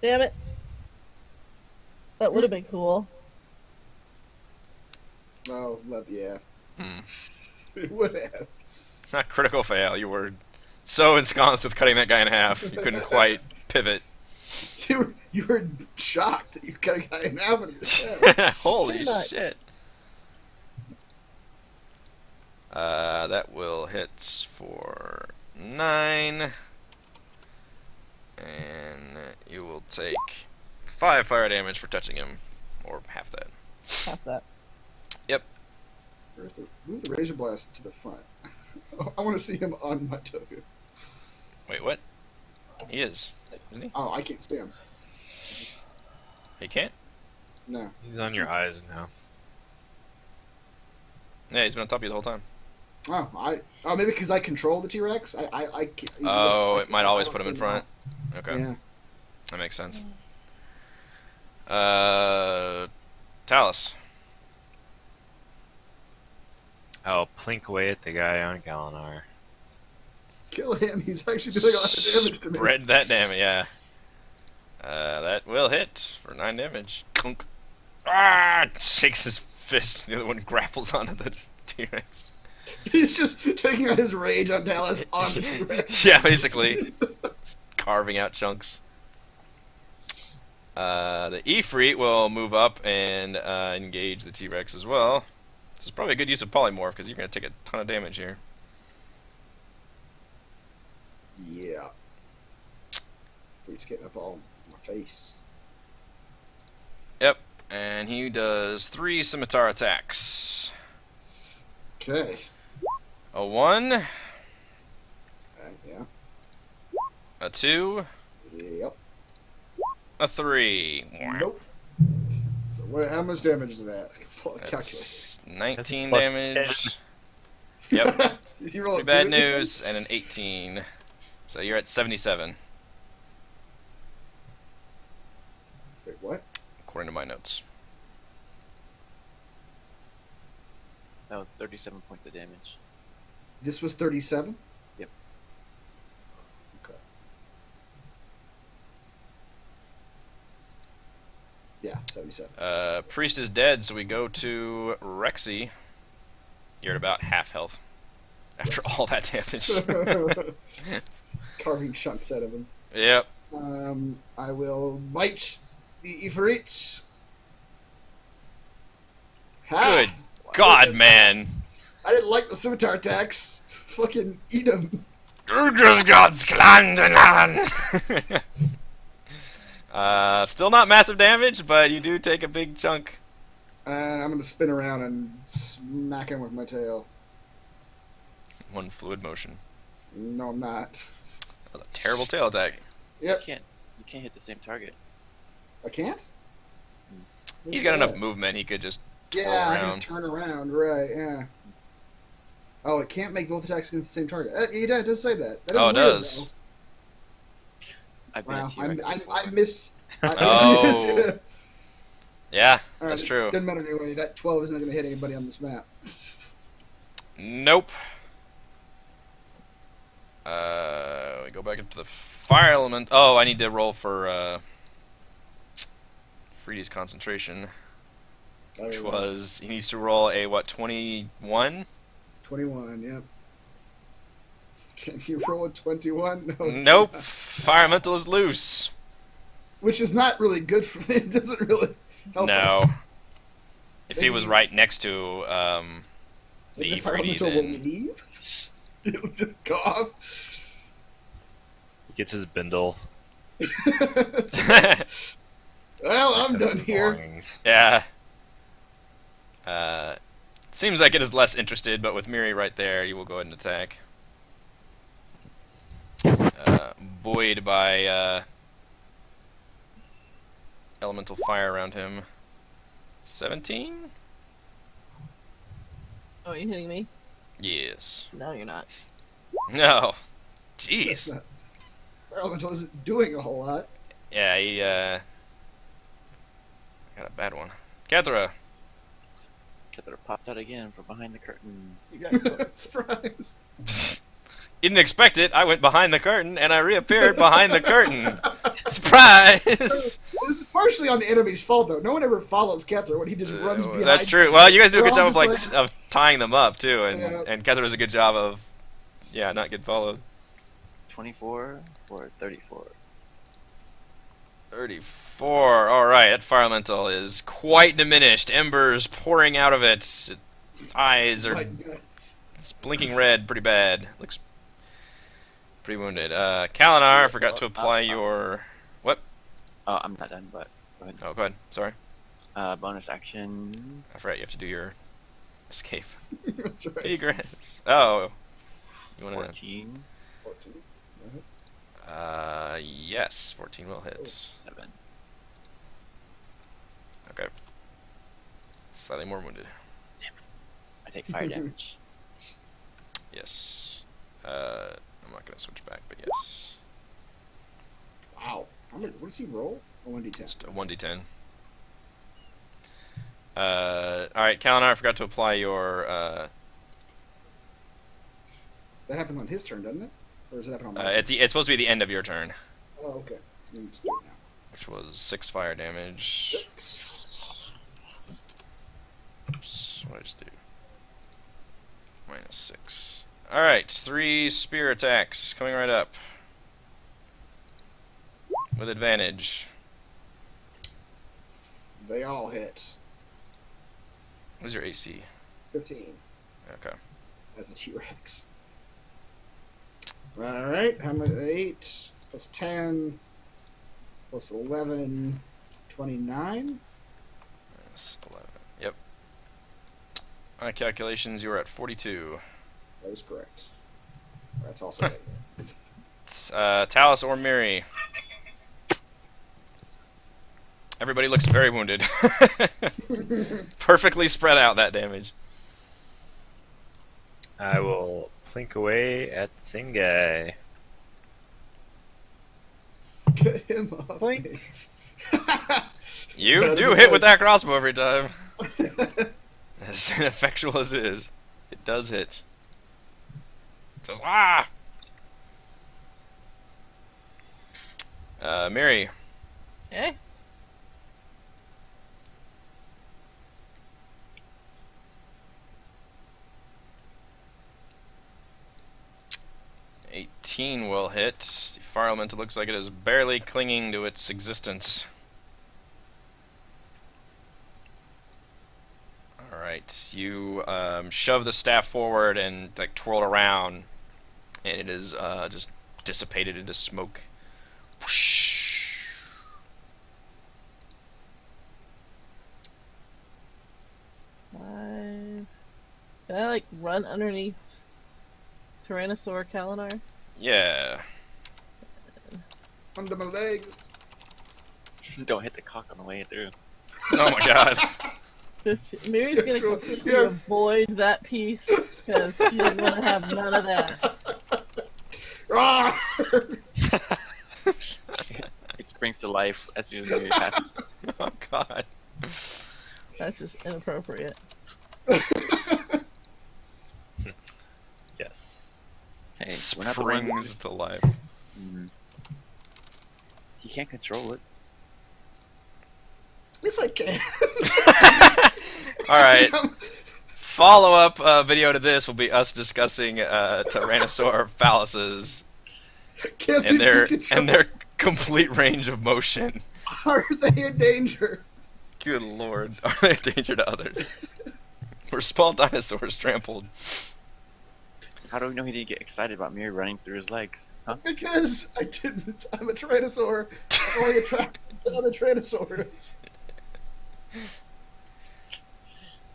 Damn it! That would have been cool. Oh, love, yeah. Hmm. It would have. Not critical fail. You were so ensconced with cutting that guy in half, you couldn't quite pivot. You were shocked that you cut a guy in half with your staff. Holy Pretty much. shit. That will hit for 9. And you will take 5 fire damage for touching him. Or half that. Half that. Yep. Move the razor blast to the front. I want to see him on my token. Wait, what? He is, isn't he? Oh, I can't see him. He can't? No. He's on your eyes now. Yeah, he's been on top of you the whole time. Oh, maybe because I control the T-Rex. I can't, Oh, it might always I put him in see front. Okay, Yeah. that makes sense. Talus. I'll plink away at the guy on Galinar. Kill him. He's actually doing a lot of damage to me. Spread that damage, yeah. That will hit for 9 damage. Clunk. Ah! Shakes his fist. The other one grapples onto the T-Rex. He's just taking out his rage on Dallas on the T-Rex. Yeah, basically. Just carving out chunks. The Ifrit will move up and engage the T-Rex as well. This is probably a good use of Polymorph, because you're going to take a ton of damage here. Yeah. Freak's getting up all my face. Yep, and he does 3 scimitar attacks. Okay. A 1, Yeah. a 2, Yep. a 3. Nope. So how much damage is that? Calculate. That's 19 That's damage. Yep. Did you roll Pretty a bad 2? news, and an 18. So you're at 77, Wait, what? according to my notes. That was 37 points of damage. This was 37? Yep. Okay. Yeah, 77. Priest is dead, so we go to Rexy. You're at about half health after all that damage. Carving chunks out of him. Yep. I will bite the Ifrit. Ha! Good God, man. I didn't like the scimitar attacks. Fucking eat him. You just got Sklandalan. Still not massive damage, but you do take a big chunk. And I'm gonna spin around and smack him with my tail. One fluid motion. No, I'm not. That was a terrible tail attack. Yep. You can't hit the same target. I can't? He's got enough movement, he could just twirl Yeah, I around. can turn around, right, yeah. Oh, it can't make both attacks against the same target. Yeah, it does say that. That is Oh, it weird, does. I've though. been Wow, a T-Rex before. I missed... Oh. Yeah, All right, that's true. Doesn't matter anyway. That 12 isn't going to hit anybody on this map. Nope. We go back up to the fire element. Oh, I need to roll for Freedy's concentration, which was he needs to roll a what 21? 21, yep. Can you roll a 21? No. Nope. Fire elemental is loose. Which is not really good for me. It doesn't really help No. us. If he was right next to the The fire Freedy, elemental will then leave? He'll just cough. He gets his bindle. That's right. Well, I'm done here. Belongings. Yeah. Seems like it is less interested, but with Miri right there, you will go ahead and attack. Buoyed by elemental fire around him. 17? Oh, are you hitting me? Yes. No, you're not. No. That's Jeez. not, Fire Elemental isn't doing a whole lot. Yeah, he got a bad one. Kathra. Killer pops out again from behind the curtain. You got close. Surprise. Didn't expect it. I went behind the curtain, and I reappeared behind the curtain. Surprise! This is partially on the enemy's fault, though. No one ever follows Kethra when he just runs behind. That's true. Well, you guys do a We're good all job of just of tying them up too, and Yeah. and Kathra does a good job of not getting followed. 24 or 34. 34. All right, that fire elemental is quite diminished. Embers pouring out of it. Its eyes are My guts. it's blinking red, pretty bad. Looks pretty wounded. Kalinar, I forgot to apply your what? Oh, I'm not done, but go ahead. Oh, go ahead. Sorry, Bonus action. I forgot you have to do your escape. That's right. Egress. Oh, you want to? 14. 14. Yes, 14 will hit. 7. Okay. Slightly more wounded. I take fire damage. Yes. I'm not gonna switch back, but yes. Wow. What does he roll? A 1d10. Just a 1d10. Alright, Kalinar, I forgot to apply your, That happens on his turn, doesn't it? Or does it happen on my turn? it's supposed to be the end of your turn, Oh, okay. Let me just do it now. which was 6 fire damage. Oops, what did I just do? Minus 6. Alright, 3 spear attacks coming right up. With advantage. They all hit. What's your AC? 15 Okay. as a T-Rex. Alright, how much? 8 plus 10 plus 11, 29. Minus 11. Yep. My calculations, you were at 42. That is correct. That's also right. It's, Talus or Miri. Everybody looks very wounded. Perfectly spread out, that damage. I will plink away at the same guy. Get him off. Blink. me. You That do is hit a- with that crossbow every time. As ineffectual as it is, it does hit. It says, ah! Miri. Okay. '18 will hit. The fire elemental looks like it is barely clinging to its existence. Alright, you shove the staff forward and like twirl it around, and it is just dissipated into smoke. Whoosh. Can I like run underneath Tyrannosaur Kalinar? Yeah. Under my legs. Don't hit the cock on the way through. Oh my god. 15. Miri's gonna Sure, completely yeah. avoid that piece because she doesn't want to have none of that. Ah! It springs to life as soon as you pass. Oh god. That's just inappropriate. Yes. Hey, we're not the ones. Springs to life. Mm. You can't control it. Yes, I can. Alright. Follow-up video to this will be us discussing Tyrannosaur phalluses Can and they be and their complete range of motion. Are they in danger? Good lord. Are they a danger to others? Were small dinosaurs trampled? How do we know he didn't get excited about Miri running through his legs? Huh? Because I didn't. I'm a Tyrannosaur. I'm only attracted to other Tyrannosaurs.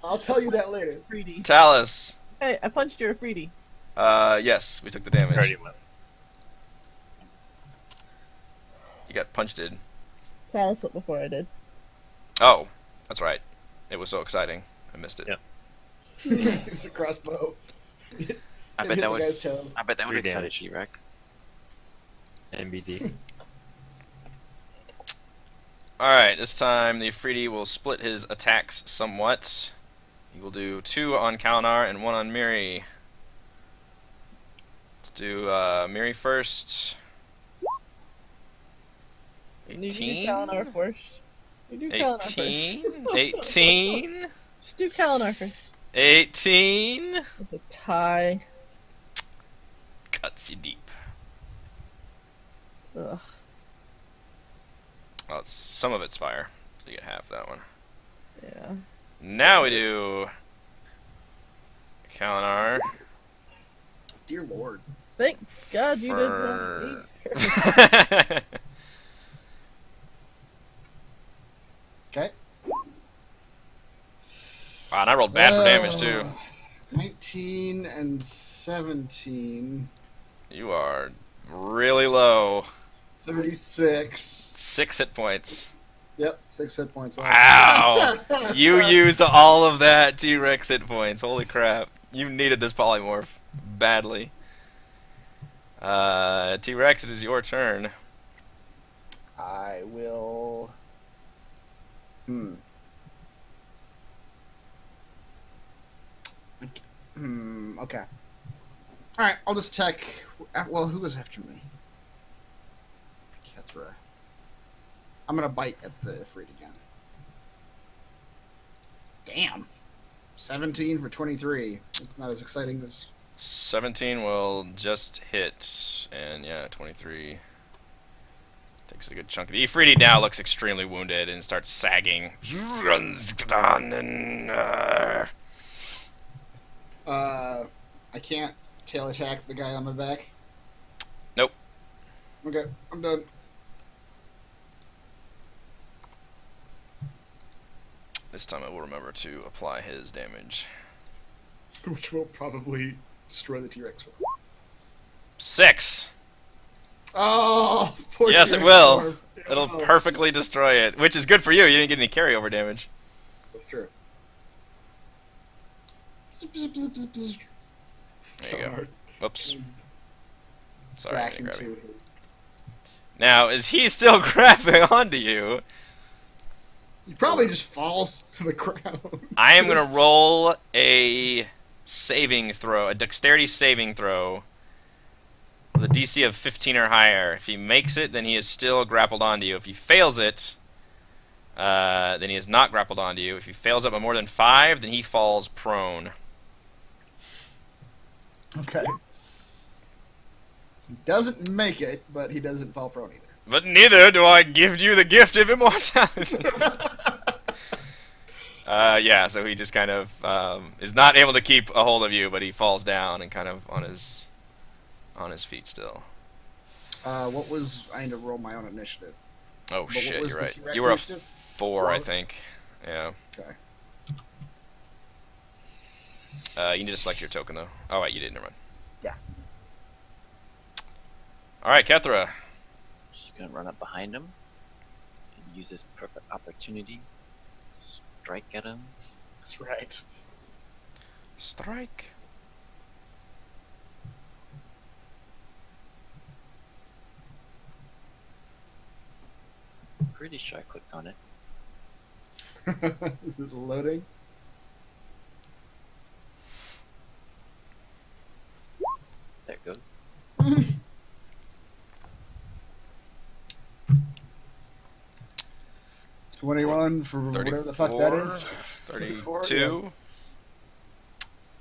I'll tell you that later. Freedy. Talus. Hey, I punched your Freedy. Yes, we took the damage. Already went. You got punched in. Talus went before I did. Oh, that's right. It was so exciting. I missed it. Yep. It's a crossbow. I Hit bet the that would. guy's toe. I bet that would 3 excite a damage. T-Rex. NBD. Alright, this time the Afridi will split his attacks somewhat. He will do 2 on Kalnar and 1 on Miri. Let's do Miri first. You need to do 18? Kalinar first. You do Kalinar first. 18? 18? Just do Kalinar first. 18? It's a tie. Cuts you deep. Ugh. Oh, some of it's fire, so you get half that one. Yeah. Now we do Kalinar. Dear Lord. Thank God you For- did that. Okay. Wow, and I rolled bad for damage too. 19 and 17. You are really low. 36. 6 hit points. Yep, 6 hit points. Wow! You used all of that T-Rex hit points. Holy crap. You needed this polymorph badly. T-Rex, it is your turn. I will. Okay. Alright, I'll just attack. Well, who was after me? Ketra. I'm gonna bite at the Freed again. Damn. 17 for 23. It's not as exciting as. 17 will just hit, and yeah, 23 takes a good chunk of the Ifriti now looks extremely wounded and starts sagging. I can't tail attack the guy on my back. Nope. Okay, I'm done. This time I will remember to apply his damage. Which will probably destroy the T-Rex. 6! Oh, poor Yes, it T-Rex will. dwarf. It'll Oh, perfectly destroy it, which is good for you. You didn't get any carryover damage. That's true. There you go. Whoops. Sorry, I Back didn't grab into you. it. Now, is he still grabbing onto you? He probably just falls to the ground. I am going to roll a saving throw, a dexterity saving throw, with a DC of 15 or higher. If he makes it, then he is still grappled onto you. If he fails it, then he is not grappled onto you. If he fails it by more than 5, then he falls prone. Okay. He doesn't make it, but he doesn't fall prone either. But neither do I give you the gift of immortality. Yeah, so he just kind of is not able to keep a hold of you, but he falls down and kind of on his feet still. What was... I need to roll my own initiative. Oh what shit, was you're the right. T-Rex You were a initiative? 4, I 4? think. Yeah. Okay. You need to select your token though. Oh wait, you didn't. Never mind. Yeah. All right, Kethra. Just gonna run up behind him and use this perfect opportunity to strike at him. That's right. Strike. Pretty sure I clicked on it. Is it loading? There it goes. 21 for whatever the fuck that is. 32.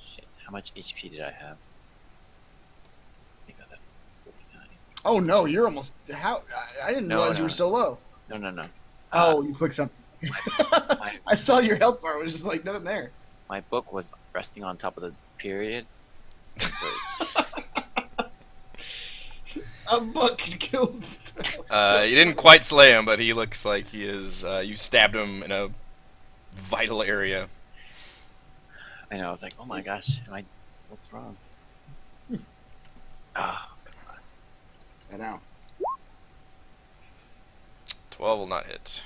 Shit, how much HP did I have? I think I was at 49. Oh no, you're almost... How? I didn't No, realize you no. were so low. No. Oh, you clicked something. my- I saw your health bar was just like nothing there. My book was resting on top of the period, So A buck killed. You didn't quite slay him, but he looks like he is. You stabbed him in a vital area. I know. I was like, oh my gosh, what's wrong? Ah, I know. 12 will not hit.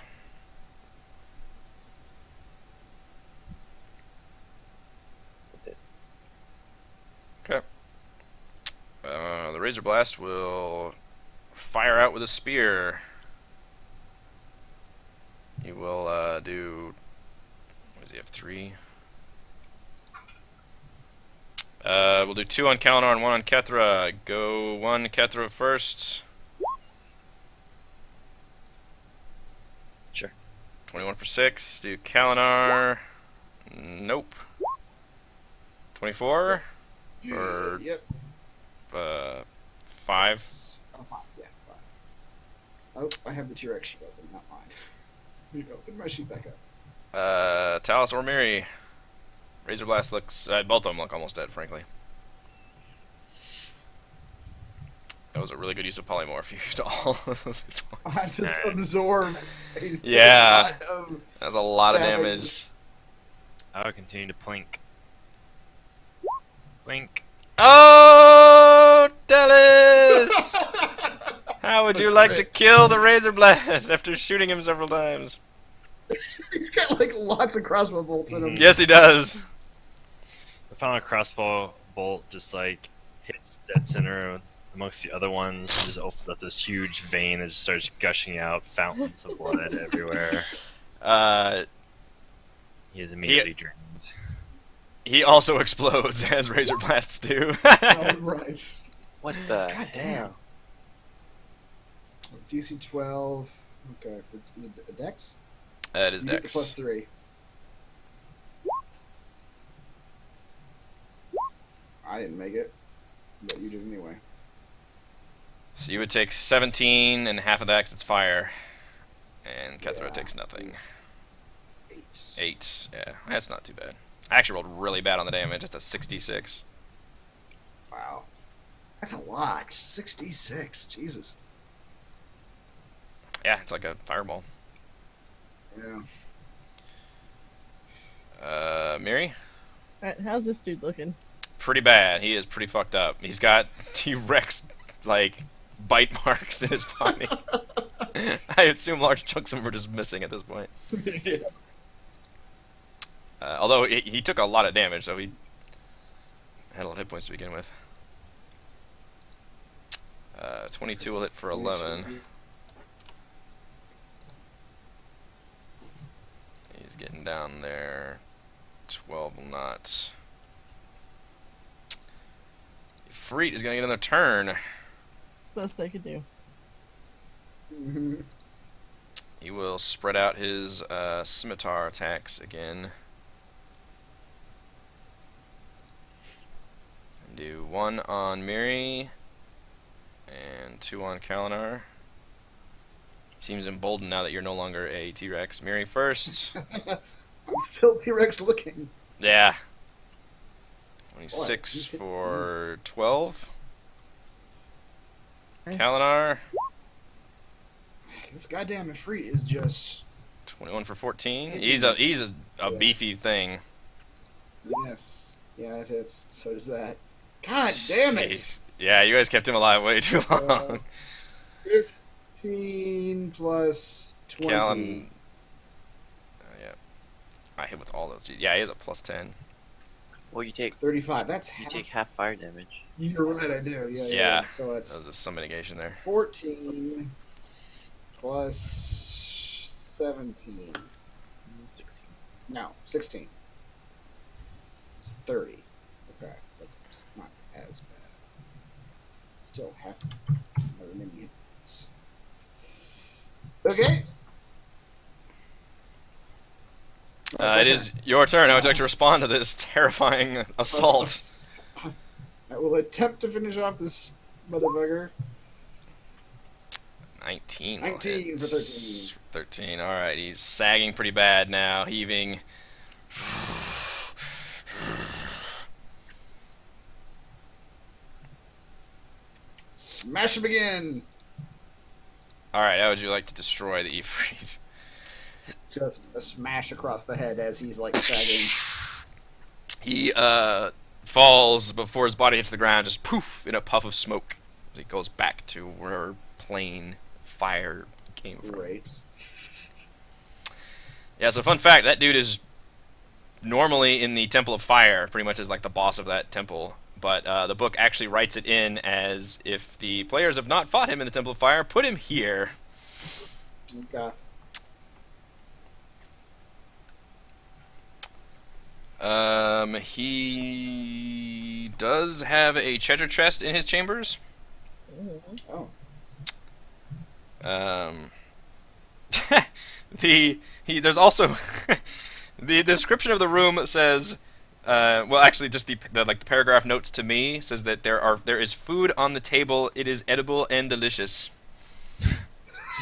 that's it. Okay. The Razor Blast will fire out with a spear. He will do. What does he have? 3. We'll do 2 on Kalinar and 1 on Kethra. Go 1 Kethra first. Sure. 21 for 6. Do Kalinar. Nope. 24. Or- Yep. 5. Oh, 5. Yeah, 5. Oh, I have the T-Rex sheet open, not mine. You open my sheet back up. Talus or Miri. Razor Blast looks. Both of them look almost dead, frankly. That was a really good use of Polymorph. You used all of those. I just absorbed. Yeah. A lot of That's a lot of stabbing. damage. I will continue to plink. Plink. Oh, Dallas! How would you like to kill the Razor Blast after shooting him several times? He's got like lots of crossbow bolts in him. Yes, he does. The final crossbow bolt just like hits dead center amongst the other ones and just opens up this huge vein that just starts gushing out fountains of blood everywhere. He is immediately drained. He also explodes, as Razor Blasts do. Oh, right. What the God damn. hell? DC 12. Okay, is it a Dex? It is You get the Dex. +3. I didn't make it, but you did anyway. So you would take 17, and half of that 'cause it's fire. And Kethra Yeah, takes nothing. it's 8. 8. Yeah, that's not too bad. I actually rolled really bad on the damage. It's a 66. Wow. That's a lot. 66. Jesus. Yeah, it's like a fireball. Yeah. Miri? Alright, how's this dude looking? Pretty bad. He is pretty fucked up. He's got T-Rex, like, bite marks in his body. I assume large chunks of them are just missing at this point. Yeah. Although he took a lot of damage, so he had a lot of hit points to begin with. 22 will hit for 11. He's getting down there. 12 will not. Freet is going to get another turn. It's the best I could do. Mhm. He will spread out his scimitar attacks again. And do 1 on Miri and 2 on Kalinar. Seems emboldened now that you're no longer a T-Rex. Miri first. I'm still T-Rex looking. Yeah. 26 he's hit- for 12. Okay. Kalinar. This goddamn Ifrit is just... 21 for 14. He's a Yeah. beefy thing. Yes. Yeah, it hits. So does that. God damn it! Jeez. Yeah, you guys kept him alive way too long. 15 plus 20. Callan. Yeah. I hit with all those. Yeah, he has a +10. Well, you take 35. That's you half. take half fire damage. You're right, I do. Yeah. Yeah. So That it's was just some mitigation there. 14 plus 17. 16. No, 16. It's 30. Okay, that's not as bad. Still half another mini hits. Okay. It is your turn. How would you like to respond to this terrifying assault? I will attempt to finish off this motherfucker. 19. will 19 hit. for 13. 13. Alright, he's sagging pretty bad now, heaving. Smash him again. Alright, how would you like to destroy the Ifrit? Just a smash across the head as he's like sagging. He falls before his body hits the ground, just poof, in a puff of smoke. He goes back to where plane fire came from. Great. Yeah, so fun fact, that dude is normally in the Temple of Fire, pretty much as like the boss of that temple. But the book actually writes it in as if the players have not fought him in the Temple of Fire, put him here. Okay. He does have a treasure chest in his chambers. Oh. There's also the description of the room says, well, actually, just the paragraph notes to me says that there is food on the table. It is edible and delicious.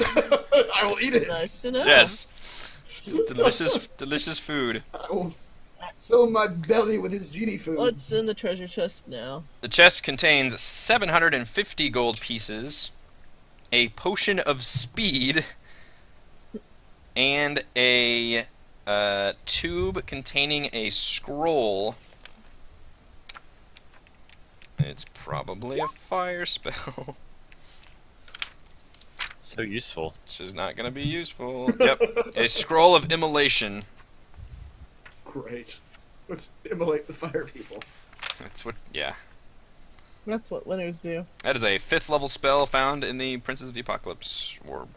I will eat it. Nice to know. Yes, it's delicious food. I will fill my belly with his genie food. What's in the treasure chest now? The chest contains 750 gold pieces, a potion of speed, and a tube containing a scroll. It's probably a fire spell. So useful. Which is not going to be useful. Yep. A scroll of immolation. Great. Let's immolate the fire people. That's what, yeah. That's what winners do. That is a 5th level spell found in the Princes of the Apocalypse, or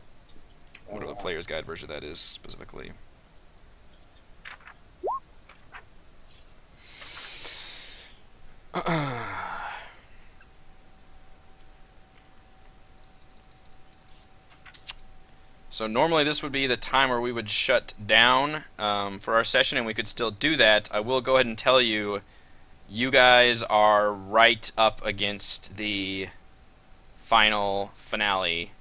whatever the player's guide version that is, specifically. So normally this would be the time where we would shut down for our session, and we could still do that. I will go ahead and tell you, you guys are right up against the final finale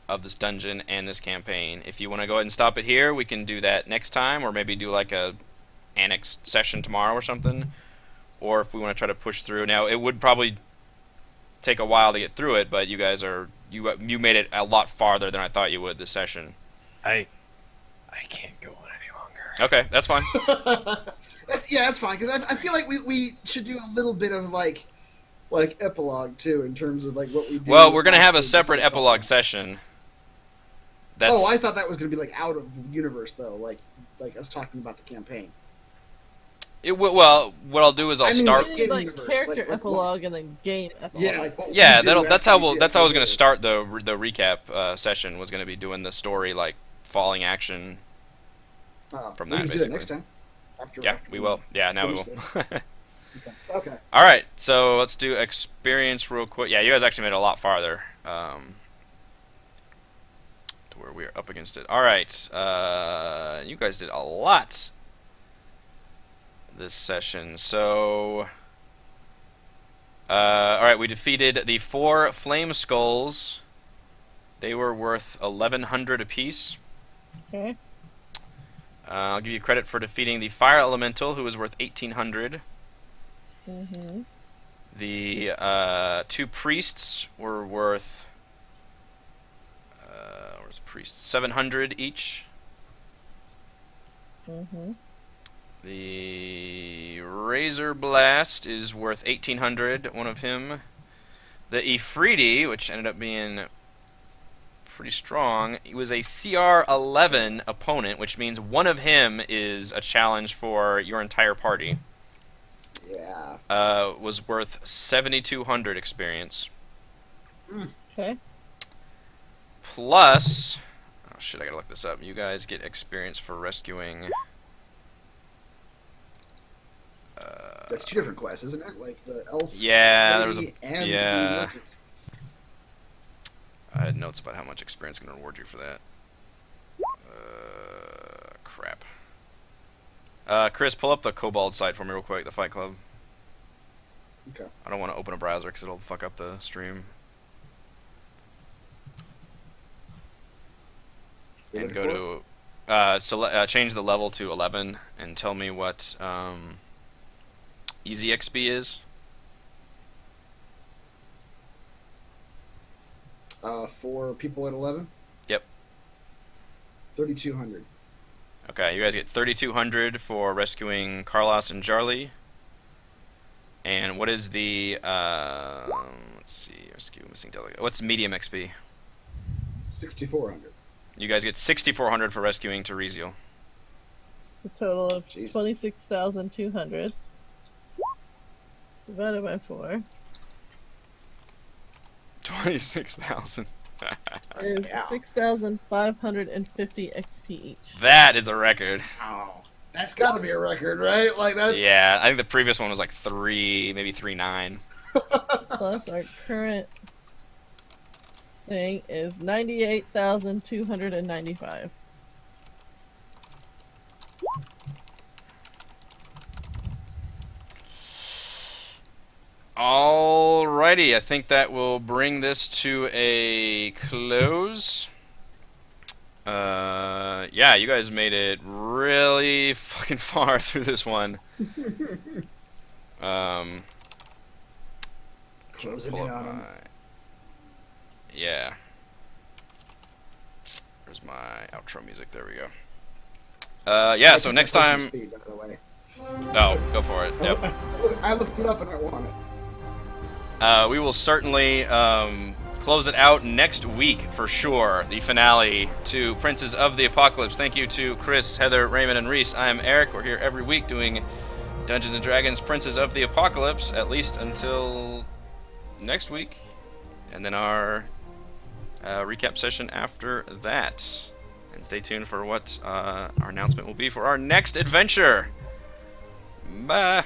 of this dungeon and this campaign. If you want to go ahead and stop it here, we can do that next time, or maybe do like a annexed session tomorrow or something. Or if we want to try to push through. Now, it would probably take a while to get through it, but you guys are... You made it a lot farther than I thought you would this session. I can't go on any longer. Okay, that's fine. That's fine, because I feel like we should do a little bit of, like epilogue, too, in terms of, like, what we do. Well, we're going to have a separate epilogue session. That's... Oh, I thought that was going to be, like, out of the universe, though, like us talking about the campaign. Well, what I'll do is I'll start... We need, like, character epilogue and then game epilogue. Yeah, yeah, that's how I was going to start the recap session. Was going to be doing the story, like falling action from that. We can do that next time. After we will. Yeah, now we will. Okay. All right, so let's do experience real quick. Yeah, you guys actually made it a lot farther to where we're up against it. All right, you guys did a lot this session. So, all right, we defeated the 4 flameskulls. They were worth 1,100 apiece. Okay. I'll give you credit for defeating the fire elemental, who was worth 1,800. Mm-hmm. The 2 priests were worth where's priests? 700 each. Mm-hmm. The Razor Blast is worth 1,800, one of him. The Ifriti, which ended up being pretty strong, he was a CR 11 opponent, which means one of him is a challenge for your entire party. Yeah. Was worth 7,200 experience. Okay. Plus, oh shit, I gotta look this up. You guys get experience for rescuing. That's 2 different quests, isn't it? Like the elf. Yeah, lady there was a and yeah. the merchants. I had notes about how much experience can reward you for that. Crap. Chris, pull up the Kobold site for me real quick, the Fight Club. Okay. I don't want to open a browser because it'll fuck up the stream. And go to change the level to 11 and tell me what easy XP is. For people at 11? Yep. 3,200. Okay, you guys get 3,200 for rescuing Carlos and Charlie. And what is the, let's see, rescue missing delegate. What's medium XP? 6,400. You guys get 6,400 for rescuing Tereziel. It's a total of Jesus. 26,200 divided by 4 26,000. is Yeah. 6,550 XP each. That is a record. Oh, that's got to be a record, right? Like that's Yeah, I think the previous one was like 3, maybe 3.9. Plus our current thing is 98,295. Alrighty, I think that will bring this to a close. Yeah, you guys made it really fucking far through this one. closing Pull in up on him. my... Yeah. Where's my outro music? There we go. Yeah, so next time... Speed, by the way. Oh, go for it. Yep. I looked it up and I want it. We will certainly close it out next week for sure. The finale to Princes of the Apocalypse. Thank you to Chris, Heather, Raymond, and Reese. I am Eric. We're here every week doing Dungeons & Dragons Princes of the Apocalypse, at least until next week. And then our recap session after that. And stay tuned for what our announcement will be for our next adventure. Bye.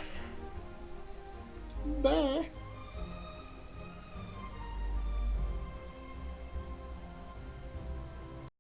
Bye.